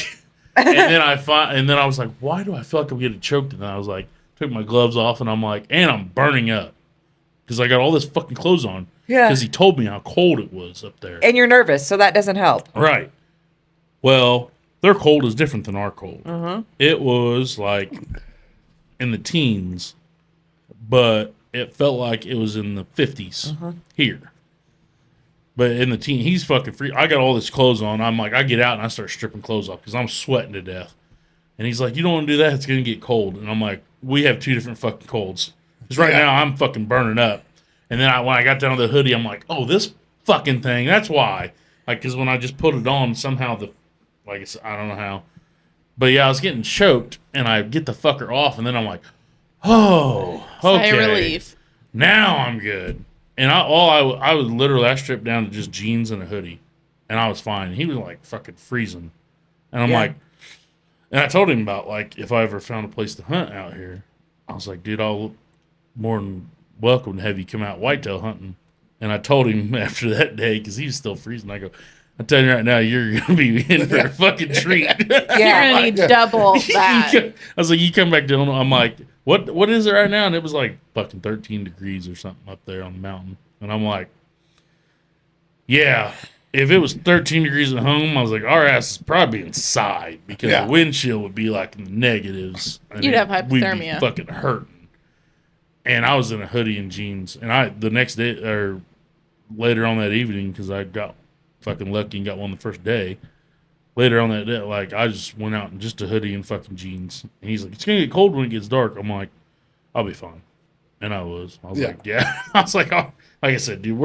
and then I was like, why do I feel like I'm getting choked? And then I was like, took my gloves off and I'm like, and I'm burning up because I got all this fucking clothes on. Yeah. Because he told me how cold it was up there. And you're nervous, so that doesn't help. Right. Well, their cold is different than our cold. Uh-huh. It was in the teens, but it felt like it was in the 50s here. But in the teen, he's fucking free. I got all this clothes on. I'm like, I get out and I start stripping clothes off because I'm sweating to death. And he's like, you don't want to do that. It's going to get cold. And I'm like, we have 2 different fucking colds. Because right now I'm fucking burning up. And then when I got down to the hoodie, I'm like, oh, this fucking thing. That's why. Because when I just put it on, somehow I don't know how. But yeah, I was getting choked, and I get the fucker off, and then I'm like, oh, okay. Sigh of relief. Now I'm good. And I stripped down to just jeans and a hoodie, and I was fine. He was fucking freezing. And I'm like, and I told him about if I ever found a place to hunt out here, I was like, dude, I'll more than welcome to have you come out whitetail hunting. And I told him after that day, because he was still freezing, I go, I'm telling you right now, you're going to be in for a fucking treat. You're going to need double that. I was like, you come back down. I'm like, what is it right now? And it was fucking 13 degrees or something up there on the mountain. And I'm like, yeah, if it was 13 degrees at home, I was like, our ass is probably inside because the wind chill would be in the negatives. And you'd have we'd hypothermia. be fucking hurting. And I was in a hoodie and jeans. And the next day, or later on that evening, because I got fucking lucky and got one the first day. Later on that day, I just went out in just a hoodie and fucking jeans. And he's like, it's going to get cold when it gets dark. I'm like, I'll be fine. And I was Yeah. like, yeah. I was like, oh, like I said, dude,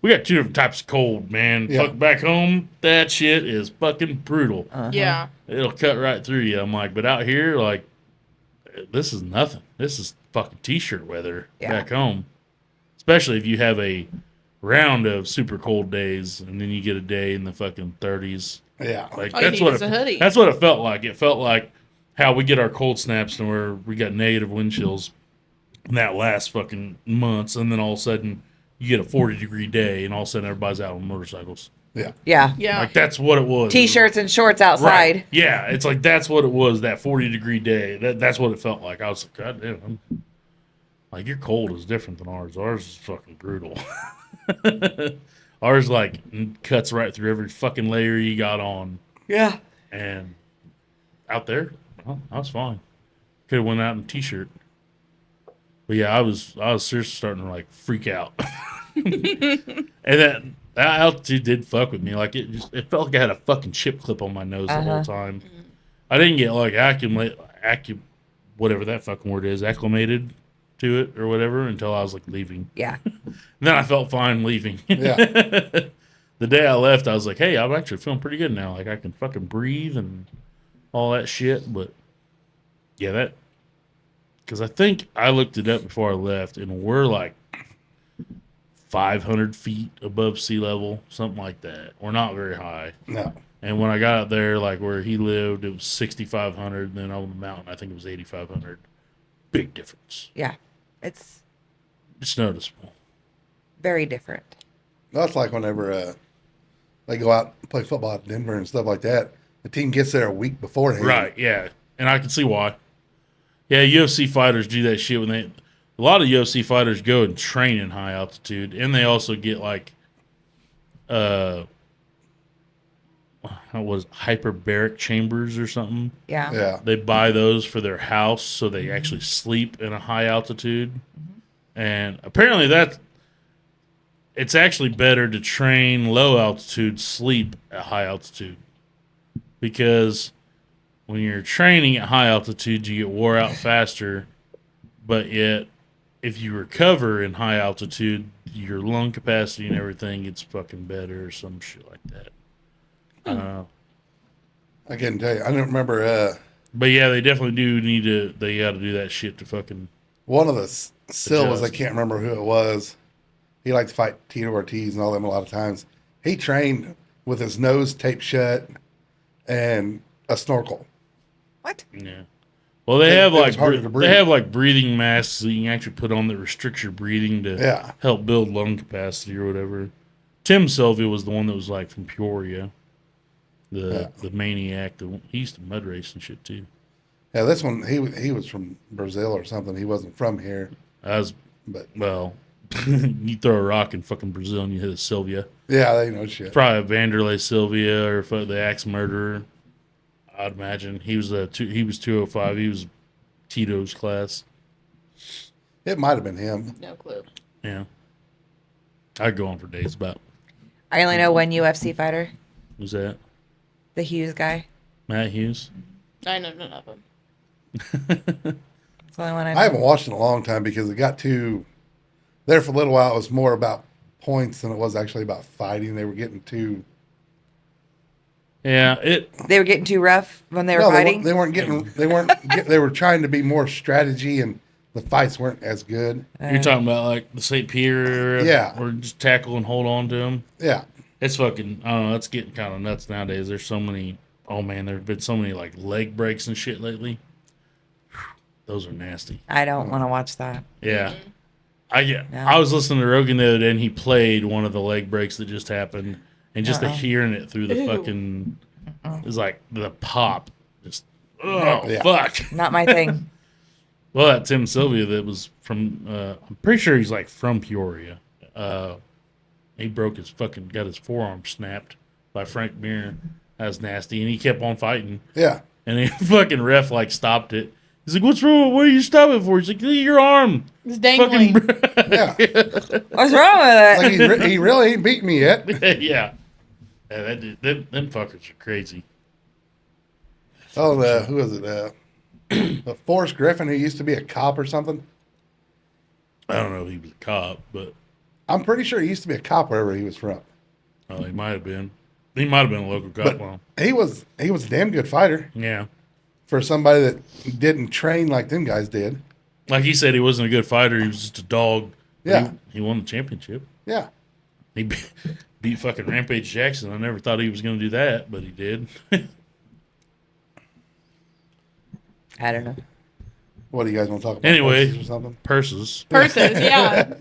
we got two different types of cold, man. Yeah. Fuck back home, that shit is fucking brutal. Yeah. It'll cut right through you. I'm like, but out here, like, this is nothing. This is fucking t-shirt weather back home. Especially if you have a round of super cold days and then you get a day in the fucking 30s. Yeah. Like All you that's need what is a hoodie. that's what it felt like. It felt like how we get our cold snaps and where we got negative wind chills in that last fucking months, and then all of a sudden you get a 40-degree day, and all of a sudden everybody's out on motorcycles. Yeah. Yeah. Yeah. Like that's what it was. T-shirts and shorts Right. outside. Yeah, it's like that's what it was. That 40-degree day. That's what it felt like. I was like, God damn. Like your cold is different than ours. Ours is fucking brutal. Ours like cuts right through every fucking layer you got on. Yeah. And out there, well, I was fine. Could have went out in a t-shirt. But yeah, I was seriously starting to like freak out. And that altitude did fuck with me. Like it felt like I had a fucking chip clip on my nose the whole time. I didn't get like whatever that fucking word is, acclimated to it or whatever until I was like leaving. Yeah. And then I felt fine leaving. Yeah. The day I left, I was like, hey, I'm actually feeling pretty good now. Like I can fucking breathe and all that shit. But yeah, that, because I think I looked it up before I left, and we're like 500 feet above sea level, something like that. We're not very high. No. And when I got out there, like where he lived, it was 6,500. And then on the mountain, I think it was 8,500. Big difference. Yeah. It's It's noticeable. very different. That's like whenever they go out and play football at Denver and stuff like that. The team gets there a week beforehand. Right, yeah. And I can see why. Yeah, UFC fighters do that shit when a lot of UFC fighters go and train in high altitude, and they also get like hyperbaric chambers or something. Yeah. Yeah. They buy those for their house so they actually sleep in a high altitude. And apparently it's actually better to train low altitude, sleep at high altitude. Because when you're training at high altitude, you get wore out faster. But yet, if you recover in high altitude, your lung capacity and everything gets fucking better or some shit like that. I don't know. I couldn't tell you. I don't remember. But yeah, they definitely they got to do that shit to fucking. One of the Silvas, I Adjust. can't remember who it was. He liked to fight Tito Ortiz and all them a lot of times. He trained with his nose taped shut and a snorkel. What? Yeah. Well, they It have was like harder to breathe. they have like breathing masks that you can actually put on that restrict your breathing to Yeah. help build lung capacity or whatever. Tim Sylvia was the one that was like from Peoria, the maniac. He used to mud race and shit too. Yeah, this one he was from Brazil or something. He wasn't from here, but Well, you throw a rock in fucking Brazil and you hit a Sylvia. yeah, they know shit. Probably a Vanderlei Sylvia or the axe murderer. I'd imagine he was 205. He was Tito's class. It might have been him. No clue. Yeah, I'd go on for days about. I only know one UFC fighter, Who's that? the Hughes guy. Matt Hughes. I know none of them. That's the only one I know. I haven't watched in a long time because it got too. There for a little while, it was more about points than it was actually about fighting. They were getting too. Yeah, They were getting too rough when they were No, fighting. they weren't getting. They weren't. They were trying to be more strategy, and the fights weren't as good. you're talking about like the St. Pierre, Yeah. or just tackle and hold on to him. Yeah, It's fucking. I don't know. It's getting kind of nuts nowadays. There's so many. Oh man, there've been so many like leg breaks and shit lately. Those are nasty. I don't want to watch that. Yeah. No. I was listening to Rogan the other day, and he played one of the leg breaks that just happened, and just the hearing it through the Ew. fucking is like the pop. Just oh Yeah. fuck. Not my thing. Well, that Tim Sylvia that was from. I'm pretty sure he's like from Peoria. He got his forearm snapped by Frank Mir. That was nasty, and he kept on fighting. yeah. And the fucking ref like stopped it. He's like, "What's wrong? What are you stopping for?" He's like, "Your arm." It's dangling. Yeah. What's wrong with it? Like he really ain't beat me yet. Yeah. Them fuckers are crazy. Oh, who was it? Forrest Griffin, who used to be a cop or something. I don't know if he was a cop, but I'm pretty sure he used to be a cop wherever he was from. he might have been. He might have been a local cop. But he was a damn good fighter Yeah. for somebody that didn't train like them guys did. Like he said, he wasn't a good fighter. He was just a dog. Yeah. He won the championship. Yeah. He beat fucking Rampage Jackson. I never thought he was going to do that, but he did. I don't know. What do you guys want to talk about? Anyway, Purses or something? Purses. Purses, yeah. Do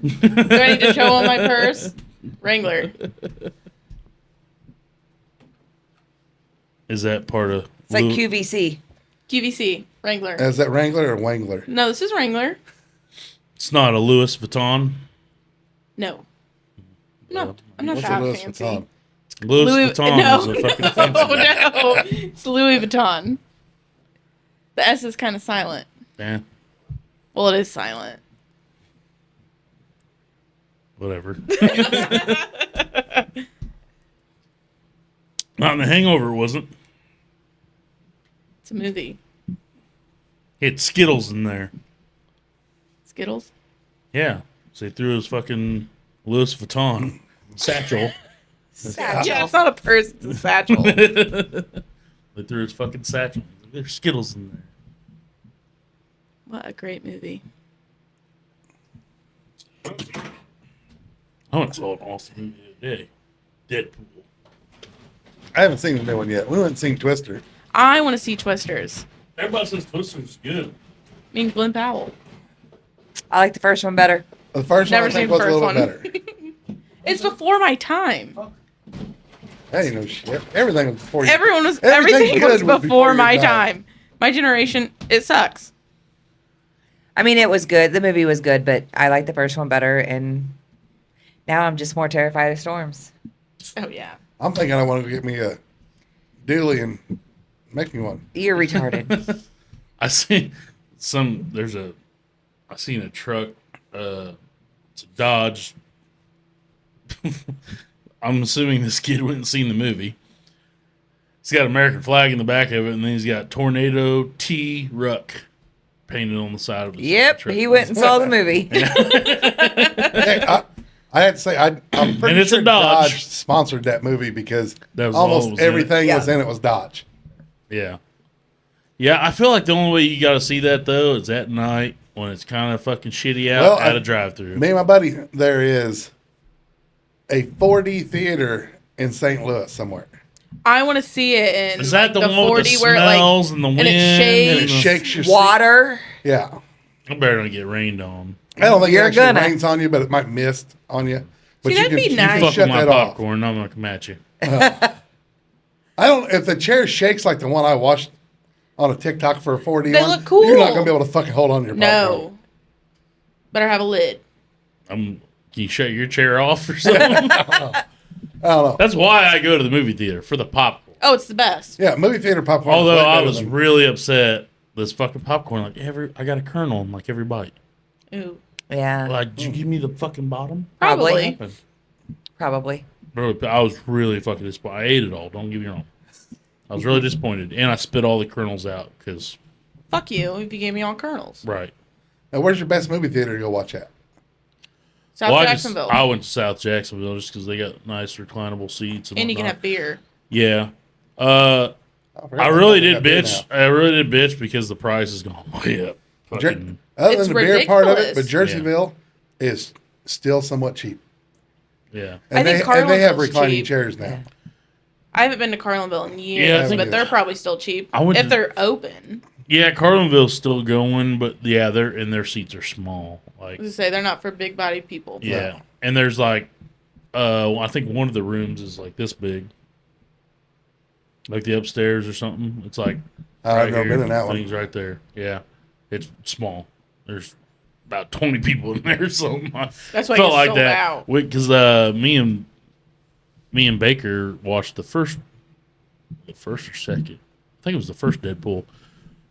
I need to show them my purse? Wrangler. Is that part of... It's like QVC. QVC, Wrangler. Is that Wrangler or Wangler? No, this is Wrangler. It's not a Louis Vuitton. No. No, I'm not What's a that Louis fancy. Vuitton? Louis Vuitton no, is a fucking no, fancy name. no. It's Louis Vuitton. The S is kind of silent. Yeah, Well, it is silent. whatever. Not in The Hangover, it wasn't. It's a movie. He had Skittles in there. Skittles? Yeah. So he threw his fucking Louis Vuitton satchel. Satchel. Yeah, it's not a purse, it's a satchel. They threw his fucking satchel. There's Skittles in there. What a great movie. I went to an awesome movie the other day. Deadpool. I haven't seen the new one yet. We went and seen Twister. I want to see Twisters. Everybody says Twister's good. I mean, Glenn Powell. I like the first one better. The first Never one I think seen was the a little first bit better. It's before my time. That ain't no shit. Everything was before you. Everything good was before your my time. My generation, it sucks. I mean, it was good. The movie was good, but I like the first one better. And now I'm just more terrified of storms. Oh yeah. I'm thinking I want to get me a dually and make me one. You're retarded. I seen I seen a truck, it's a Dodge. I'm assuming this kid went and seen the movie. He's got American flag in the back of it, and then he's got Tornado T Ruck painted on the side of his Yep, truck. he went and saw the movie. Hey, I had to say, I'm pretty And it's sure a Dodge. Dodge sponsored that movie because That was all that almost was in it. everything Yeah. was in it was Dodge. Yeah. Yeah, I feel like the only way you got to see that, though, is at night when it's kind of fucking shitty out Well, at a drive-thru. Me and my buddy, there is a 4D theater in St. Louis somewhere. I want to see it in Is that like, the one with the 40 where it, like, smells and the wind? and it And it shakes. shakes your seat. Water. Yeah. I better not get rained on. I don't think You're it actually gonna. rains on you, but it might mist on you. But See, that'd be you nice. can Fuck shut with my that off. popcorn, I'm going to come at you. I don't. If the chair shakes like the one I watched on a TikTok for a 4D, They one, look cool. You're not gonna be able to fucking hold on to your popcorn. No. Better have a lid. Can you shut your chair off or something? I don't know. That's why I go to the movie theater, for the popcorn. Oh, it's the best. Yeah, movie theater popcorn. is Although way I better was than- really upset, this fucking popcorn, like I got a kernel in like every bite. Ooh. Yeah, Like, did you give me the fucking bottom? Probably. Probably. probably. Bro, I was really fucking disappointed. I ate it all. Don't get me wrong. I was really disappointed, and I spit all the kernels out because Fuck you if you gave me all kernels. right. Now, where's your best movie theater to go watch at? South Well, Jacksonville. I went to South Jacksonville just because they got nice reclinable seats and you can whatnot. have beer. Yeah. I I really did bitch. I really did bitch because the price has gone way up. Fucking- Other It's than the beer part of it, but ridiculous. Jerseyville is still somewhat cheap. yeah. And I think they have Carlinville's reclining cheap. chairs now. I haven't been to Carlinville in years, Yeah, I think but it they're is. probably still cheap I went if to- they're open. Yeah, Carlinville's still going, but yeah, their seats are small. Like, As I say, they're not for big bodied people. yeah, and there's like, I think one of the rooms is like this big, like the upstairs or something. It's like I've never been in that one. Things right there. Yeah, it's small. There's about 20 people in there, so I That's why felt you like sold that out. because me and Baker watched the first or second. I think it was the first Deadpool.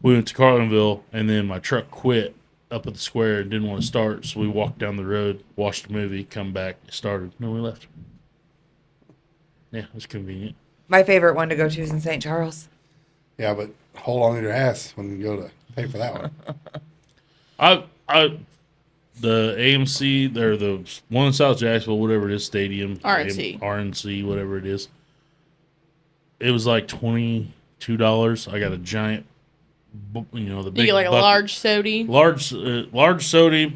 We went to Carlinville, and then my truck quit up at the square and didn't want to start, so we walked down the road, watched the movie, come back, it started. No, we left. Yeah, it was convenient. My favorite one to go to is in St. Charles. Yeah, but hold on to your ass when you go to pay for that one. I the AMC, or the one in South Jacksonville, whatever it is, stadium. RNC. RNC, whatever it is. It was like $22. I got a giant, the You big get like a bucket, large sody. large soda,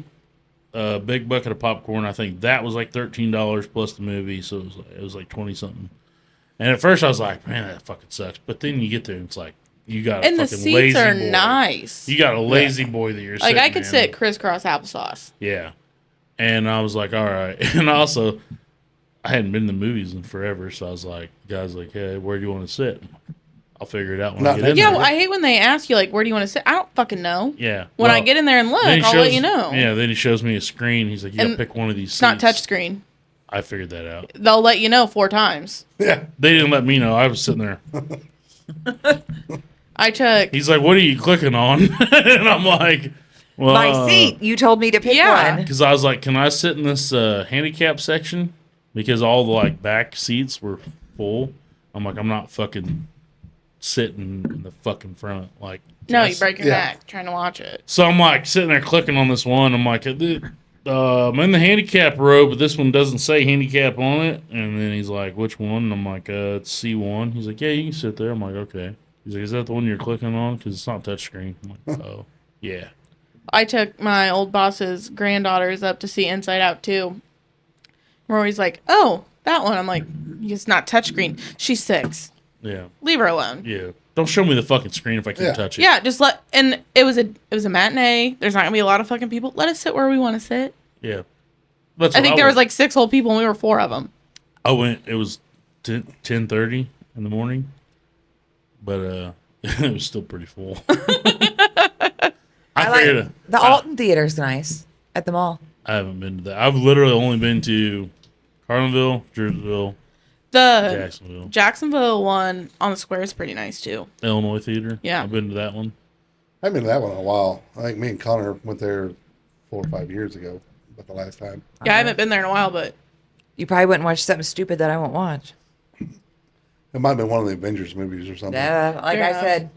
big bucket of popcorn. I think that was like $13 plus the movie, so it was like 20 something. And at first I was like, man, that fucking sucks. But then you get there and it's like, you got a And the fucking seats lazy are boy. nice. You got a lazy boy that you're Like sitting I could in. sit crisscross applesauce. Yeah. And I was like, all right. And also, I hadn't been to the movies in forever, so I was like, guys, like, hey, where do you want to sit? I'll figure it out when I Not get in Yeah, there. well, I hate when they ask you like, where do you want to sit? I don't fucking know. Yeah. When I Well, get in there and look, then he I'll shows- let you know. Yeah, then he shows me a screen. He's like, you got to And pick one of these It's not seats. touchscreen. I figured that out. They'll let you know 4 times. Yeah. They didn't let me know. I was sitting there. I took. He's like, what are you clicking on? And I'm like, well, My seat. You told me to pick Yeah. one. because I was like, can I sit in this handicap section? Because all the like back seats were full. I'm like, I'm not fucking sitting in the fucking front. Like, No, can I you break your Yeah. neck trying to watch it. So I'm like sitting there clicking on this one. I'm like, I'm in the handicap row, but this one doesn't say handicap on it. And then he's like, which one? And I'm like, it's C1. He's like, yeah, you can sit there. I'm like, okay. He's like, is that the one you're clicking on? Because it's not touchscreen. I'm like, oh, yeah. I took my old boss's granddaughters up to see Inside Out 2. Rory's like, oh, that one. I'm like, it's not touchscreen. She's 6. Yeah. Leave her alone. Yeah. Don't show me the fucking screen if I can't Yeah. touch it. Yeah, just let. And it was a matinee. There's not gonna be a lot of fucking people. Let us sit where we want to sit. Yeah. That's I what think there was went. like 6 whole people and we were 4 of them. I went, it was 10:30 in the morning, but it was still pretty full. I I figured like the Alton Theater's nice at the mall. I haven't been to that. I've literally only been to Carlinville, Jerseyville, The Jacksonville, Jacksonville one on the square is pretty nice too. Illinois Theater. Yeah. I've been to that one. I haven't been to that one in a while. I think me and Connor went there 4 or 5 years ago, but the last time. Yeah, I haven't been there in a while, but You probably wouldn't watch something stupid that I won't watch. It might have been one of the Avengers movies or something. Yeah, Fair enough.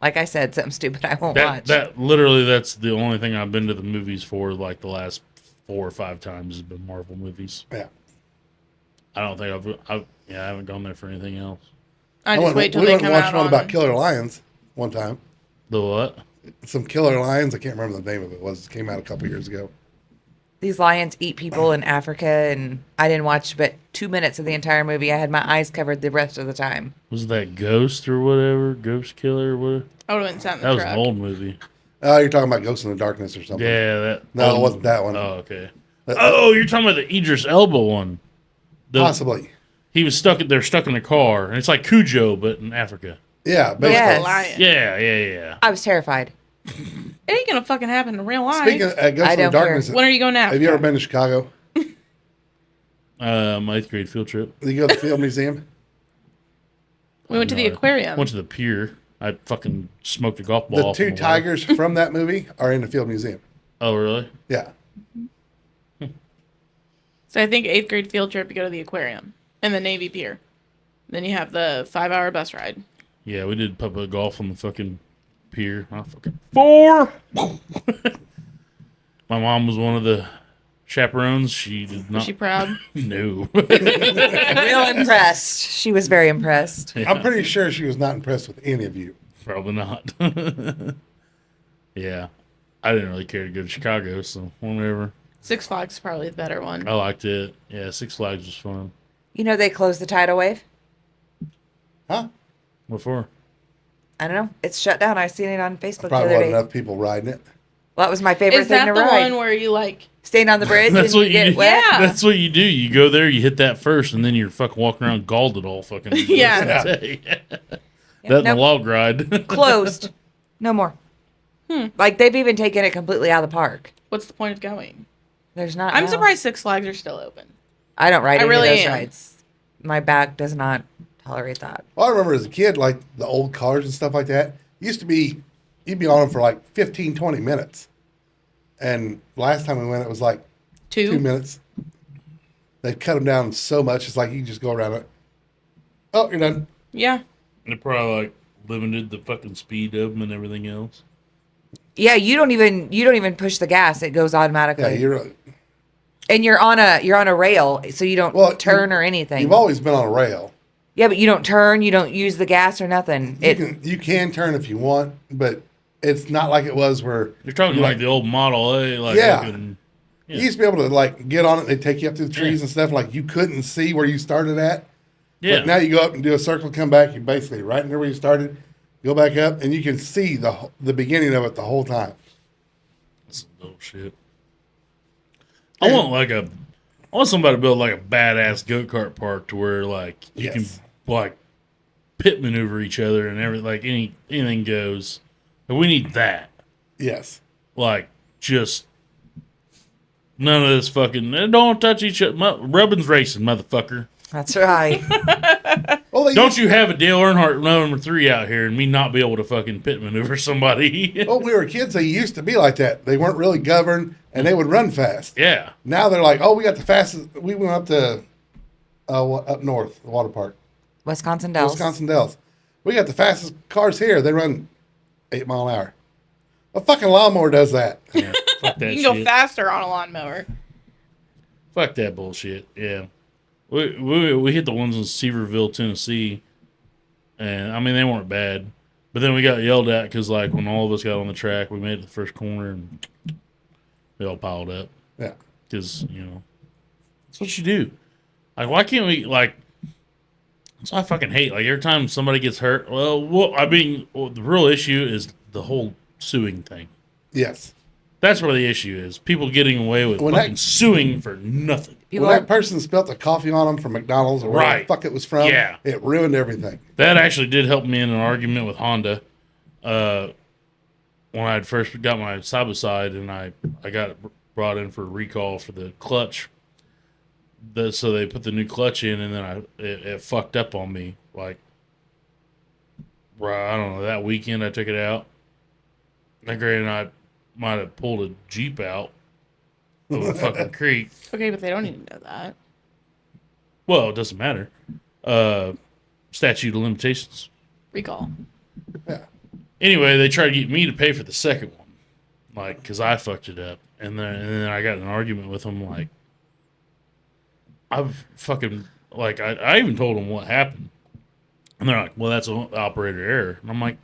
like I said, something stupid I won't watch. That literally, that's the only thing I've been to the movies for. Like the last 4 or 5 times has been Marvel movies. Yeah. I don't think I haven't gone there for anything else. I just wait till we they went come and watched out one on. about killer lions one time. The what? Some killer lions. I can't remember the name of it. It came out a couple years ago. These lions eat people in Africa, and I didn't watch but 2 minutes of the entire movie. I had my eyes covered the rest of the time. Was that Ghost or whatever? Ghost Killer or whatever? I would have been sat in That the was truck. an old movie. Oh, you're talking about Ghost in the Darkness or something. Yeah, that. No, it wasn't that one. Oh, okay. Oh, you're talking about the Idris Elba one. Possibly. He was stuck. They're stuck in a car, and it's like Cujo, but in Africa. Yeah. Basically. Yes. Lion. Yeah. I was terrified. It ain't gonna fucking happen in real life. Speaking of Ghost I in the don't Darkness, When are you going to Africa? have you ever been to Chicago? My 8th grade field trip. Did you go to the Field Museum? We went to the No, aquarium. Went to the pier. I fucking smoked a golf ball. The off two in water. tigers from that movie are in the Field Museum. Oh, really? Yeah. So I think 8th grade field trip, you go to the aquarium and the Navy Pier. Then you have the 5-hour bus ride. Yeah, we did public golf on the fucking pier. I fucking 4. My mom was one of the chaperones. She did not. Was she proud? No. Real impressed. She was very impressed. I'm pretty sure she was not impressed with any of you. Probably not. Yeah. I didn't really care to go to Chicago, so whatever. Six Flags is probably the better one. I liked it. Yeah, Six Flags was fun. You know they closed the tidal wave? Huh? What for? I don't know. It's shut down. I seen it on Facebook the Probably other wasn't day. enough people riding it. Well, that was my favorite Is thing that to the ride. one where you like? Staying on the bridge That's and what you you get do. wet. Yeah. That's what you do. You go there, you hit that first, and then you're fucking walking around galled all fucking. Yeah. That and the Nope. log ride. Closed. No more. Like they've even taken it completely out of the park. What's the point of going? There's not. I'm now. surprised Six Flags are still open. I don't ride I any really of those am. rides. My back does not tolerate that. Well, I remember as a kid, like the old cars and stuff like that, used to be, you'd be on them for like 15, 20 minutes. And last time we went, it was like 2 minutes. They cut them down so much, it's like you can just go around it. Oh, you're done. Yeah. They probably like limited the fucking speed of them and everything else. Yeah, you don't even push the gas; it goes automatically. Yeah, and you're on a rail, so you don't turn or anything. You've always been on a rail. Yeah, but you don't turn, you don't use the gas or nothing. You can turn if you want, but it's not like it was where you're talking like the old Model A. Like you used to be able to like get on it. They take you up through the trees and stuff. Like you couldn't see where you started at. Yeah. But now you go up and do a circle, come back. You basically right in there where you started. Go back up, and you can see the beginning of it the whole time. That's some bullshit. I want somebody to build like a badass go-kart park to where like you can like pit maneuver each other and everything. Like anything goes. But we need that. Yes. Like just none of this fucking don't touch each other. Rubbin's racing, motherfucker. That's right. Well, don't you have a Dale Earnhardt number 3 out here and me not be able to fucking pit maneuver somebody? Well, we were kids. They used to be like that. They weren't really governed, and they would run fast. Yeah. Now they're like, oh, we got the fastest. We went up to up north, the water park. Wisconsin Dells. We got the fastest cars here. They run 8 mile an hour. A fucking lawnmower does that. Yeah, fuck that You can shit. go faster on a lawnmower. Fuck that bullshit. Yeah. We hit the ones in Seaverville, Tennessee, and I mean they weren't bad, but then we got yelled at because like when all of us got on the track, we made it to the first corner and they all piled up. Yeah, because that's what you do. Like why can't we like? That's what I fucking hate. Like every time somebody gets hurt, the real issue is the whole suing thing. Yes. That's where the issue is. People getting away with suing for nothing. When that person spilled the coffee on them from McDonald's or where the fuck it was from, it ruined everything. That actually did help me in an argument with Honda. When I had first got my side-by-side and I got it brought in for a recall for the clutch. So they put the new clutch in and then it fucked up on me. Like, I don't know, that weekend I took it out. And granted, I might have pulled a Jeep out of a fucking creek. Okay, but they don't need to know that. Well, it doesn't matter. Statute of limitations. Recall. Yeah. Anyway, they tried to get me to pay for the second one. Like, because I fucked it up. And then I got in an argument with them, like, I've fucking, like, I even told them what happened. And they're like, well, that's an operator error. And I'm like,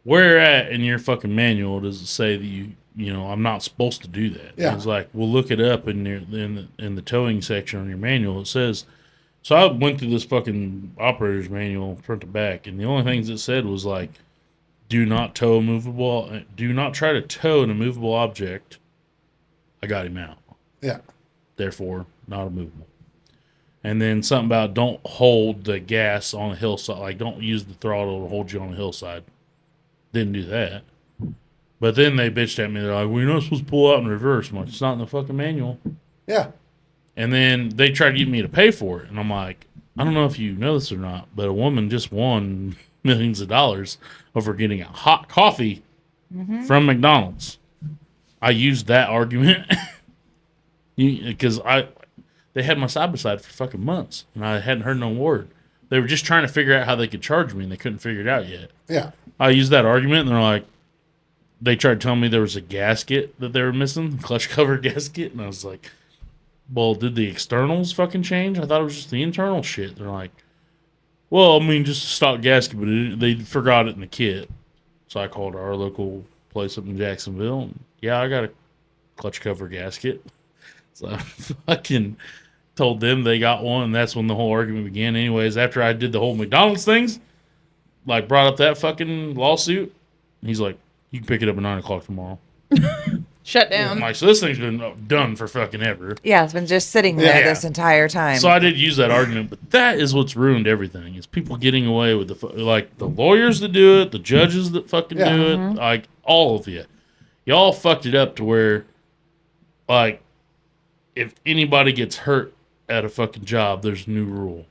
where at in your fucking manual does it say that I'm not supposed to do that? Yeah. It's like, well, look it up in the towing section on your manual. It says, so I went through this fucking operator's manual front to back, and the only things it said was like, do not try to tow an immovable object. I got him out. Yeah. Therefore, not immovable. And then something about don't hold the gas on a hillside. Like, don't use the throttle to hold you on a hillside. Didn't do that. But then they bitched at me. They're like, well, you're not supposed to pull out in reverse. I'm like, it's not in the fucking manual. Yeah. And then they tried to get me to pay for it. And I'm like, I don't know if you know this or not, but a woman just won millions of dollars over getting a hot coffee from McDonald's. I used that argument because they had my side-by-side for fucking months, and I hadn't heard no word. They were just trying to figure out how they could charge me, and they couldn't figure it out yet. Yeah. I used that argument, and they're like, they tried telling me there was a gasket that they were missing, clutch cover gasket, and I was like, well, did the externals fucking change? I thought it was just the internal shit. They're like, well, I mean, just a stock gasket, but they forgot it in the kit. So I called our local place up in Jacksonville, and yeah, I got a clutch cover gasket. So I fucking told them they got one, and that's when the whole argument began. Anyways, after I did the whole McDonald's things, like brought up that fucking lawsuit, he's like, you can pick it up at 9 o'clock tomorrow. Shut down. I'm like, so this thing's been done for fucking ever. Yeah, it's been just sitting there this entire time. So I did use that argument, but that is what's ruined everything. Is people getting away with the lawyers that do it, the judges that fucking do it, like all of you. Y'all fucked it up to where, like, if anybody gets hurt at a fucking job, there's a new rule.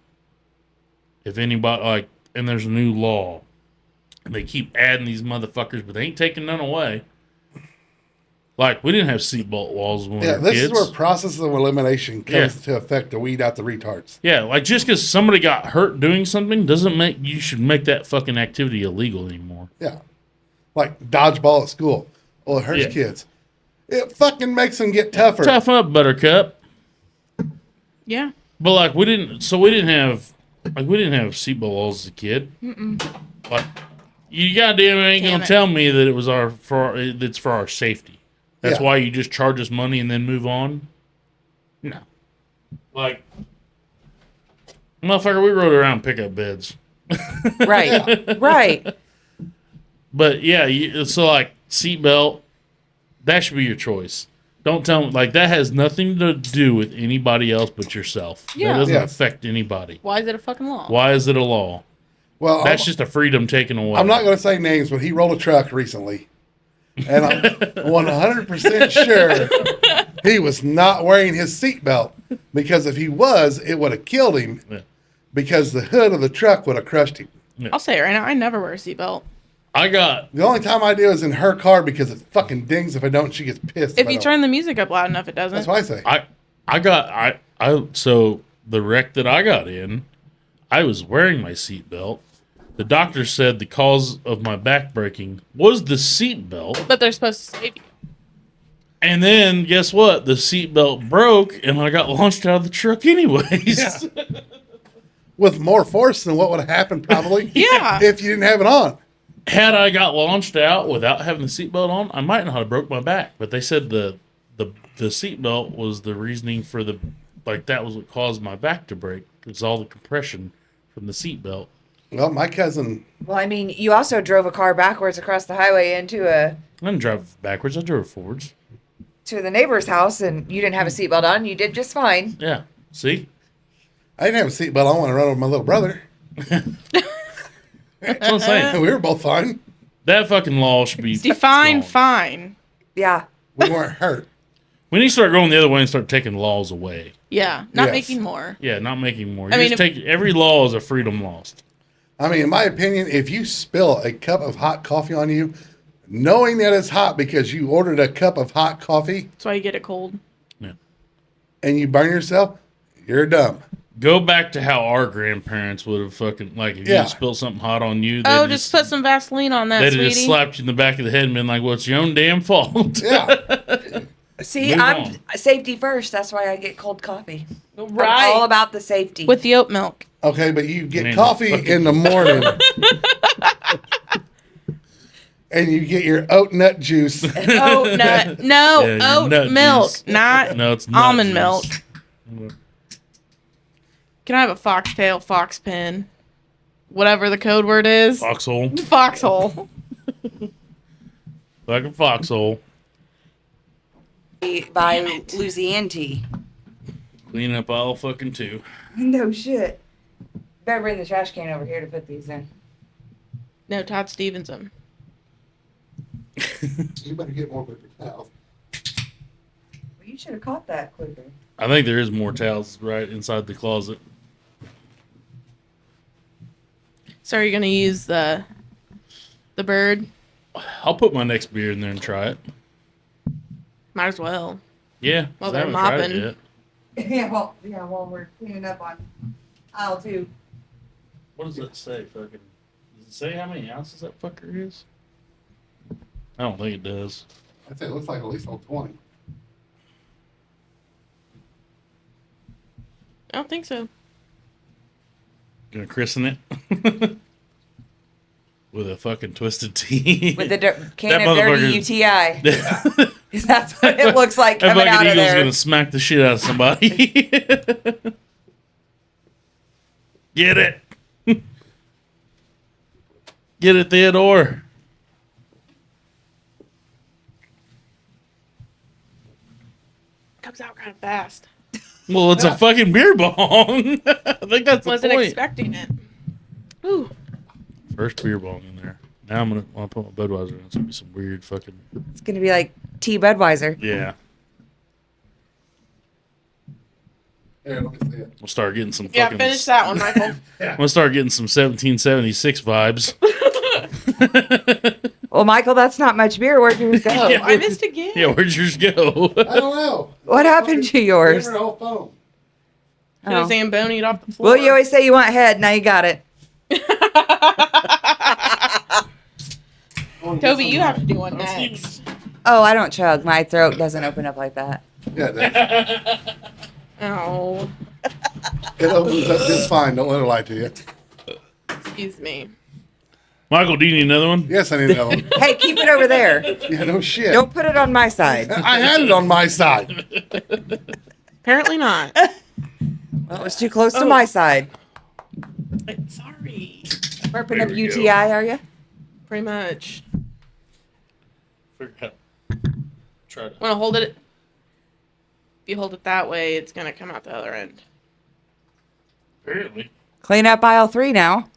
If anybody, and there's a new law. And they keep adding these motherfuckers, but they ain't taking none away. Like, we didn't have seatbelt laws when we were kids. Yeah, this is where process of elimination comes to effect to weed out the retards. Yeah, like, just because somebody got hurt doing something doesn't make you should make that fucking activity illegal anymore. Yeah. like dodgeball at school. Well, it hurts kids. It fucking makes them get tougher. Tough up, Buttercup. Yeah. But like we didn't have seatbelt laws as a kid. Like you goddamn ain't Damn gonna it. tell me that it's for our safety. That's Yeah. why you just charge us money and then move on. No, like motherfucker, we rode around pickup beds. Right. Right. But yeah, so like seatbelt, that should be your choice. Don't tell me like that has nothing to do with anybody else but yourself. Yeah. That doesn't Yeah. affect anybody. Why is it a fucking law? Why is it a law? Well, That's just a freedom taken away. I'm not going to say names, but he rolled a truck recently. And I'm 100% sure he was not wearing his seatbelt, because if he was, it would have killed him, Yeah. because the hood of the truck would have crushed him. I'll say it right now. I never wear a seatbelt. I got The only time I do is in her car, because it fucking dings. If I don't, she gets pissed. If I you don't. turn the music up loud enough, it doesn't. That's what I say. so the wreck that I got in, I was wearing my seatbelt. The doctor said the cause of my back breaking was the seatbelt. But they're supposed to save you. And then guess what? The seatbelt broke and I got launched out of the truck anyways. Yeah. With more force than what would have happened probably Yeah. if you didn't have it on. Had I got launched out without having the seatbelt on, I might not have broke my back. But they said the seatbelt was the reasoning for that was what caused my back to break. It was all the compression from the seatbelt. Well, my cousin, Well, I mean, you also drove a car backwards across the highway into I didn't drive backwards. I drove forwards. the neighbor's house, and you didn't have a seatbelt on. You did just fine. Yeah. See? I didn't have a seatbelt on when I rode with my little brother. That's what I'm saying. We were both fine. That fucking law should be Define gone. fine. Yeah. We weren't hurt. We need to start going the other way and start taking laws away. Yeah. Not Yes. making more. Yeah, not making more. I You mean, just take every law is a freedom lost. I mean, in my opinion, if you spill a cup of hot coffee on you, knowing that it's hot because you ordered a cup of hot coffee That's why you get it cold. Yeah. and you burn yourself, you're dumb. Go back to how our grandparents would have fucking if you Yeah. had spilled something hot on you. Oh, just put some Vaseline on that, They'd have sweetie. just slapped you in the back of the head and been like, "Well, it's your own damn fault." Yeah. See, Move I'm on. safety first. That's why I get cold coffee. Right. I'm all about the safety. With the oat milk. Okay, but you get Man, coffee fucking- in the morning and you get your oat nut juice. Oat nut. No, Yeah, your oat nut milk. juice. Not No, it's nut almond juice. milk. Can I have a foxtail, fox pin? Whatever the code word is. Foxhole, Foxhole. like a foxhole. By Louisiana tea. Clean up all fucking too. No shit. Better bring the trash can over here to put these in. No, Todd Stevenson. You better get more paper towels. Well, you should have caught that quicker. I think there is more towels right inside the closet. So are you gonna use the bird? I'll put my next beer in there and try it. Might as well. Yeah, While 'cause they're I haven't tried mopping. it yet. Yeah, while we're cleaning up on aisle 2. What does that say? Fucking, does it say how many ounces that fucker is? I don't think it does. I'd say it looks like at least 20. I don't think so. Gonna christen it with a fucking twisted tea. With a can That of dirty motherfucker's- UTI. 'Cause that's what it looks like That coming fucking out of eagle's there. gonna smack the shit out of somebody. Get it. Get it, Theodore. Comes out kind of fast. Well, it's a fucking beer bong. I think that's the Wasn't point. expecting it. Ooh. First beer bong in there. Now when I put my Budweiser in, it's gonna be some weird fucking It's going to be like T. Budweiser. yeah. Here, let me see it. We'll start getting some Yeah, fucking. finish that one, Michael. We'll start getting some 1776 vibes. Well, Michael, that's not much beer. Where'd yours go? Oh, I missed again. Yeah, where'd yours go? I don't know. What happened to yours? Give her the whole phone. Should have Oh. Zamboni'd off the floor. Well, you always say you want head. Now you got it. Toby, you have to do one next. Oh, I don't chug. My throat doesn't open up like that. Yeah, it does. Oh, It opens up just fine. Don't let her lie to you. excuse me. Michael, do you need another one? Yes, I need another one. Hey, keep it over there. Yeah, no shit. Don't put it on my side. I had it on my side. Apparently not. Well, it was too close to my side. Sorry. Burping There up we go. UTI, are you? Pretty much. Figure out. Try to. Want to hold it? If you hold it that way, it's gonna come out the other end. Apparently. Clean up aisle 3 now.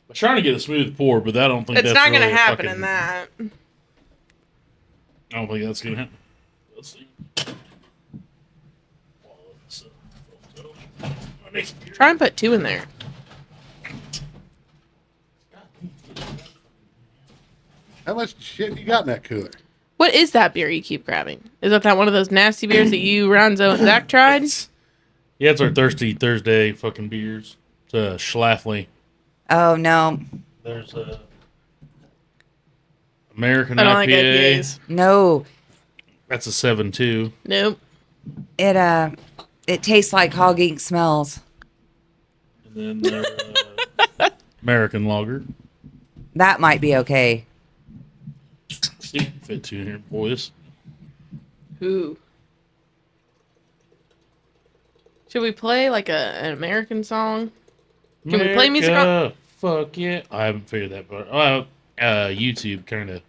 I'm trying to get a smooth pour, but I don't think It's that's not gonna really a happen fucking- in that. I don't think that's gonna happen. Let's see. Try and put 2 in there. How much shit you got in that cooler? What is that beer you keep grabbing? Is that one of those nasty beers that you, Ronzo, and Zach tried? Yeah, it's our Thirsty Thursday fucking beers. It's Schlafly. Oh, no. There's a American I don't like IPA. IPAs. No. That's a 7.2. Nope. It tastes like hog ink smells. And then American Lager. That might be okay. See if we can fit 2 in here, boys. Ooh. Should we play like an American song? Can we play music on? America, fuck yeah. I haven't figured that part. YouTube kind of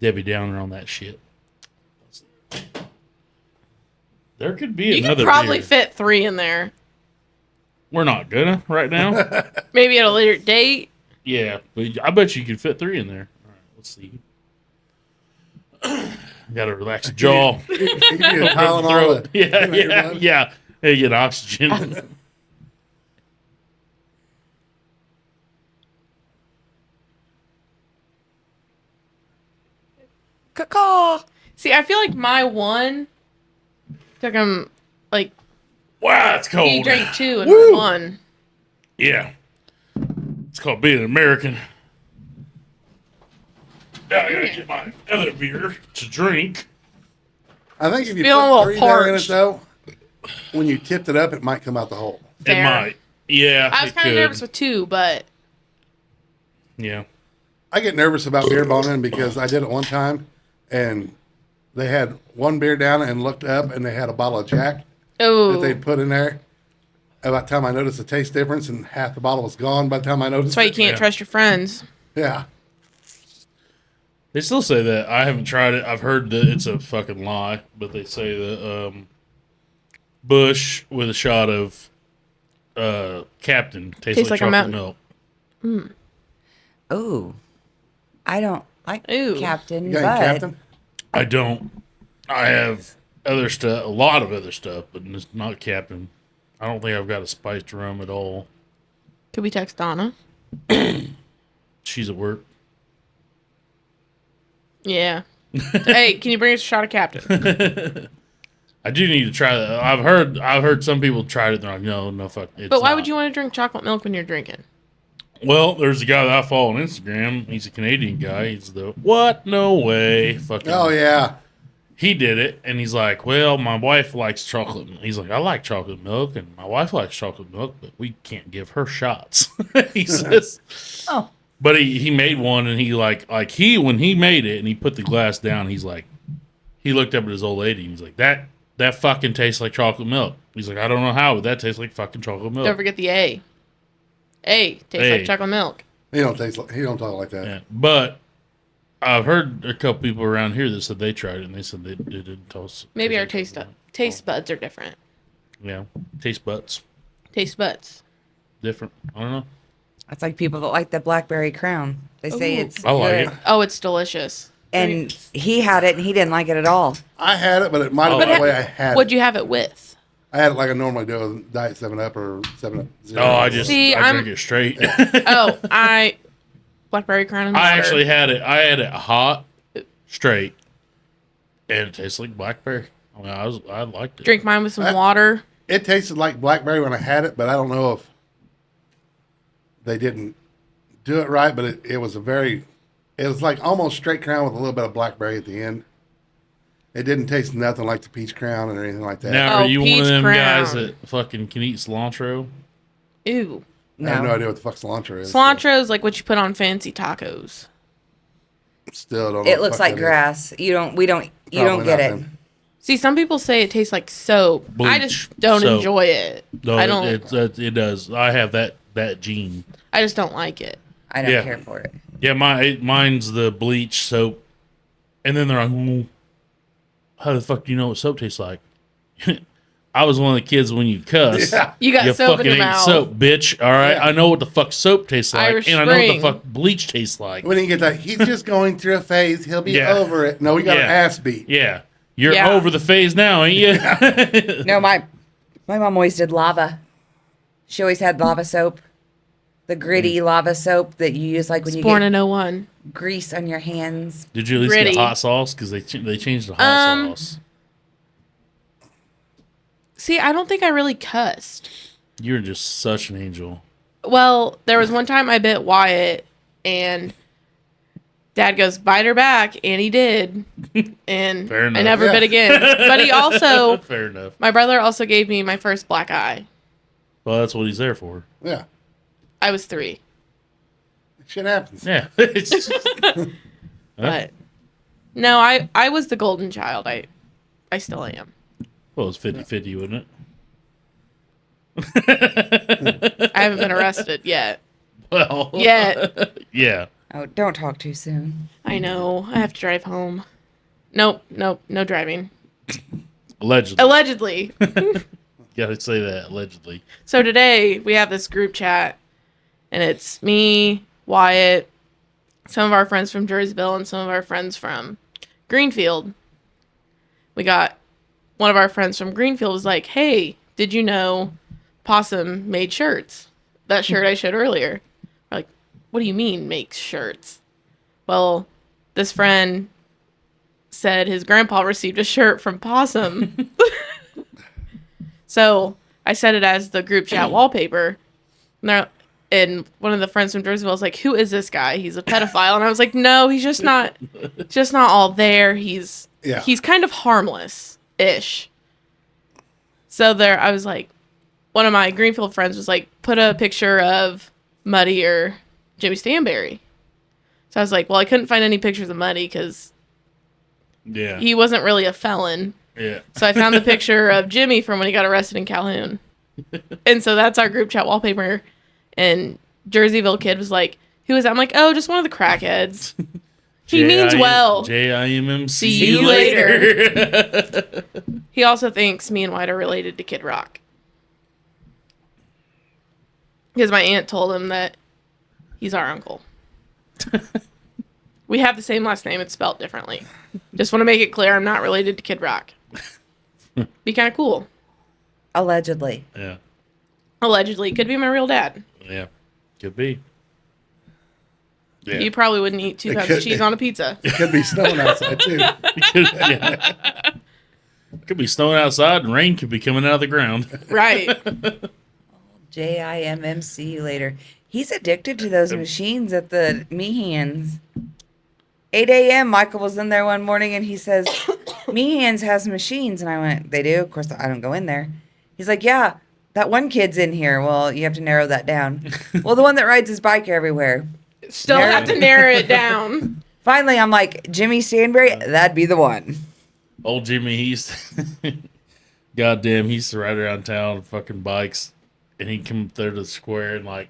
Debbie Downer on that shit. There could be You another could probably beer. fit 3 in there. We're not gonna right now. Maybe at a later date. Yeah, but I bet you could fit 3 in there. All right, let's see. Got to relax the jaw. You need a Throat. Tylenol. Yeah. Hey, get oxygen. Caw. See, I feel like my one took him like Wow, it's cold. he drank 2 and Woo! 1. Yeah. It's called being an American. Now I gotta get my other beer to drink. I think if you Feeling a put little 3 there in it, parched. though, when you tipped it up, it might come out the hole. Fair. It might. Yeah, I was it kind of could. nervous with 2, but Yeah. I get nervous about beer boning because I did it one time, and they had one beer down and looked up, and they had a bottle of Jack that they oh, put in there. And by the time I noticed the taste difference, and half the bottle was gone by the time I noticed that's why you it. can't Yeah. trust your friends. Yeah. They still say that. I haven't tried it. I've heard that it's a fucking lie, but they say that Bush with a shot of Captain tastes like Tastes like a chocolate mountain. milk. Ooh. I don't like Ooh. Captain, You got but any Captain? I don't. I have other stuff, a lot of other stuff, but it's not Captain. I don't think I've got a spiced rum at all. Could we text Donna? She's at work. Yeah. Hey, can you bring us a shot of Captain? I do need to try that. I've heard some people tried it. They're like, no, fuck. It's But why not. would you want to drink chocolate milk when you're drinking? Well, there's a guy that I follow on Instagram. He's a Canadian guy. He's the what? No way. Fucking. Oh, yeah. He did it, and he's like, well, my wife likes chocolate. He's like, I like chocolate milk, and my wife likes chocolate milk, but we can't give her shots. He says. Oh. But he made one, and he when he made it, and he put the glass down, he's like, he looked up at his old lady, and he's like, that fucking tastes like chocolate milk. He's like, I don't know how, but that tastes like fucking chocolate milk. Don't forget the A. A tastes A. like chocolate milk. He don't talk like that. Yeah, but I've heard a couple people around here that said they tried it and they said they didn't toast. Maybe our taste buds are different. Yeah, taste buds Taste buds. different. I don't know. it's like people that like the blackberry crown. They say Ooh. it's I like good. it. Oh, it's delicious. And he had it and he didn't like it at all. I had it, but it might have Oh, been but the way I had What'd it. you have it with? I had it like I normally do with Diet 7-Up or 7-Up Zero. Oh, I just See, I drink it straight. Oh, blackberry crown and I water. actually had it. I had it hot, straight, and it tastes like blackberry. I mean, I liked it. drink mine with some water. It tasted like blackberry when I had it, but I don't know if they didn't do it right, but it was it was like almost straight crown with a little bit of blackberry at the end. It didn't taste nothing like the peach crown or anything like that. Now, are you one of peach them guys crown. that fucking can eat cilantro? Ew. I have no No. idea what the fuck cilantro is. Cilantro is like what you put on fancy tacos. Still don't know. It what the looks fuck like that grass. You don't Probably get not it. then. See, some people say it tastes like soap. I Bleach. just don't Soap. enjoy it. No, I don't. it does. I have that gene. I just don't like it. I don't Yeah. care for it. Yeah, mine's the bleach soap. And then they're like, well, how the fuck do you know what soap tastes like? I was one of the kids when you cuss. Yeah. You got You soap in fucking your ate mouth. soap, bitch. All right, Yeah. I know what the fuck soap tastes like, Irish and I know what the Spring. fuck bleach tastes like. When you get that, he's just going through a phase. He'll be Yeah. over it. No, we got Yeah. our ass beat. Yeah, you're Yeah. over the phase now, ain't you? No, my mom always did lava. She always had lava soap. The gritty lava soap that you use like when you Born get in 01. grease on your hands. Did you at least Gritty. get hot sauce? Because they changed the hot sauce. See, I don't think I really cussed. You're just such an angel. Well, there was one time I bit Wyatt, and Dad goes, bite her back, and he did. And Fair I enough. never Yeah. bit again. But he also, Fair enough. my brother also gave me my first black eye. Well, that's what he's there for. Yeah. I was 3. Shit happens. Yeah. It's just- But no, I was the golden child. I still am. well, it's 50-50, wouldn't I haven't been arrested yet. it? Well, Yet. yeah. Oh, don't talk too soon. I know. I have to drive home. Nope. No driving. Allegedly. Allegedly. Gotta say that, allegedly. So today we have this group chat, and it's me, Wyatt, some of our friends from Jerseyville, and some of our friends from Greenfield. We got one of our friends from Greenfield was like, hey, did you know Possum made shirts? That shirt I showed earlier. We're like, what do you mean makes shirts? Well, this friend said his grandpa received a shirt from Possum. So I set it as the group chat wallpaper. And one of the friends from Jerseyville was like, who is this guy? He's a pedophile. And I was like, no, he's just not all there. He's kind of harmless-ish. So there, I was like, one of my Greenfield friends was like, put a picture of Muddy or Jimmy Stanberry. So I was like, well, I couldn't find any pictures of Muddy because Yeah. he wasn't really a felon. Yeah. So I found the picture of Jimmy from when he got arrested in Calhoun. And so that's our group chat wallpaper. And Jerseyville kid was like, who is that? I'm like, oh, just one of the crackheads. He means well. JIMM. See you later. He also thinks me and White are related to Kid Rock. Because my aunt told him that he's our uncle. We have the same last name. It's spelled differently. Just want to make it clear I'm not related to Kid Rock. Be kind of cool. Allegedly. Yeah. Allegedly. Could be my real dad. Yeah. Could be. Yeah. You probably wouldn't eat 2 pounds could of cheese be. on a pizza. It could be snowing outside too. Yeah. Could be snowing outside and rain could be coming out of the ground. Right. JIMM. See you later. He's addicted to those machines at the Meehan's. 8 a.m. Michael was in there one morning and he says, Meehan's has machines. And I went, they do? Of course, I don't go in there. He's like, yeah, that one kid's in here. Well, you have to narrow that down. Well, the one that rides his bike everywhere. Still have to narrow it down. Finally, I'm like, Jimmy Stanberry, that'd be the one. Old Jimmy, goddamn, he used to ride around town on fucking bikes. And he'd come up there to the square and like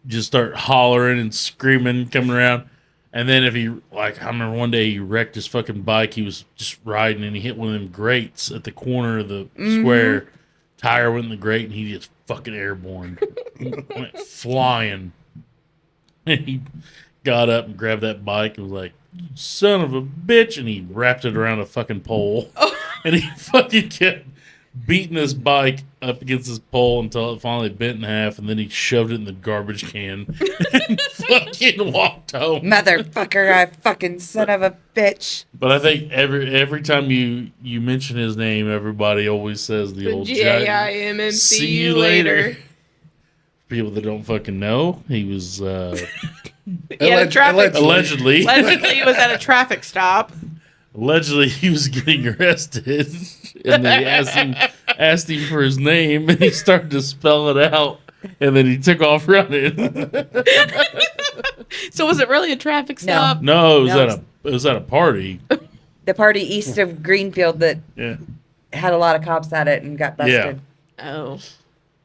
just start hollering and screaming, coming around. And then if he, like, I remember one day he wrecked his fucking bike. He was just riding and he hit one of them grates at the corner of the square. Tire went in the grate and he just fucking airborne. Went flying. And he got up and grabbed that bike and was like, son of a bitch. And he wrapped it around a fucking pole. And he fucking kept beating his bike up against his pole until it finally bent in half, and then he shoved it in the garbage can and fucking walked home. Motherfucker, I fucking son of a bitch. But I think every time you mention his name, everybody always says the old JIMM. See you later. people that don't fucking know, he was He had a traffic. allegedly Allegedly, he was at a traffic stop. allegedly he was getting arrested, and they asked him for his name, and he started to spell it out, and then he took off running. So was it really a traffic stop? No, it was No. it was at a party. The party east of Greenfield that Yeah. had a lot of cops at it and got busted. Oh.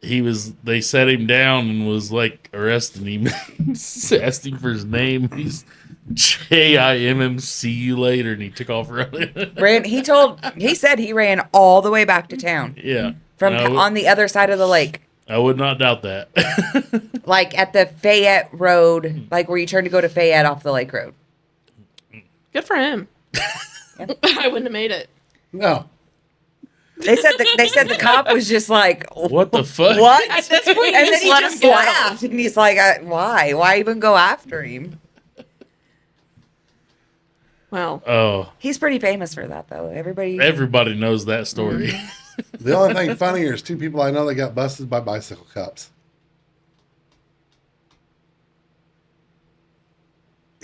They set him down and was like arresting him. Asked him for his name. He's JIMM, see you later, and he took off running. He said he ran all the way back to town Yeah. from And on the other side of the lake. I would not doubt that. Like at the Fayette Road, like where you turn to go to Fayette off the lake road. Good for him. I wouldn't have made it. No. They said the cop was just like, What the fuck? what? At this point, you And then just he let just him laughed, and he's like, "Why? Why even go after him?" Well, Oh, He's pretty famous for that, though. everybody knows that story. The only thing funnier is two people I know that got busted by bicycle cops.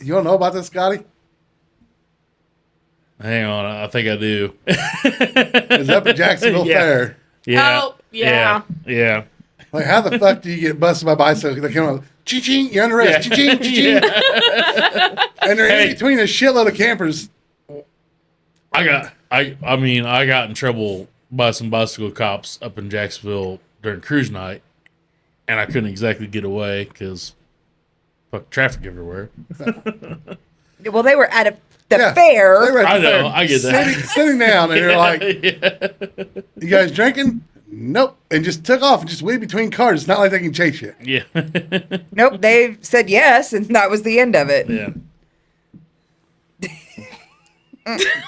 You don't know about this, Scotty? Hang on, I think I do. It's up at Jacksonville Yeah. Fair. Yeah. Oh, yeah. Yeah. Like, how the fuck do you get busted by bicycle? They come out, ching, you're under arrest, Yeah. ching. And they're Hey. in between a shitload of campers. I got in trouble by some bicycle cops up in Jacksonville during cruise night, and I couldn't exactly get away because fuck traffic everywhere. Well, they were at the Yeah, fair. they were at I the fair, know, I get that. Sitting down, and they're like, Yeah. you guys drinking? Nope. And just took off and just weaved between cars. It's not like they can chase you. Yeah. Nope, they said yes, and that was the end of it. Yeah.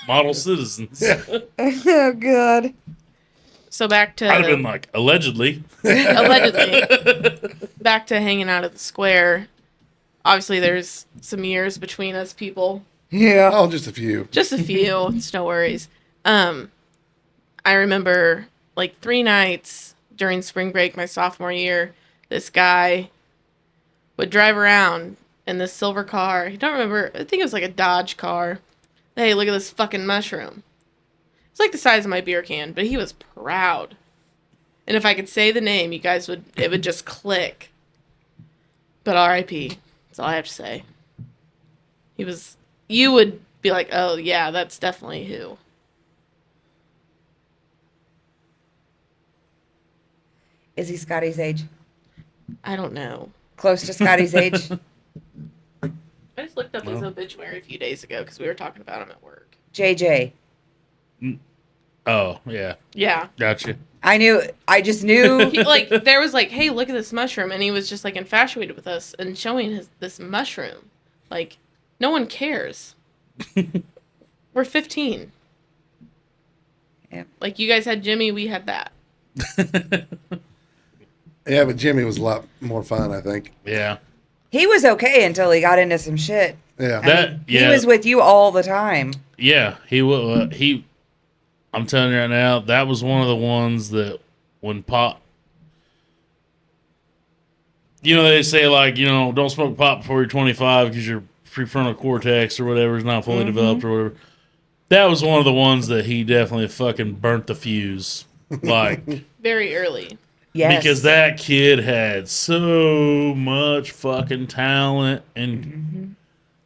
Model citizens. Oh God. so back to I'd have been like, allegedly. allegedly back to hanging out at the square. Obviously, there's some years between us people. Yeah. Oh, just a few. Just a few. It's no worries. I remember like 3 nights during spring break my sophomore year, this guy would drive around in this silver car. I don't remember. I think it was like a Dodge car. Hey, look at this fucking mushroom. It's like the size of my beer can, but he was proud. And if I could say the name, it would just click. But R.I.P. That's all I have to say. You would be like, oh yeah, that's definitely who. Is he Scotty's age? I don't know. Close to Scotty's age? I just looked up his obituary a few days ago because we were talking about him at work. JJ. Oh, yeah. Yeah. Gotcha. I just knew. There was like, hey, look at this mushroom. And he was just like infatuated with us and showing this mushroom. Like, no one cares. We're 15. Yeah. Like, you guys had Jimmy, we had that. Yeah, but Jimmy was a lot more fun, I think. Yeah. He was okay until he got into some shit. Yeah. He was with you all the time. Yeah, I'm telling you right now, that was one of the ones that when pot, they say like, don't smoke pot before you're 25 because your prefrontal cortex or whatever is not fully developed or whatever. That was one of the ones that he definitely fucking burnt the fuse. Like, Very early. Yes. because that kid had so much fucking talent and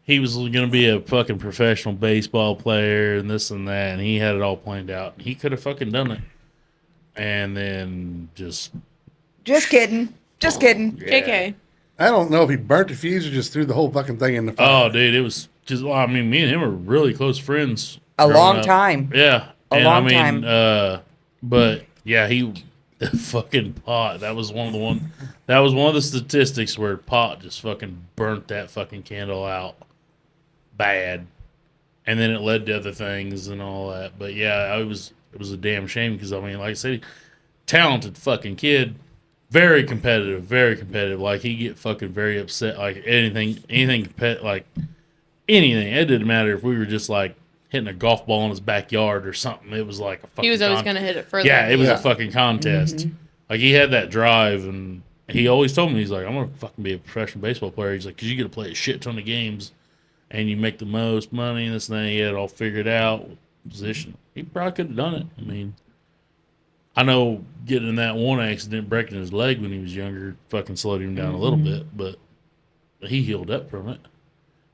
he was going to be a fucking professional baseball player and this and that, and he had it all planned out. He could have fucking done it. And then just kidding. Just kidding. yeah. KK. I don't know if he burnt the fuse or just threw the whole fucking thing in the fire. Oh, dude, it was just, me and him were really close friends. A growing long up. time. Yeah. A long time. But yeah, the fucking pot, that was one of the statistics where pot just fucking burnt that fucking candle out bad. And then it led to other things and all that. But yeah, it was a damn shame because, like I said, talented fucking kid. Very competitive. Like, he get fucking very upset. Like, anything, like, anything. It didn't matter if we were just, like, hitting a golf ball in his backyard or something. It was like a fucking He was always going to hit it further. Yeah, it was Yeah. a fucking contest. Like, he had that drive, and he always told me, he's like, I'm gonna fucking be a professional baseball player. He's like, because you get to play a shit ton of games, and you make the most money and this and that. He had it all figured out. Position. He probably could have done it. I mean, I know getting in that one accident, breaking his leg when he was younger, fucking slowed him down a little bit, but he healed up from it.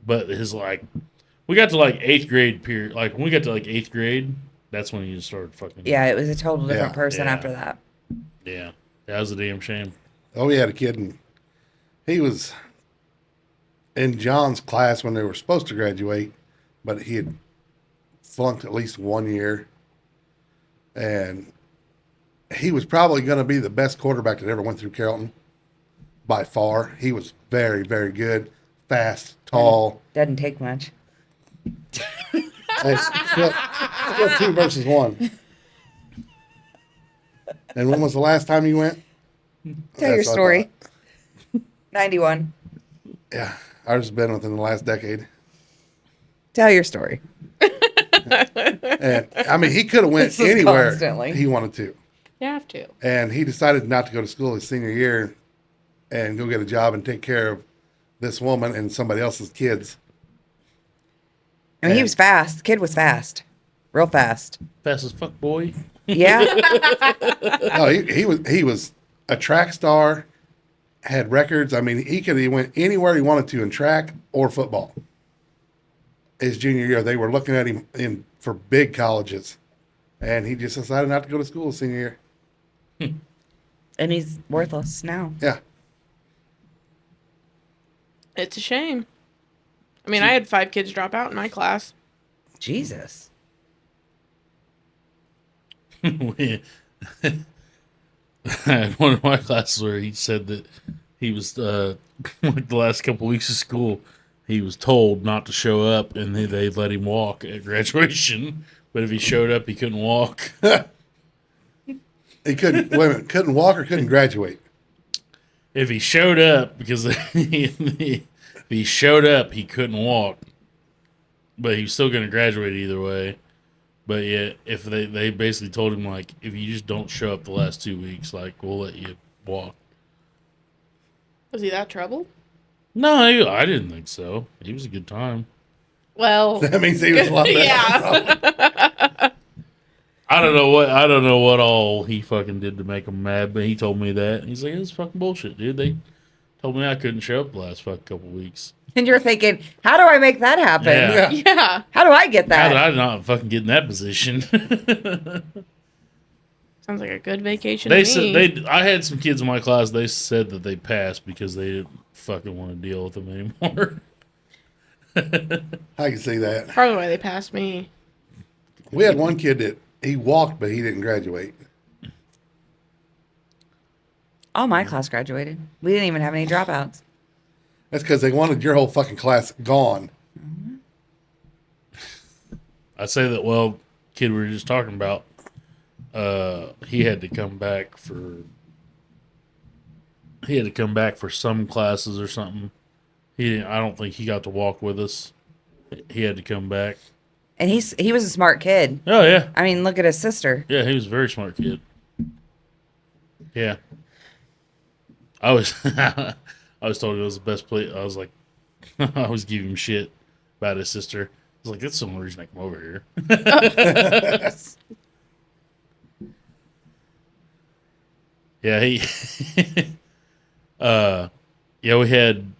But his like, we got to like eighth grade period. Like when we got to like eighth grade, that's when he just started fucking. Yeah, it was a total different Yeah. person Yeah. after that. Yeah, that was a damn shame. Oh, we had a kid, and he was in John's class when they were supposed to graduate, but he had flunked at least 1 year, and he was probably going to be the best quarterback that ever went through Carrollton by far. He was very, very good, fast, tall. Doesn't take much. Hey, still 2-1. And when was the last time you went? Tell your That's what I story. 91. Yeah, ours has been within the last decade. Tell your story. And I mean, he could have went This is anywhere constantly. he wanted to. You have to. And he decided not to go to school his senior year and go get a job and take care of this woman and somebody else's kids. I mean, he was fast. The kid was fast. Real fast. Fast as fuck, boy. Yeah. No, he was a track star, had records. I mean, he went anywhere he wanted to in track or football. His junior year, they were looking at him for big colleges, and he just decided not to go to school his senior year. And he's worthless now. Yeah. It's a shame. I mean, I had 5 kids drop out in my class. Jesus. I had one of my classes where he said that he was like the last couple weeks of school, he was told not to show up, and they let him walk at graduation. But if he showed up, he couldn't walk. He couldn't wait a minute, couldn't walk or couldn't graduate. If he showed up, because if he showed up, he couldn't walk. But he was still going to graduate either way. But yeah, if they basically told him, like, if you just don't show up the last 2 weeks, like, we'll let you walk. Was he that troubled? No, I didn't think so. He was a good time. Well, That means he was a lot better. yeah. I don't know what all he fucking did to make him mad, but he told me that. He's like, it's fucking bullshit, dude. They told me I couldn't show up the last fucking couple weeks. And you're thinking, how do I make that happen? Yeah. Yeah. How do I get How did that? I not fucking get in that position? Sounds like a good vacation They to me. said I had some kids in my class. They said that they passed because they didn't fucking want to deal with them anymore. I can see that. Probably why they passed me. We had one kid that he walked, but he didn't graduate. All my class graduated. We didn't even have any dropouts. That's because they wanted your whole fucking class gone. I say that, well, kid we were just talking about, he had to come back for some classes or something. I don't think he got to walk with us. He had to come back. And he was a smart kid. Oh yeah. I mean, look at his sister. Yeah, he was a very smart kid. Yeah. I was I was told it was the best play. I was like, I was giving him shit about his sister. I was like, that's the only reason I come over here. Yeah, yeah, we had,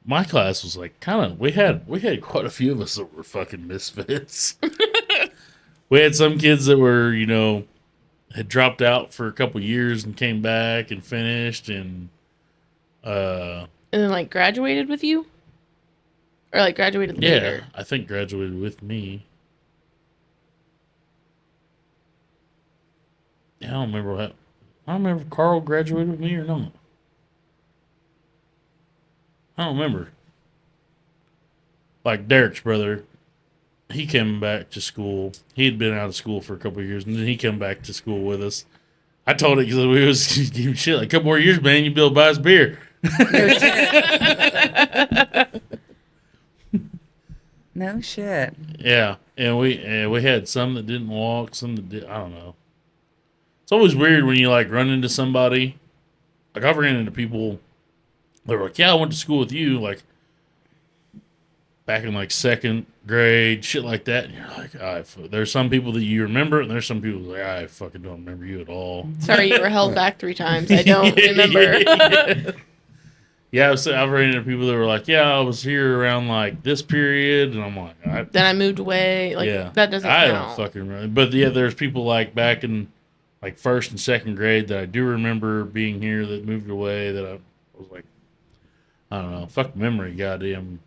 my class was like we had quite a few of us that were fucking misfits. We had some kids that were, had dropped out for a couple years and came back and finished, and And then, like, graduated with you? Or, like, graduated yeah, later? I think graduated with me. Yeah, I don't remember if Carl graduated with me or not. I don't remember. Like Derek's brother, he came back to school. He had been out of school for a couple of years, and then he came back to school with us. I told it because we was giving shit like, a couple more years, man, you'd be able to buy us beer. No shit. Yeah, and we had some that didn't walk, some that did. I don't know. It's always weird when you like run into somebody like I've ran into people that were like, yeah, I went to school with you, like back in like second grade, shit like that. And you're like, there's some people that you remember, and there's some people like, I fucking don't remember you at all. Sorry, you were held back 3 times. I don't remember. Yeah, I've ran into people that were like, yeah, I was here around like this period, and I'm like, then I moved away. Like, yeah, that doesn't I count. don't fucking remember. But yeah, there's people like back in like first and second grade that I do remember being here that moved away that I was like, I don't know, fuck memory, goddamn.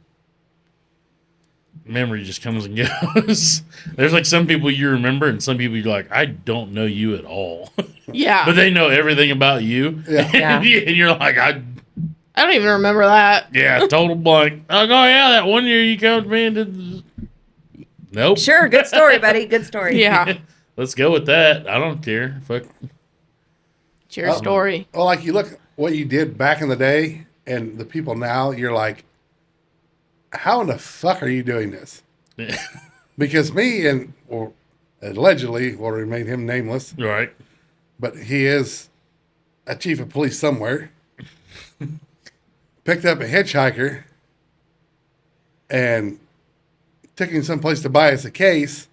Memory just comes and goes. There's like some people you remember and some people you're like, I don't know you at all. Yeah. But they know everything about you. Yeah. And you're like, I don't even remember that. Yeah, total blank. Like, oh yeah, that one year you come to me and did. Nope. Sure, good story, buddy. Good story. Yeah. Let's go with that. I don't care. Fuck. It's your story. Well, like you look at what you did back in the day and the people now, you're like, how in the fuck are you doing this? Because me and, or allegedly, we'll remain him nameless, Right. but he is a chief of police somewhere, picked up a hitchhiker and took him someplace to buy us a case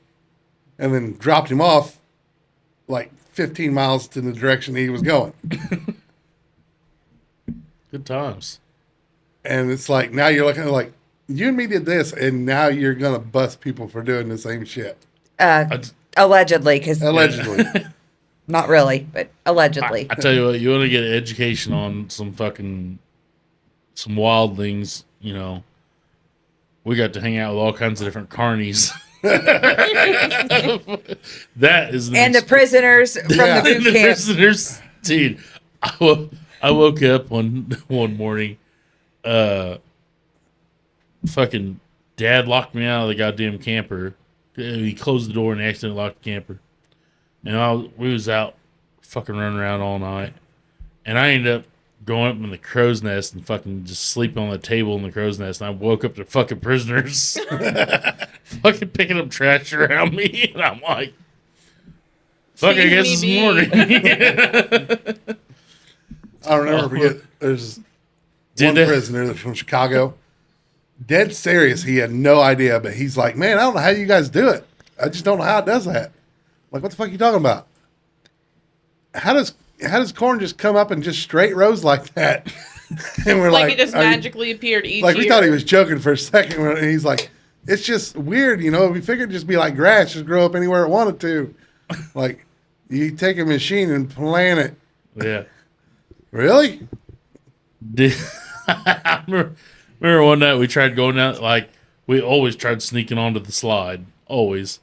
and then dropped him off like 15 miles to the direction he was going. Good times. And it's like, now you're looking at like, you and me did this, and now you're going to bust people for doing the same shit. Allegedly, because Allegedly. not really, but allegedly. I tell you what, you want to get an education on some wildlings, you know. We got to hang out with all kinds of different carnies. That is the prisoners from the boot the camp. prisoners, dude. I woke up one morning. Fucking dad locked me out of the goddamn camper. He closed the door and accidentally locked the camper. And we was out fucking running around all night. And I ended up going up in the crow's nest and fucking just sleeping on the table in the crow's nest. And I woke up to fucking prisoners fucking picking up trash around me. And I'm like, fuck, I guess it's morning. I'll never forget, there's one prisoner that's from Chicago. Dead serious. He had no idea, but he's like, man, I don't know how you guys do it. I just don't know how it does that. Like, what the fuck are you talking about? How does corn just come up and just straight rows like that? And we're like it just magically appeared each year. We thought he was joking for a second. And he's like, it's just weird, you know. We figured it'd just be like grass, just grow up anywhere it wanted to. Like, you take a machine and plant it. Yeah. Really? I remember one night we tried going down, like, we always tried sneaking onto the slide. Always.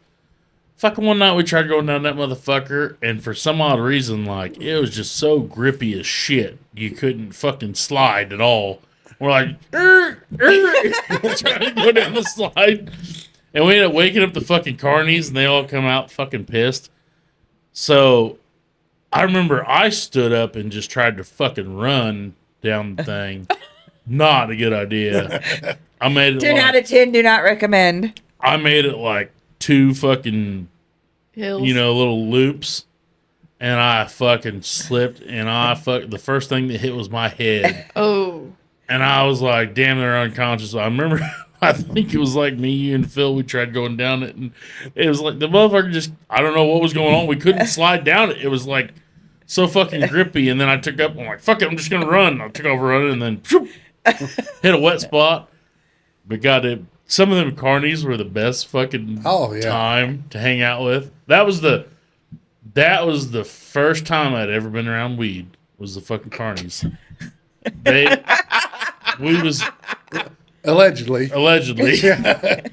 Fucking one night we tried going down that motherfucker, and for some odd reason, like, it was just so grippy as shit. You couldn't fucking slide at all. We're like, trying to go down the slide. And we ended up waking up the fucking carnies, and they all come out fucking pissed. So, I remember I stood up and just tried to fucking run down the thing. Not a good idea. I made it 10 out of 10, do not recommend. I made it like 2 fucking hills, little loops, and I fucking slipped, and the first thing that hit was my head. Oh. And I was like, damn, they're unconscious. I remember, I think it was like me, you, and Phil, we tried going down it, and it was like the motherfucker just, I don't know what was going on. We couldn't slide down it. It was like so fucking grippy, and then I took up, I'm like, fuck it, I'm just going to run. I took over running, and then shoop, hit a wet spot. But God, some of them carnies were the best fucking time to hang out with. That was the first time I'd ever been around weed, was the fucking carnies. We was allegedly.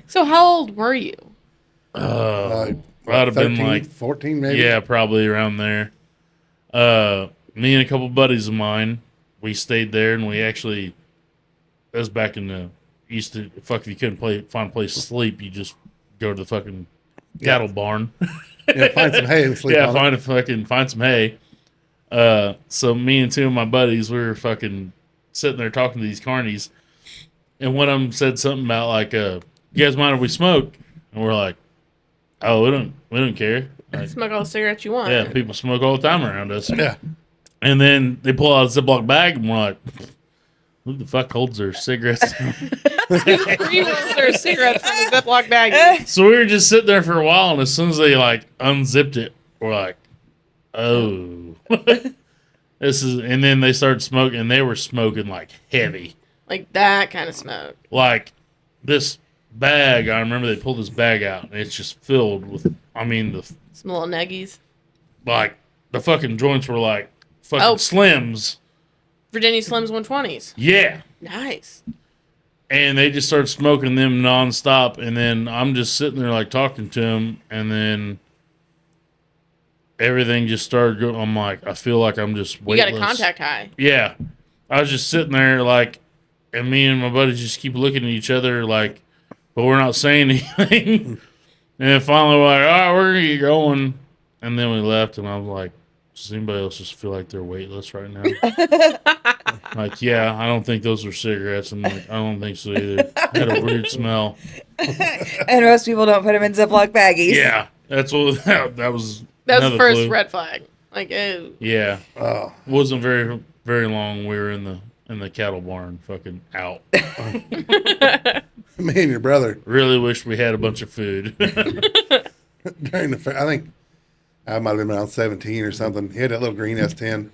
So how old were you? I'd have been like 14 maybe. Yeah, probably around there. Me and a couple buddies of mine, we stayed there, and we actually, that was back in the, used to, fuck, if you couldn't find a place to sleep, you just go to the fucking cattle barn. Yeah, find some hay and sleep on it. Find some hay. So me and 2 of my buddies, we were fucking sitting there talking to these carnies, and one of them said something about like, you guys mind if we smoke? And we're like, oh, we don't care. Like, smoke all the cigarettes you want. Yeah, people smoke all the time around us. Yeah. And then they pull out a Ziploc bag, and we're like, who the fuck holds their cigarettes? Pre-rolls their cigarettes from the Ziploc bag. So we were just sitting there for a while, and as soon as they like unzipped it, we're like, oh. And then they started smoking, and they were smoking like heavy. Like that kind of smoke. Like this bag, I remember they pulled this bag out, and it's just filled with, Some little nuggies. like, the fucking joints were like fucking Slims. Virginia Slims 120s. Yeah. Nice. And they just started smoking them nonstop, and then I'm just sitting there like talking to them, and then everything just started going. I'm like, I feel like I'm just weightless. You got a contact high. Yeah. I was just sitting there like, and me and my buddies just keep looking at each other like, but we're not saying anything. And then finally we're like, all right, where are you going? And then we left, and I was like, does anybody else just feel like they're weightless right now? Like, yeah, I don't think those were cigarettes. And like, I don't think so either. Had a weird smell. And most people don't put them in Ziploc baggies. Yeah, that's what that was. That was another the first clue. red flag. Like, ew. Yeah, Oh, wasn't very long. We were in the cattle barn, fucking out. me and your brother Really wish we had a bunch of food. during the fair. I think I might have been around 17 or something. He had that little green S10,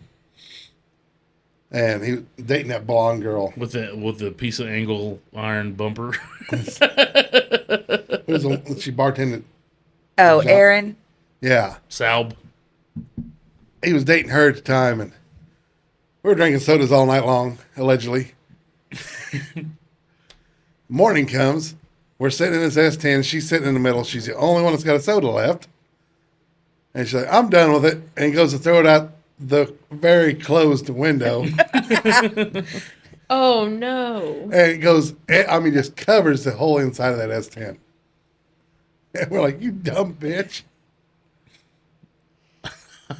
and he was dating that blonde girl. with the piece of angle iron bumper. She bartended. Oh, John- Aaron. Yeah, Salb. he was dating her at the time, and we were drinking sodas all night long, allegedly. Morning comes, we're sitting in this S10. She's sitting in the middle. She's the only one that's got a soda left. And she's like, I'm done with it. And goes to throw it out the very closed window. Oh, no. And it goes, just covers the whole inside of that S10. And we're like, you dumb bitch.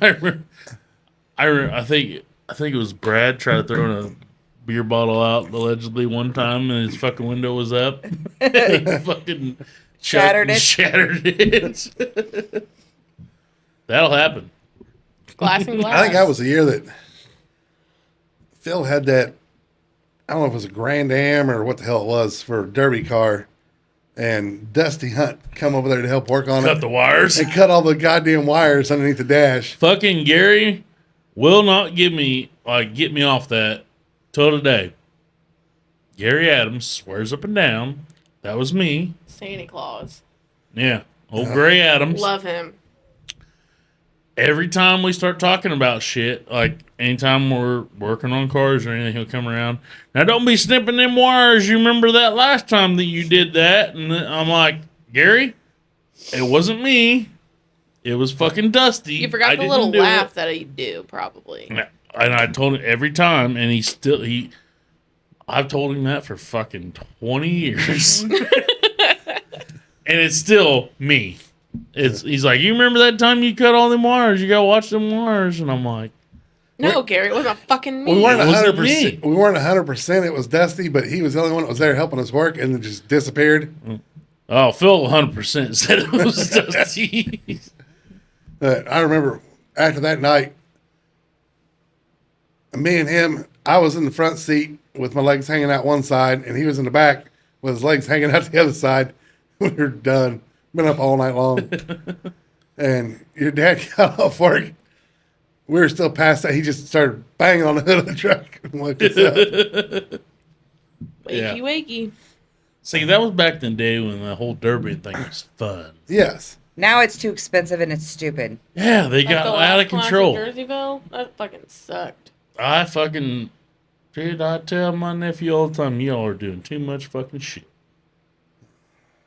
I think it was Brad tried to throw a beer bottle out allegedly one time, and his fucking window was up. He fucking Shattered it. Shattered it. That'll happen. Glass and glass. I think that was the year that Phil had that, I don't know if it was a Grand Am or what the hell it was for a derby car. And Dusty Hunt come over there to help work on Cut it. the wires. And cut all the goddamn wires underneath the dash. Fucking Gary will not get me off that till today. Gary Adams swears up and down that was me. Santa Claus. Yeah, old Gray Adams. Love him. Every time we start talking about shit, like anytime we're working on cars or anything, he'll come around. Now, don't be snipping them wires. You remember that last time that you did that? And I'm like, Gary, it wasn't me. It was fucking Dusty. You forgot I the didn't little do laugh it. that you do, probably. And I told him every time, and I've told him that for fucking 20 years. And it's still me. He's like, you remember that time you cut all them wires? You gotta watch them wires. And I'm like, No, Gary, it wasn't fucking me. We weren't It wasn't 100%. We weren't 100%. It was Dusty, but he was the only one that was there helping us work, and then just disappeared. oh, Phil 100% said it was Dusty. I remember after that night, me and him, I was in the front seat with my legs hanging out one side, and he was in the back with his legs hanging out the other side. We were done. Been up all night long. And your dad got off work. We were still past that. He just started banging on the hood of the truck and woke us up. Yeah. Wakey. See, that was back in the day when the whole Derby thing was fun. Yes. Now it's too expensive and it's stupid. Yeah, they got out of control. Jerseyville? That fucking sucked. Dude, I tell my nephew all the time, y'all are doing too much fucking shit.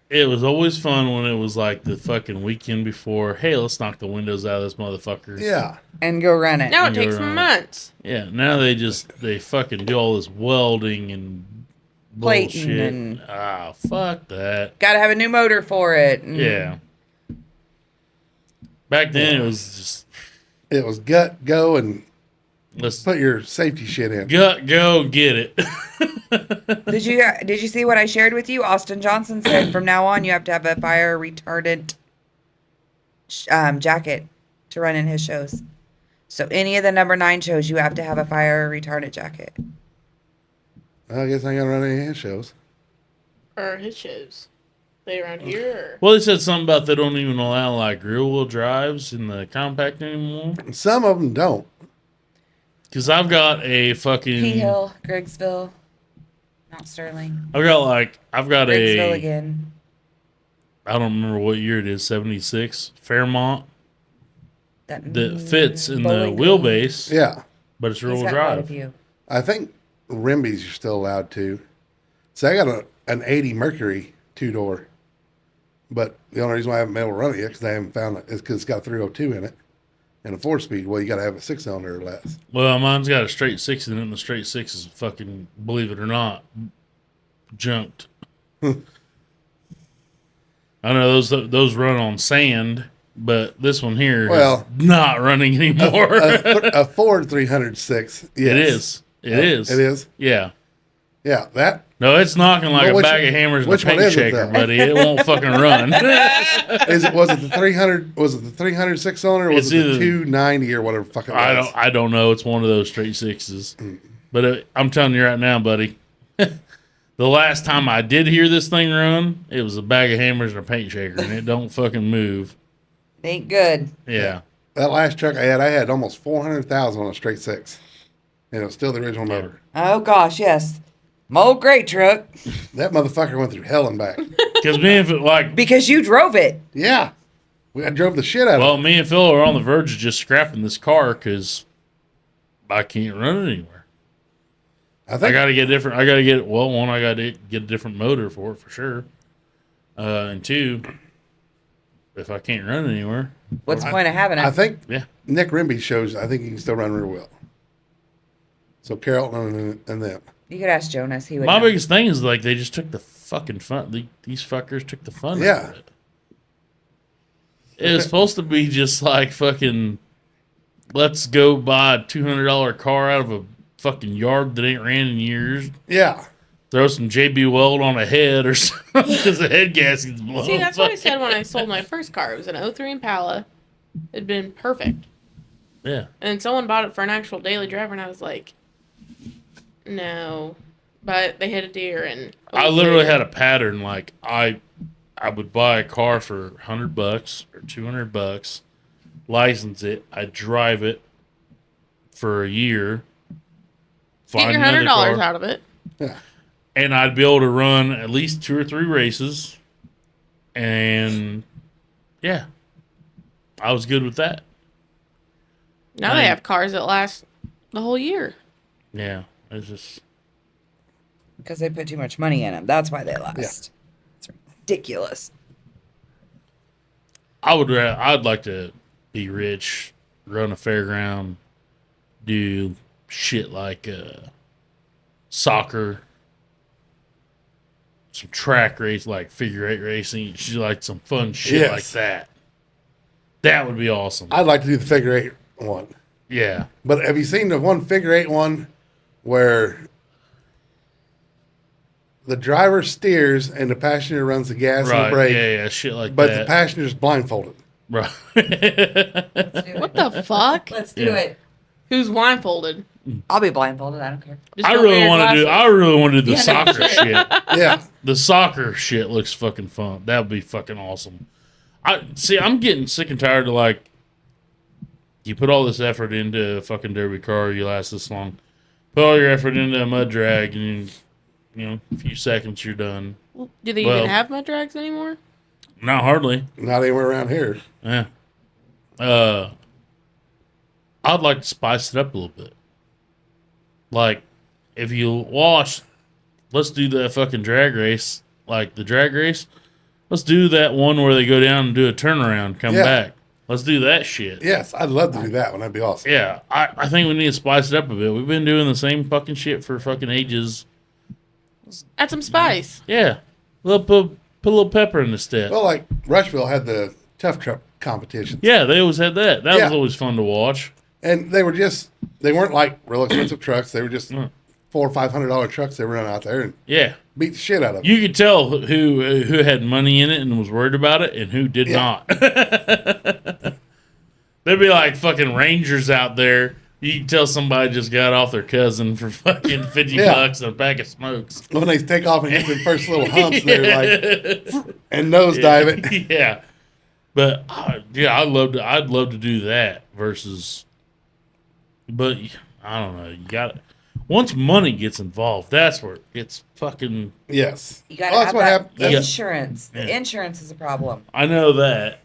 It was always fun when it was like the fucking weekend before. Hey, let's knock the windows out of this motherfucker. Yeah. And go run it. Now it And takes you're right. months. Yeah, now they fucking do all this welding and Plating bullshit. and- Fuck that. Gotta have a new motor for it. And Yeah. Back then it was just It was gut, go, and let's put your safety shit in. go get it. Did you see what I shared with you? Austin Johnson said from now on you have to have a fire retardant jacket to run in his shows So any of the number 9 shows, you have to have a fire retardant jacket. I guess I ain't gonna run any hand shows. Or his shows. They around here? Or? Well, they said something about they don't even allow like rear wheel drives in the compact anymore. Some of them don't. Because I've got a fucking P Hill, Griggsville, Mount Sterling. I've got Griggsville a again. I don't remember what year it is, 76 Fairmont that fits in the Bowling Green. wheelbase. Yeah. But it's rear He's wheel got quite a drive. few. I think Rimbies you're still allowed to. So I got an 80 Mercury 2-door. But the only reason why I haven't been able to run it yet because I haven't found it is because it's got a 302 in it and a 4-speed. Well, you got to have a 6-cylinder or less. Well, mine's got a straight 6 in it, and the straight 6 is fucking, believe it or not, junked. I know those run on sand, but this one here is not running anymore. a Ford 306. Yes. It is. It is. It is. Yeah. Yeah, that. No, it's knocking like Well, a bag of hammers and a which one paint is it, shaker, though? buddy. It won't fucking run. Was it the 300? Was it the 306 cylinder? Or was It's it the either- 290 or whatever fucking? I don't know. It's one of those straight 6s. But I'm telling you right now, buddy, the last time I did hear this thing run, it was a bag of hammers and a paint shaker, and it don't fucking move. It ain't good. Yeah. That last truck I had almost 400,000 on a straight 6, and it was still the original motor. Oh gosh, yes. My old great truck. That motherfucker went through hell and back. Because me and Phil, Because you drove it. Yeah, I drove the shit out of it. me and Phil are on the verge of just scrapping this car because I can't run it anywhere. I I gotta get different. I gotta get one. I gotta get a different motor for it for sure. And 2, if I can't run it anywhere, What's the point of having it? I think yeah. Nick Rimby shows. I think he can still run real well. So Carrollton and them. You could ask Jonas. He would. My know. biggest thing is like they just took the fucking fun. These fuckers took the fun out of it. It was supposed to be just like fucking. Let's go buy a $200 car out of a fucking yard that ain't ran in years. Yeah. Throw some JB Weld on a head or something because the head gasket's blown. See, that's what I said when I sold my first car. It was an 03 Impala. It'd been perfect. Yeah. And someone bought it for an actual daily driver, and I was like, no. But they hit a deer, and I literally had a pattern. Like I would buy a car for $100 or $200, license it, I'd drive it for a year, get your another $100 car, out of it. Yeah. and I'd be able to run at least 2 or 3 races, and yeah, I was good with that. Now they have cars that last the whole year. Yeah, it's just Because they put too much money in them. That's why they last. It's ridiculous. I'd like to be rich, run a fairground, do shit like soccer, some track race like figure 8 racing, like some fun shit Yes. like that. That would be awesome. I'd like to do the figure 8 one. Yeah. But have you seen the one figure 8 one where the driver steers and the passenger runs the gas and the Right. brake, Yeah, shit like but that. the passenger's blindfolded? Right. What the fuck? Let's do Yeah. it. Who's blindfolded? I'll be blindfolded. I don't care. Just I don't really wear want to do. glasses. I really want to do the Yeah. soccer shit. Yeah. The soccer shit looks fucking fun. That would be fucking awesome. I'm getting sick and tired of like, you put all this effort into a fucking derby car, you last this long. Put all your effort into a mud drag, and a few seconds you're done. Do they Well- even have mud drags anymore? Not hardly. Not anywhere around here. Yeah. I'd like to spice it up a little bit. Like, if you watch, let's do that fucking drag race, like the drag race. Let's do that one where they go down and do a turnaround, come Yeah. back. Let's do that shit. Yes, I'd love to do that one. That'd be awesome. Yeah, I think we need to spice it up a bit. We've been doing the same fucking shit for fucking ages. Add some spice. Yeah. Put a little pepper in the step. Well, like Rushville had the tough truck competitions. Yeah, they always had that. That Yeah. was always fun to watch. And they weren't like real expensive trucks. They were just $400 or $500 trucks they were running out there and Yeah. beat the shit out of them. You could tell who had money in it and was worried about it and who did Yeah. not. There'd be like fucking rangers out there. You can tell somebody just got off their cousin for fucking $50 and a bag of smokes. When they take off and hit the first little humps, they're like, and nosedive it. Yeah. But yeah, I'd love to do that versus, but I don't know. You got once money gets involved, that's where it gets fucking. Yes. You got Well, to that's have what that happened. insurance. The insurance is a problem. I know that.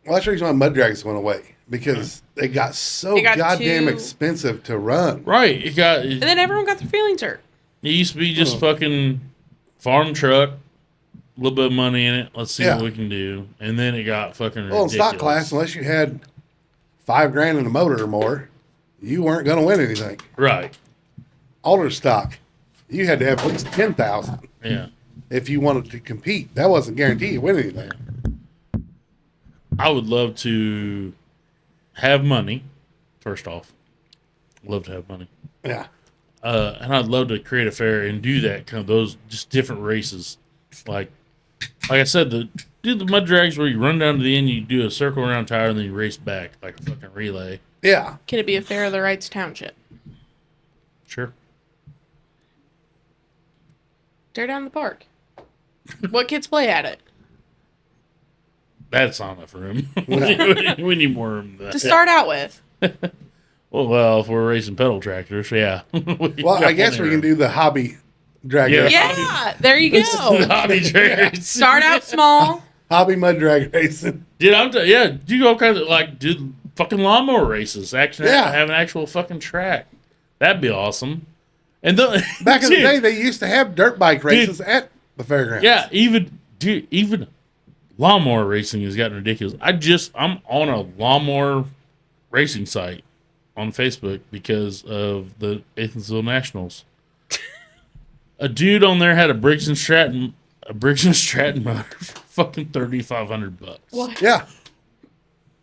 Well, that's the reason why mud drags went away because they got so They got goddamn too- expensive to run. Right. It And then everyone got their feelings hurt. used to be just fucking farm truck, a little bit of money in it. Let's see Yeah. what we can do. And then it got fucking Well, in ridiculous. stock class, unless you had $5,000 in a motor or more, you weren't going to win anything. Right. Older stock, you had to have at least 10,000 Yeah. if you wanted to compete. That wasn't guaranteed to win anything. I would love to have money. First off, love to have money. Yeah. And I'd love to create a fair and do that kind of those just different races, like I said, do the mud drags where you run down to the end, you do a circle around tire, and then you race back like a fucking relay. Yeah. Can it be a fair of the Wrights Township? Sure. Tear down the park. What kids play at it? That's not enough room. we need more room than that. To start out with. Well, if we're racing pedal tractors, yeah. Well, I guess we can do the hobby drag Yeah. race. Yeah, there you go. hobby dragons. Start out small. Hobby mud drag racing. Dude, do all kinds of like do fucking lawnmower races. Actually, Yeah. have an actual fucking track. That'd be awesome. And the, Back in the dude, day, they used to have dirt bike races at the fairgrounds. yeah, even lawnmower racing has gotten ridiculous. I'm on a lawnmower racing site on Facebook because of the Athensville Nationals. A dude on there had a Briggs and Stratton motor for fucking $3,500. What? Yeah.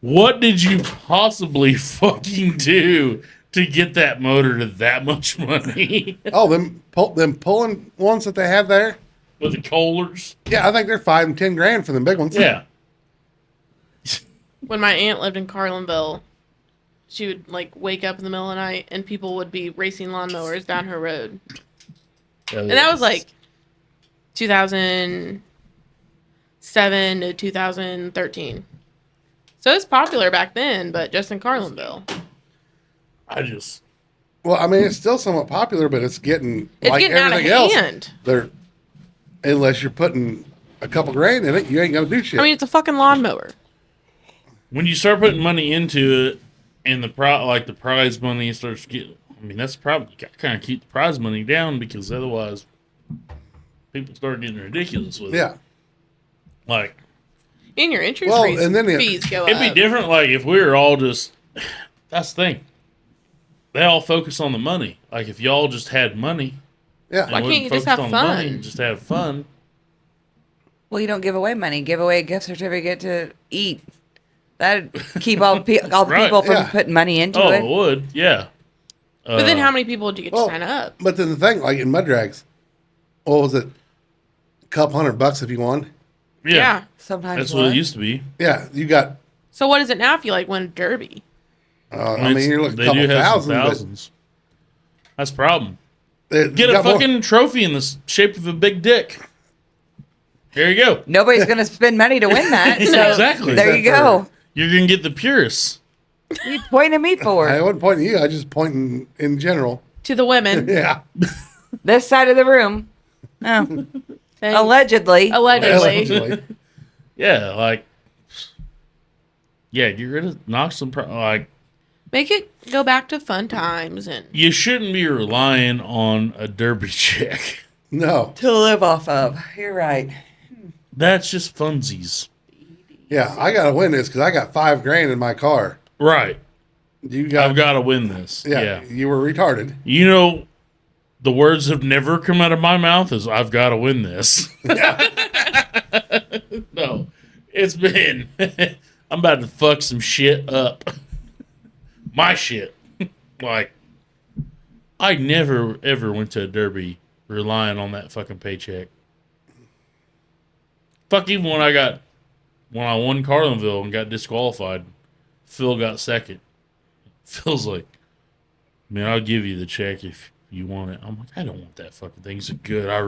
What did you possibly fucking do to get that motor to that much money? Oh, them pulling ones that they have there. With the Kohlers? Yeah, I think they're $5,000 and $10,000 for them big ones. Yeah. When my aunt lived in Carlinville, she would like wake up in the middle of the night and people would be racing lawnmowers down her road. And that was like 2007 to 2013. So it's popular back then, but just in Carlinville. Well, I mean, it's still somewhat popular, but it's getting It's like getting out of everything else. hand. Unless you're putting a couple grand in it, you ain't gonna do shit. I mean, it's a fucking lawnmower. when you start putting money into it and the prize money starts getting, I mean, that's probably you got to kind of keep the prize money down because otherwise people start getting ridiculous with it. yeah. Like, And your interest Well, rates, and then fees go it'd up. be different like if we were all just, that's the thing. They all focus on the money. Like if y'all just had money. Yeah. Why and can't you wouldn't just focus have on the money fun? and just have fun. Well, you don't give away money. Give away a gift certificate to eat. That'd keep all the Right, people from yeah. putting money into Oh, it. it would, yeah. But then how many people do you get to well, sign up? But then the thing, like in mud drags, what was it? A couple $100 if you won. Yeah, Sometimes that's what more. it used to be. Yeah, you got. So what is it now if you like win a derby? I mean, you're looking They a couple do have some thousand. But thousands. That's the problem. you Get a got more- fucking trophy in the shape of a big dick. There you go. Nobody's going to spend money to win that. So Exactly. There you go. You're gonna get the purists. You pointing me for I wasn't pointing at you. I was just pointing in general. To the women. Yeah. this side of the room. Oh, Thanks. allegedly. Allegedly. Yeah, like, yeah, get rid of knock some. Like, Make it go back to fun times and you shouldn't be relying on a derby check. No. To live off of. You're right. That's just funsies. Yeah, I gotta win this because I got $5,000 in my car. Right. You got. I've got to win this. Yeah, Yeah. you were retarded. You know, the words have never come out of my mouth is I've got to win this. No, it's been I'm about to fuck some shit up. My shit. Like, I never ever went to a derby relying on that fucking paycheck. Fuck, even when I won Carlinville and got disqualified, Phil got second. Phil's like, man, I'll give you the check if you want it. I'm like, I don't want that fucking thing. He's like, good. I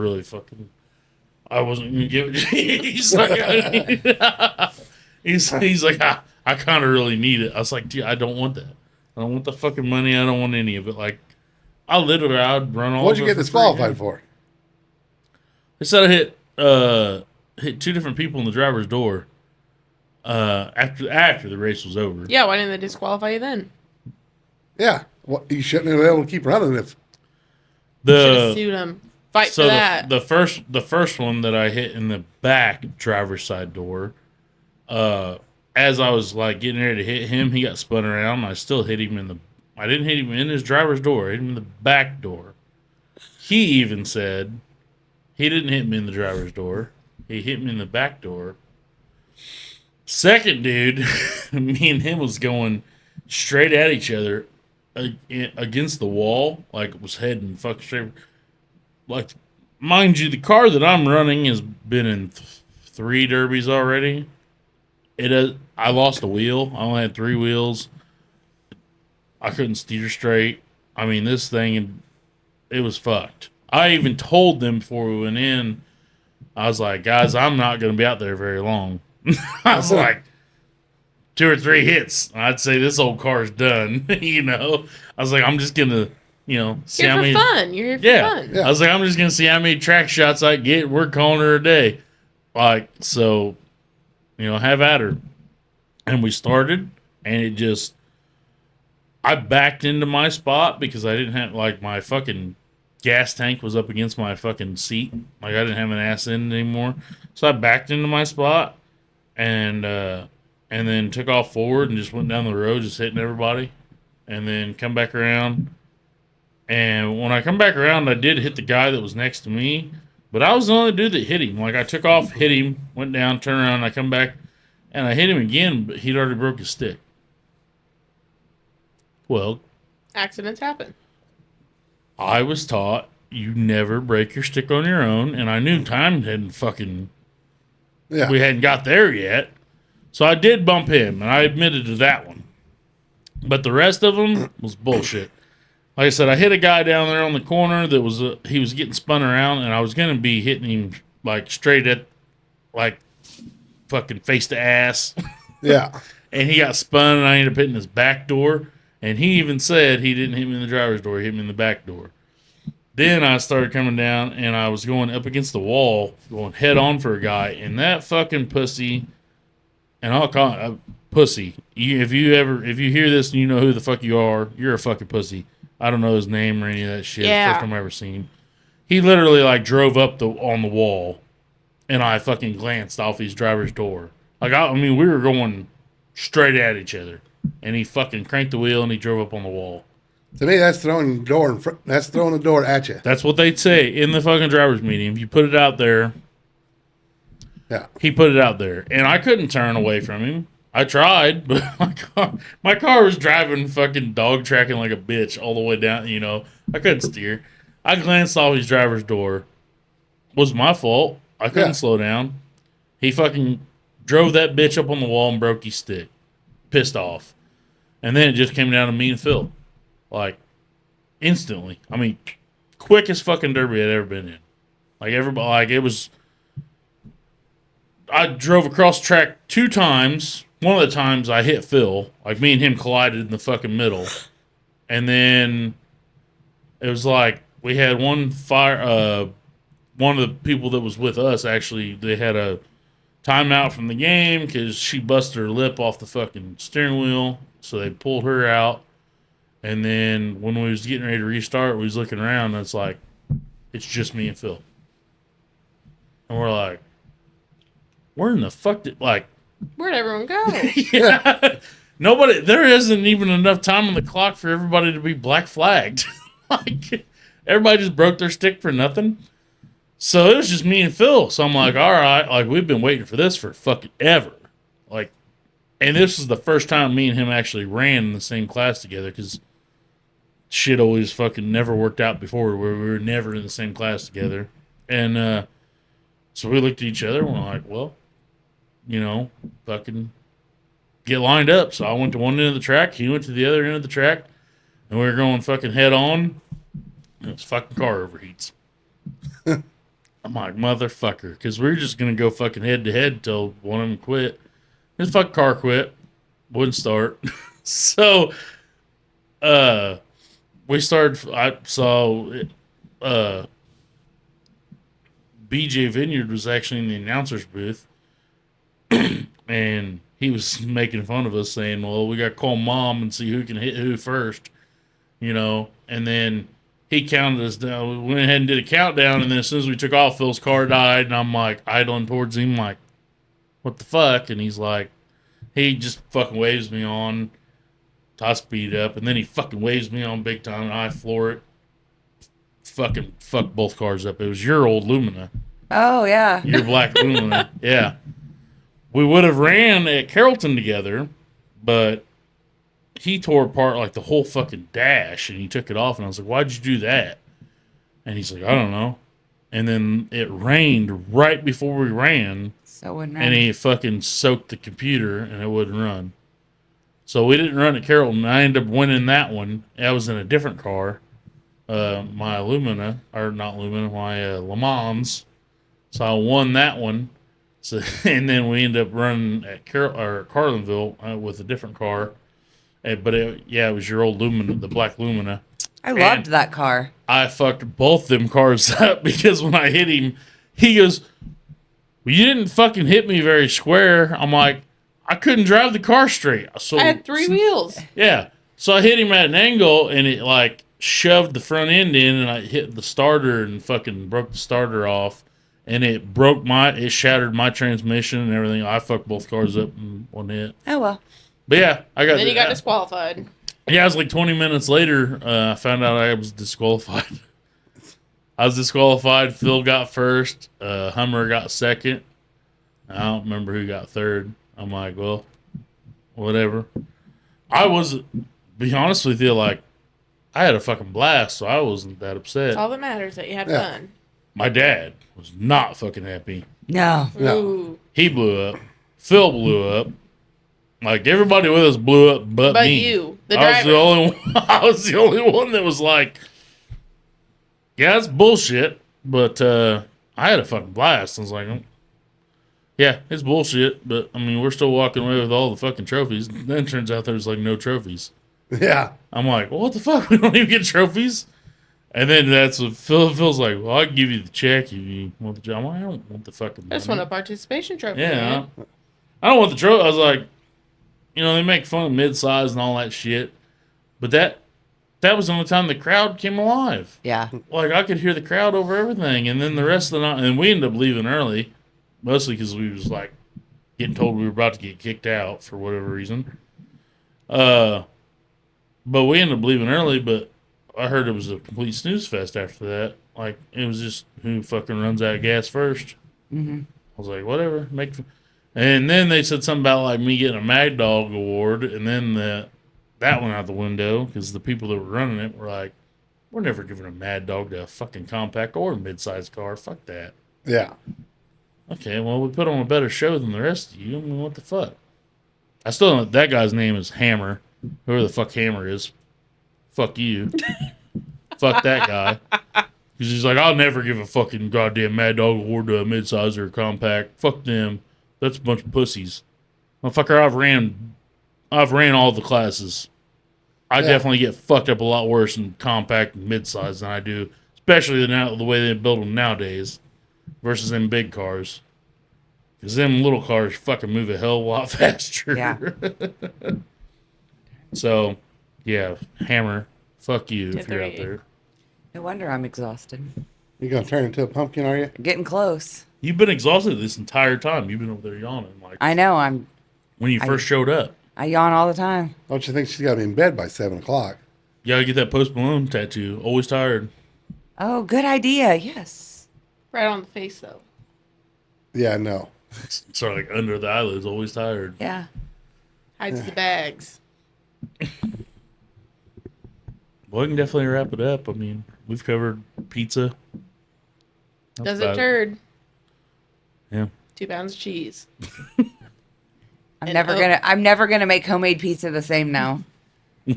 wasn't gonna give it to you. He's like, he's like, I kind of really need it. I was like, dude, I don't want that. I don't want the fucking money. I don't want any of it. Like, I'd run all. What'd you get disqualified for? They said I hit two different people in the driver's door. After the race was over. Yeah, why didn't they disqualify you then? Yeah, well, you shouldn't have been able to keep running if. Should have sued him. Fight for that. The first one that I hit in the back driver's side door. As I was like getting ready to hit him, he got spun around. I still hit him I didn't hit him in his driver's door. I hit him in the back door. He even said he didn't hit me in the driver's door. He hit me in the back door. Second dude, me and him was going straight at each other against the wall, like it was heading fucking straight. Like, mind you, the car that I'm running has been in 3 derbies already. I lost a wheel. I only had 3 wheels. I couldn't steer straight. I mean, this thing, it was fucked. I even told them before we went in, I was like, guys, I'm not going to be out there very long. I was like, 2 or 3 hits. I'd say this old car's done. You know, I was like, I'm just going to, see You're how here many. for fun. You're here for fun. Yeah. I was like, I'm just going to see how many track shots I get. We're calling her a day. Like, so, have at her. And we started, and I backed into my spot because I didn't have, like, my fucking gas tank was up against my fucking seat. Like, I didn't have an ass in anymore. So I backed into my spot and then took off forward and just went down the road just hitting everybody. And then come back around. And when I come back around, I did hit the guy that was next to me. But I was the only dude that hit him. Like, I took off, hit him, went down, turned around, I come back. And I hit him again, but he'd already broke his stick. Well, Accidents happen. I was taught you never break your stick on your own, and I knew time hadn't fucking... Yeah. We hadn't got there yet. So I did bump him, and I admitted to that one. But the rest of them was bullshit. Like I said, I hit a guy down there on the corner that he was getting spun around, and I was going to be hitting him, like, straight at, like, fucking face to ass. Yeah. And he got spun, and I ended up hitting his back door. And he even said he didn't hit me in the driver's door. He hit me in the back door. Then I started coming down, and I was going up against the wall, going head on for a guy. And that fucking pussy, and I'll call it a pussy. If you hear this and you know who the fuck you are, you're a fucking pussy. I don't know his name or any of that shit. Yeah. First time I ever seen him. He literally, like, drove up on the wall, and I fucking glanced off his driver's door. Like, I mean, we were going straight at each other. And he fucking cranked the wheel and he drove up on the wall. To me, that's throwing the door. That's throwing the door at you. That's what they'd say in the fucking driver's meeting. If you put it out there, Yeah. he put it out there, and I couldn't turn away from him. I tried, but my car was driving fucking dog tracking like a bitch all the way down. I couldn't steer. I glanced off his driver's door. It was my fault. I couldn't slow down. He fucking drove that bitch up on the wall and broke his stick. Pissed off. And then it just came down to me and Phil. Like, instantly. I mean, quickest fucking derby I'd ever been in. Like, everybody, like, it was... I drove across the track 2 times. One of the times I hit Phil. Like, me and him collided in the fucking middle. And then it was like, we had one of the people that was with us, actually, they had a timeout from the game because she busted her lip off the fucking steering wheel. So they pulled her out. And then when we was getting ready to restart, we was looking around, and it's like, it's just me and Phil. And we're like, where in the fuck Where'd everyone go? yeah. Nobody, there isn't even enough time on the clock for everybody to be black flagged. Like, everybody just broke their stick for nothing. So it was just me and Phil. So I'm like, all right, like, we've been waiting for this for fucking ever. Like, and this is the first time me and him actually ran in the same class together because shit always fucking never worked out before where we were never in the same class together. And so we looked at each other and we're like, well, fucking get lined up. So I went to one end of the track. He went to the other end of the track. And we were going fucking head on. And his fucking car overheats. I'm like, motherfucker. Because we were just going to go fucking head to head until one of them quit. His fucking car quit. Wouldn't start. So, we started. I saw BJ Vineyard was actually in the announcer's booth, and he was making fun of us, saying, "Well, we got to call mom and see who can hit who first," you know. And then he counted us down. We went ahead and did a countdown, and then as soon as we took off, Phil's car died, and I'm like idling towards him, like, "What the fuck?" And he's like, he just fucking waves me on. I speed up, and then he fucking waves me on big time, and I floor it. Fucking fuck both cars up. It was your old Lumina. Oh, yeah. Your black Lumina. Yeah. We would have ran at Carrollton together, but he tore apart like the whole fucking dash, and he took it off, and I was like, why'd you do that? And he's like, I don't know. And then it rained right before we ran, So it wouldn't and he fucking soaked the computer, and it wouldn't run. So we didn't run at Carrollton. I ended up winning that one. I was in a different car. My Lumina, or not Lumina, my Le Mans. So I won that one. So and then we ended up running at Carlinville with a different car. But it was your old Lumina, the black Lumina. I loved that car. I fucked both them cars up because when I hit him, he goes, well, you didn't fucking hit me very square. I'm like, I couldn't drive the car straight. So I had 3 wheels. Yeah. So I hit him at an angle, and it like shoved the front end in, and I hit the starter and fucking broke the starter off, and it shattered my transmission and everything. I fucked both cars up in one hit. Oh, well. But yeah, I got. Then you got disqualified. Yeah, it was like 20 minutes later. I found out I was disqualified. I was disqualified. Phil got first. Hummer got second. I don't remember who got third. I'm like, well, whatever. Be honest with you, like, I had a fucking blast, so I wasn't that upset. That's all that matters, that you had fun. My dad was not fucking happy. No. Ooh. He blew up. Phil blew up. Like, everybody with us blew up but me. But you, the driver. I was the only one that was like, yeah, it's bullshit, but I had a fucking blast. I was like, yeah, it's bullshit, but I mean, we're still walking away with all the fucking trophies. And then it turns out there's like no trophies. Yeah. I'm like, well, what the fuck? We don't even get trophies. And then that's what Phil's like, well, I can give you the check if you want the job. I'm like, I don't want the fucking money. I just want a participation trophy. Yeah. Man. I don't want the trophy. I was like, you know, they make fun of mid-size and all that shit. But that was the only time the crowd came alive. Yeah. Like, I could hear the crowd over everything. And then the rest of the night, and we ended up leaving early. Mostly because we was like getting told we were about to get kicked out for whatever reason. But we ended up leaving early, but I heard it was a complete snooze fest after that. Like, it was just who fucking runs out of gas first. Mm-hmm. I was like, whatever. And then they said something about like me getting a Mad Dog award, and then that went out the window because the people that were running it were like, we're never giving a Mad Dog to a fucking compact or mid-sized car. Fuck that. Yeah. Okay, well, we put on a better show than the rest of you. I mean, what the fuck? I still don't know. That guy's name is Hammer. Whoever the fuck Hammer is. Fuck you. Fuck that guy. Because he's like, I'll never give a fucking goddamn Mad Dog award to a midsize or a compact. Fuck them. That's a bunch of pussies. Motherfucker, I've ran all the classes. I definitely get fucked up a lot worse in compact and midsize than I do. Especially the way they build them nowadays. Versus them big cars. Because them little cars fucking move a hell of a lot faster. Yeah. So, yeah, Hammer, fuck you if you're out 10:38. there. No wonder I'm exhausted. You gonna turn into a pumpkin, are you? Getting close. You've been exhausted this entire time. You've been over there yawning. Like I know. when you first showed up. I yawn all the time. Don't you think she's got to be in bed by 7 o'clock? You gotta get that Post Malone tattoo. Always tired. Oh, good idea. Yes. Right on the face, though. Yeah, I know. Sort of like under the eyelids. Always tired. Yeah. Hides the bags. Well, we can definitely wrap it up. I mean, we've covered pizza. That's Does a about it. turd. Yeah. 2 pounds of cheese. I'm never gonna make homemade pizza the same now.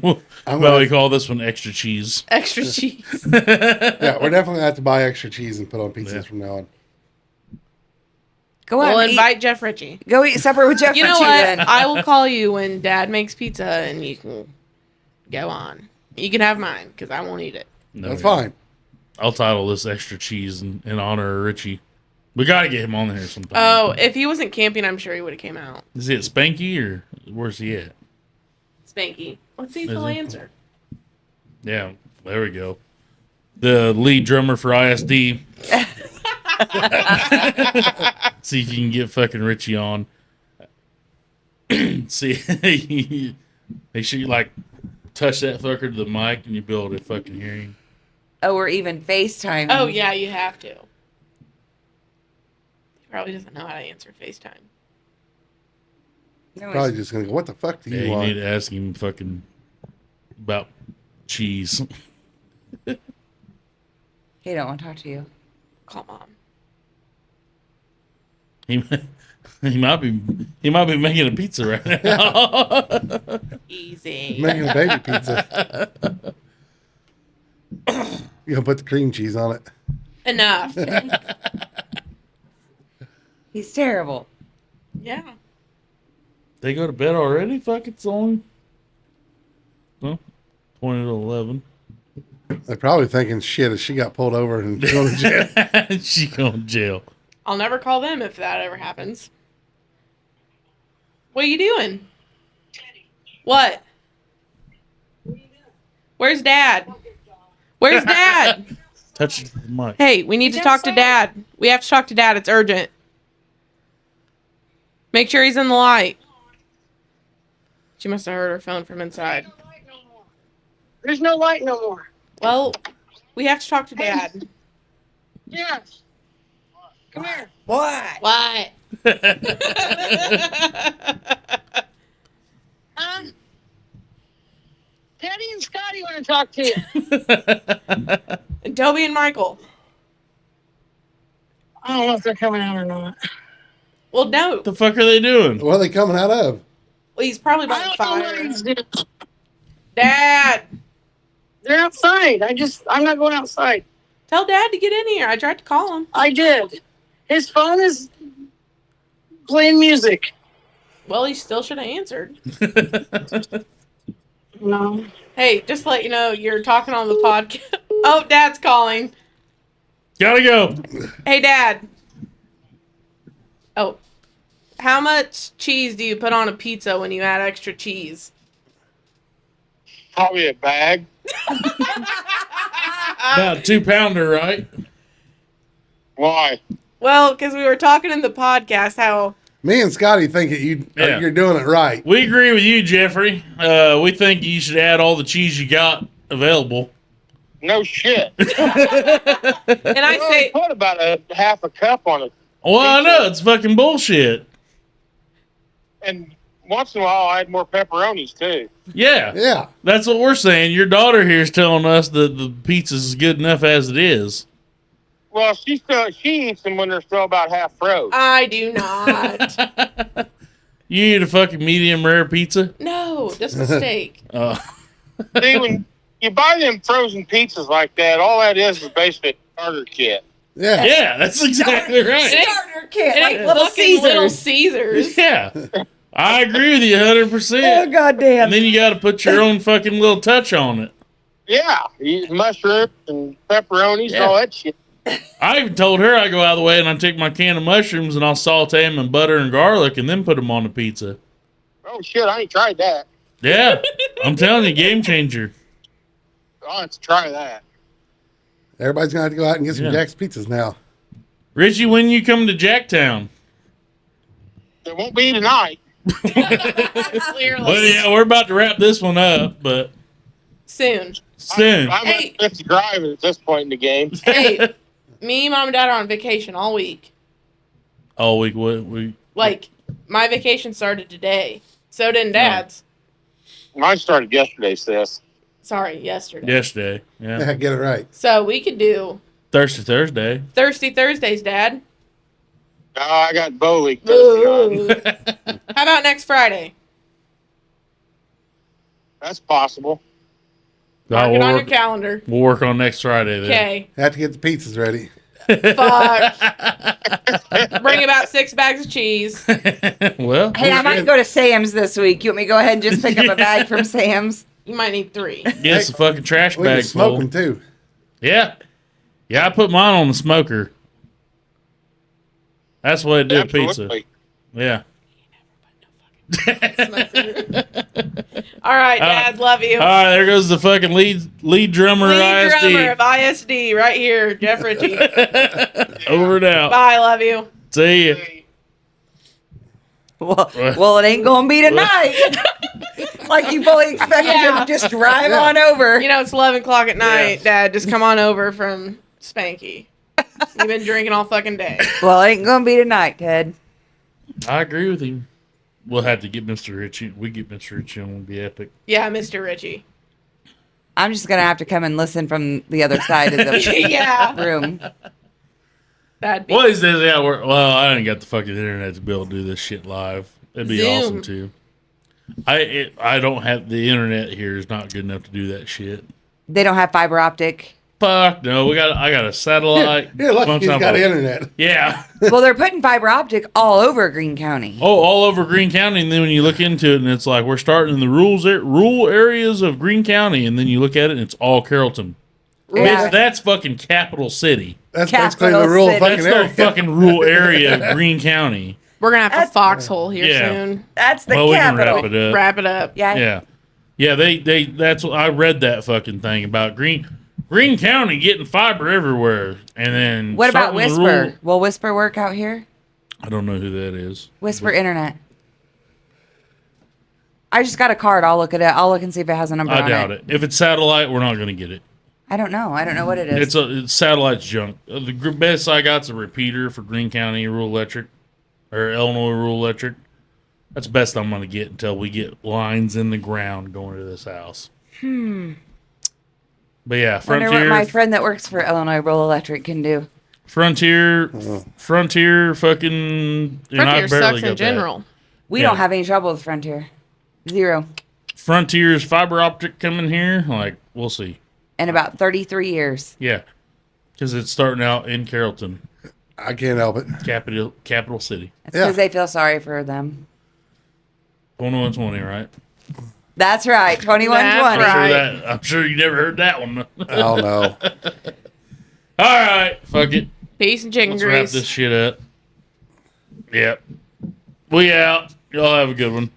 Well, we call this one extra cheese. Extra cheese. Yeah, we're definitely gonna have to buy extra cheese and put on pizzas from now on. Go on. We'll invite Jeff Richey. Go eat supper with Jeff You know Richey what? then. I will call you when Dad makes pizza, and you can go on. You can have mine because I won't eat it. No, That's fine. I'll title this extra cheese in honor of Richie. We got to get him on here sometime. Oh, if he wasn't camping, I'm sure he would have came out. Is he at Spanky or where's he at? Spanky. Let's see if he'll answer. Yeah, there we go. The lead drummer for ISD. See if you can get fucking Richie on. See, make sure you like touch that fucker to the mic and you be able to fucking hear him. Oh, or even FaceTime. Oh, yeah, you have to. He probably doesn't know how to answer FaceTime. No, Probably just gonna go, what the fuck do Yeah, you you want? need to ask him fucking about cheese. he don't want to talk to you. Call Mom. He might be making a pizza right now. Easy. Making a baby pizza. You gonna put the cream cheese on it. Enough. He's terrible. Yeah. They go to bed already? Fuck, it's only 20 to 11. They're probably thinking, shit, if she got pulled over and go to jail. She going to jail. I'll never call them if that ever happens. What are you doing? What? Where's Dad? Where's Dad? Touch the mic. Hey, we need to talk to Dad. We have to talk to Dad. It's urgent. Make sure he's in the light. She must have heard her phone from inside. There's no light no more. Well, we have to talk to Dad. Yes. Come here. What? What? Huh? Teddy and Scotty want to talk to you. And Toby and Michael. I don't know if they're coming out or not. Well, no. What the fuck are they doing? What are they coming out of? Well, he's probably by I the don't know what fire. he's doing. Dad! They're outside. I'm not going outside. Tell Dad to get in here. I tried to call him. I did. His phone is playing music. Well, he still should have answered. No. Hey, just to let you know, you're talking on the podcast. Oh, Dad's calling. Gotta go. Hey, Dad. Oh. How much cheese do you put on a pizza when you add extra cheese? Probably a bag. About a 2-pounder, right? Why? Well, because we were talking in the podcast how... Me and Scotty think that you're doing it right. We agree with you, Jeffrey. We think you should add all the cheese you got available. No shit. And I I say... put about a half a cup on it. Well, I know. It's fucking bullshit. And once in a while, I add more pepperonis, too. Yeah. Yeah. That's what we're saying. Your daughter here is telling us that the pizza's good enough as it is. Well, she eats them when they're still about half froze. I do not. You eat a fucking medium rare pizza? No, just a steak. See, when you buy them frozen pizzas like that, all that is basically a starter kit. Yeah. Yeah, that's exactly right. Starter kit, It like ain't Little fucking Little Caesars. Caesars. Yeah. I agree with you 100%. Oh, goddamn. And then you got to put your own fucking little touch on it. Yeah, you eat mushrooms and pepperonis and all that shit. I even told her I go out of the way and I take my can of mushrooms and I'll saute them in butter and garlic and then put them on the pizza. Oh, shit, I ain't tried that. Yeah. I'm telling you, game changer. I'll have to try that. Everybody's going to have to go out and get some Yeah. Jack's pizzas now. Richie, when you come to Jacktown? It won't be tonight. Clearly. Well, yeah, we're about to wrap this one up, but Soon. soon. I'm Hey. going to have to drive at this point in the game. Hey, me, Mom, and Dad are on vacation all week. All week, we Like, my vacation started today. So didn't Dad's. Mine started yesterday, sis. Sorry, yesterday. yesterday. Yeah. Yeah, get it right. So we could do Thirsty Thursday. Thirsty Thursdays, Dad. No, I got bow league Thursday on. Ooh. How about next Friday? That's possible. Mark we'll it on your work, calendar. we'll work on next Friday then. Okay. Have to get the pizzas ready. Fuck. Bring about 6 bags of cheese. Well, Hey, I might go to Sam's this week. You want me to go ahead and just pick up a bag from Sam's? You might need 3. get some fucking trash We can bags smoke full. them too. Yeah. Yeah, I put mine on the smoker. That's what I do with pizza. Absolutely. Yeah. All right, Dad. Love you. All right, there goes the fucking lead drummer Lead ISD. drummer of ISD right here, Jeff Richey. Over and out. Bye. Love you. See ya. Well, it ain't gonna be tonight. Like you fully expected him to just drive on over. You know, it's 11 o'clock at night, Dad. Just come on over from Spanky. You've been drinking all fucking day. Well, it ain't gonna be tonight, Ted. I agree with him. We'll have to get Mr. Richie. We get Mr. Richie on. It'll be epic. Yeah, Mr. Richie. I'm just gonna have to come and listen from the other side of the Yeah. room. That'd be Well, he says, yeah, well, I didn't got the fucking internet to be able to do this shit live. It'd be Zoom. awesome, too. I don't have, the internet here is not good enough to do that shit. They don't have fiber optic. Fuck no, I got a satellite. You're lucky bunch he's of got them. internet. Yeah. Well, they're putting fiber optic all over Greene County. Oh, all over Greene County, and then when you look into it, and it's like we're starting in the rural areas of Greene County, and then you look at it, and it's all Carrollton. Yeah. Bitch, that's fucking capital city. That's Capital basically the rural City. fucking That's no area. fucking rural area of Greene County. We're gonna have That's- a foxhole here Yeah. soon. That's the Well, we can capital. wrap it up. Wrap it up. Yeah. Yeah. They that's what I read that fucking thing about Greene County getting fiber everywhere, and then What about starting in the Whisper? rural- Will Whisper work out here? I don't know who that is. Whisper Internet. I just got a card. I'll look at it. I'll look and see if it has a number on I doubt it. If it's satellite, we're not going to get it. I don't know. I don't know what it is. It's satellite's junk. The best I got's a repeater for Greene County Rural Electric or Illinois Rural Electric. That's the best I'm going to get until we get lines in the ground going to this house. But yeah, Wonder Frontier. what my friend that works for Illinois Rural Electric can do. Frontier, fucking. and I Frontier barely sucks got in general. We Yeah. don't have any trouble with Frontier. Zero. that. Frontier's fiber optic coming here. Like, we'll see. In about 33 years. Yeah. Because it's starting out in Carrollton, I can't help it. capital city. It's Yeah. because they feel sorry for them. 2120, right? That's right. 2120. That's right. I'm sure you never heard that one. Oh no. All right. Fuck it. Peace and chicken Let's wrap grease. this shit up. Yep. We out. Y'all have a good one.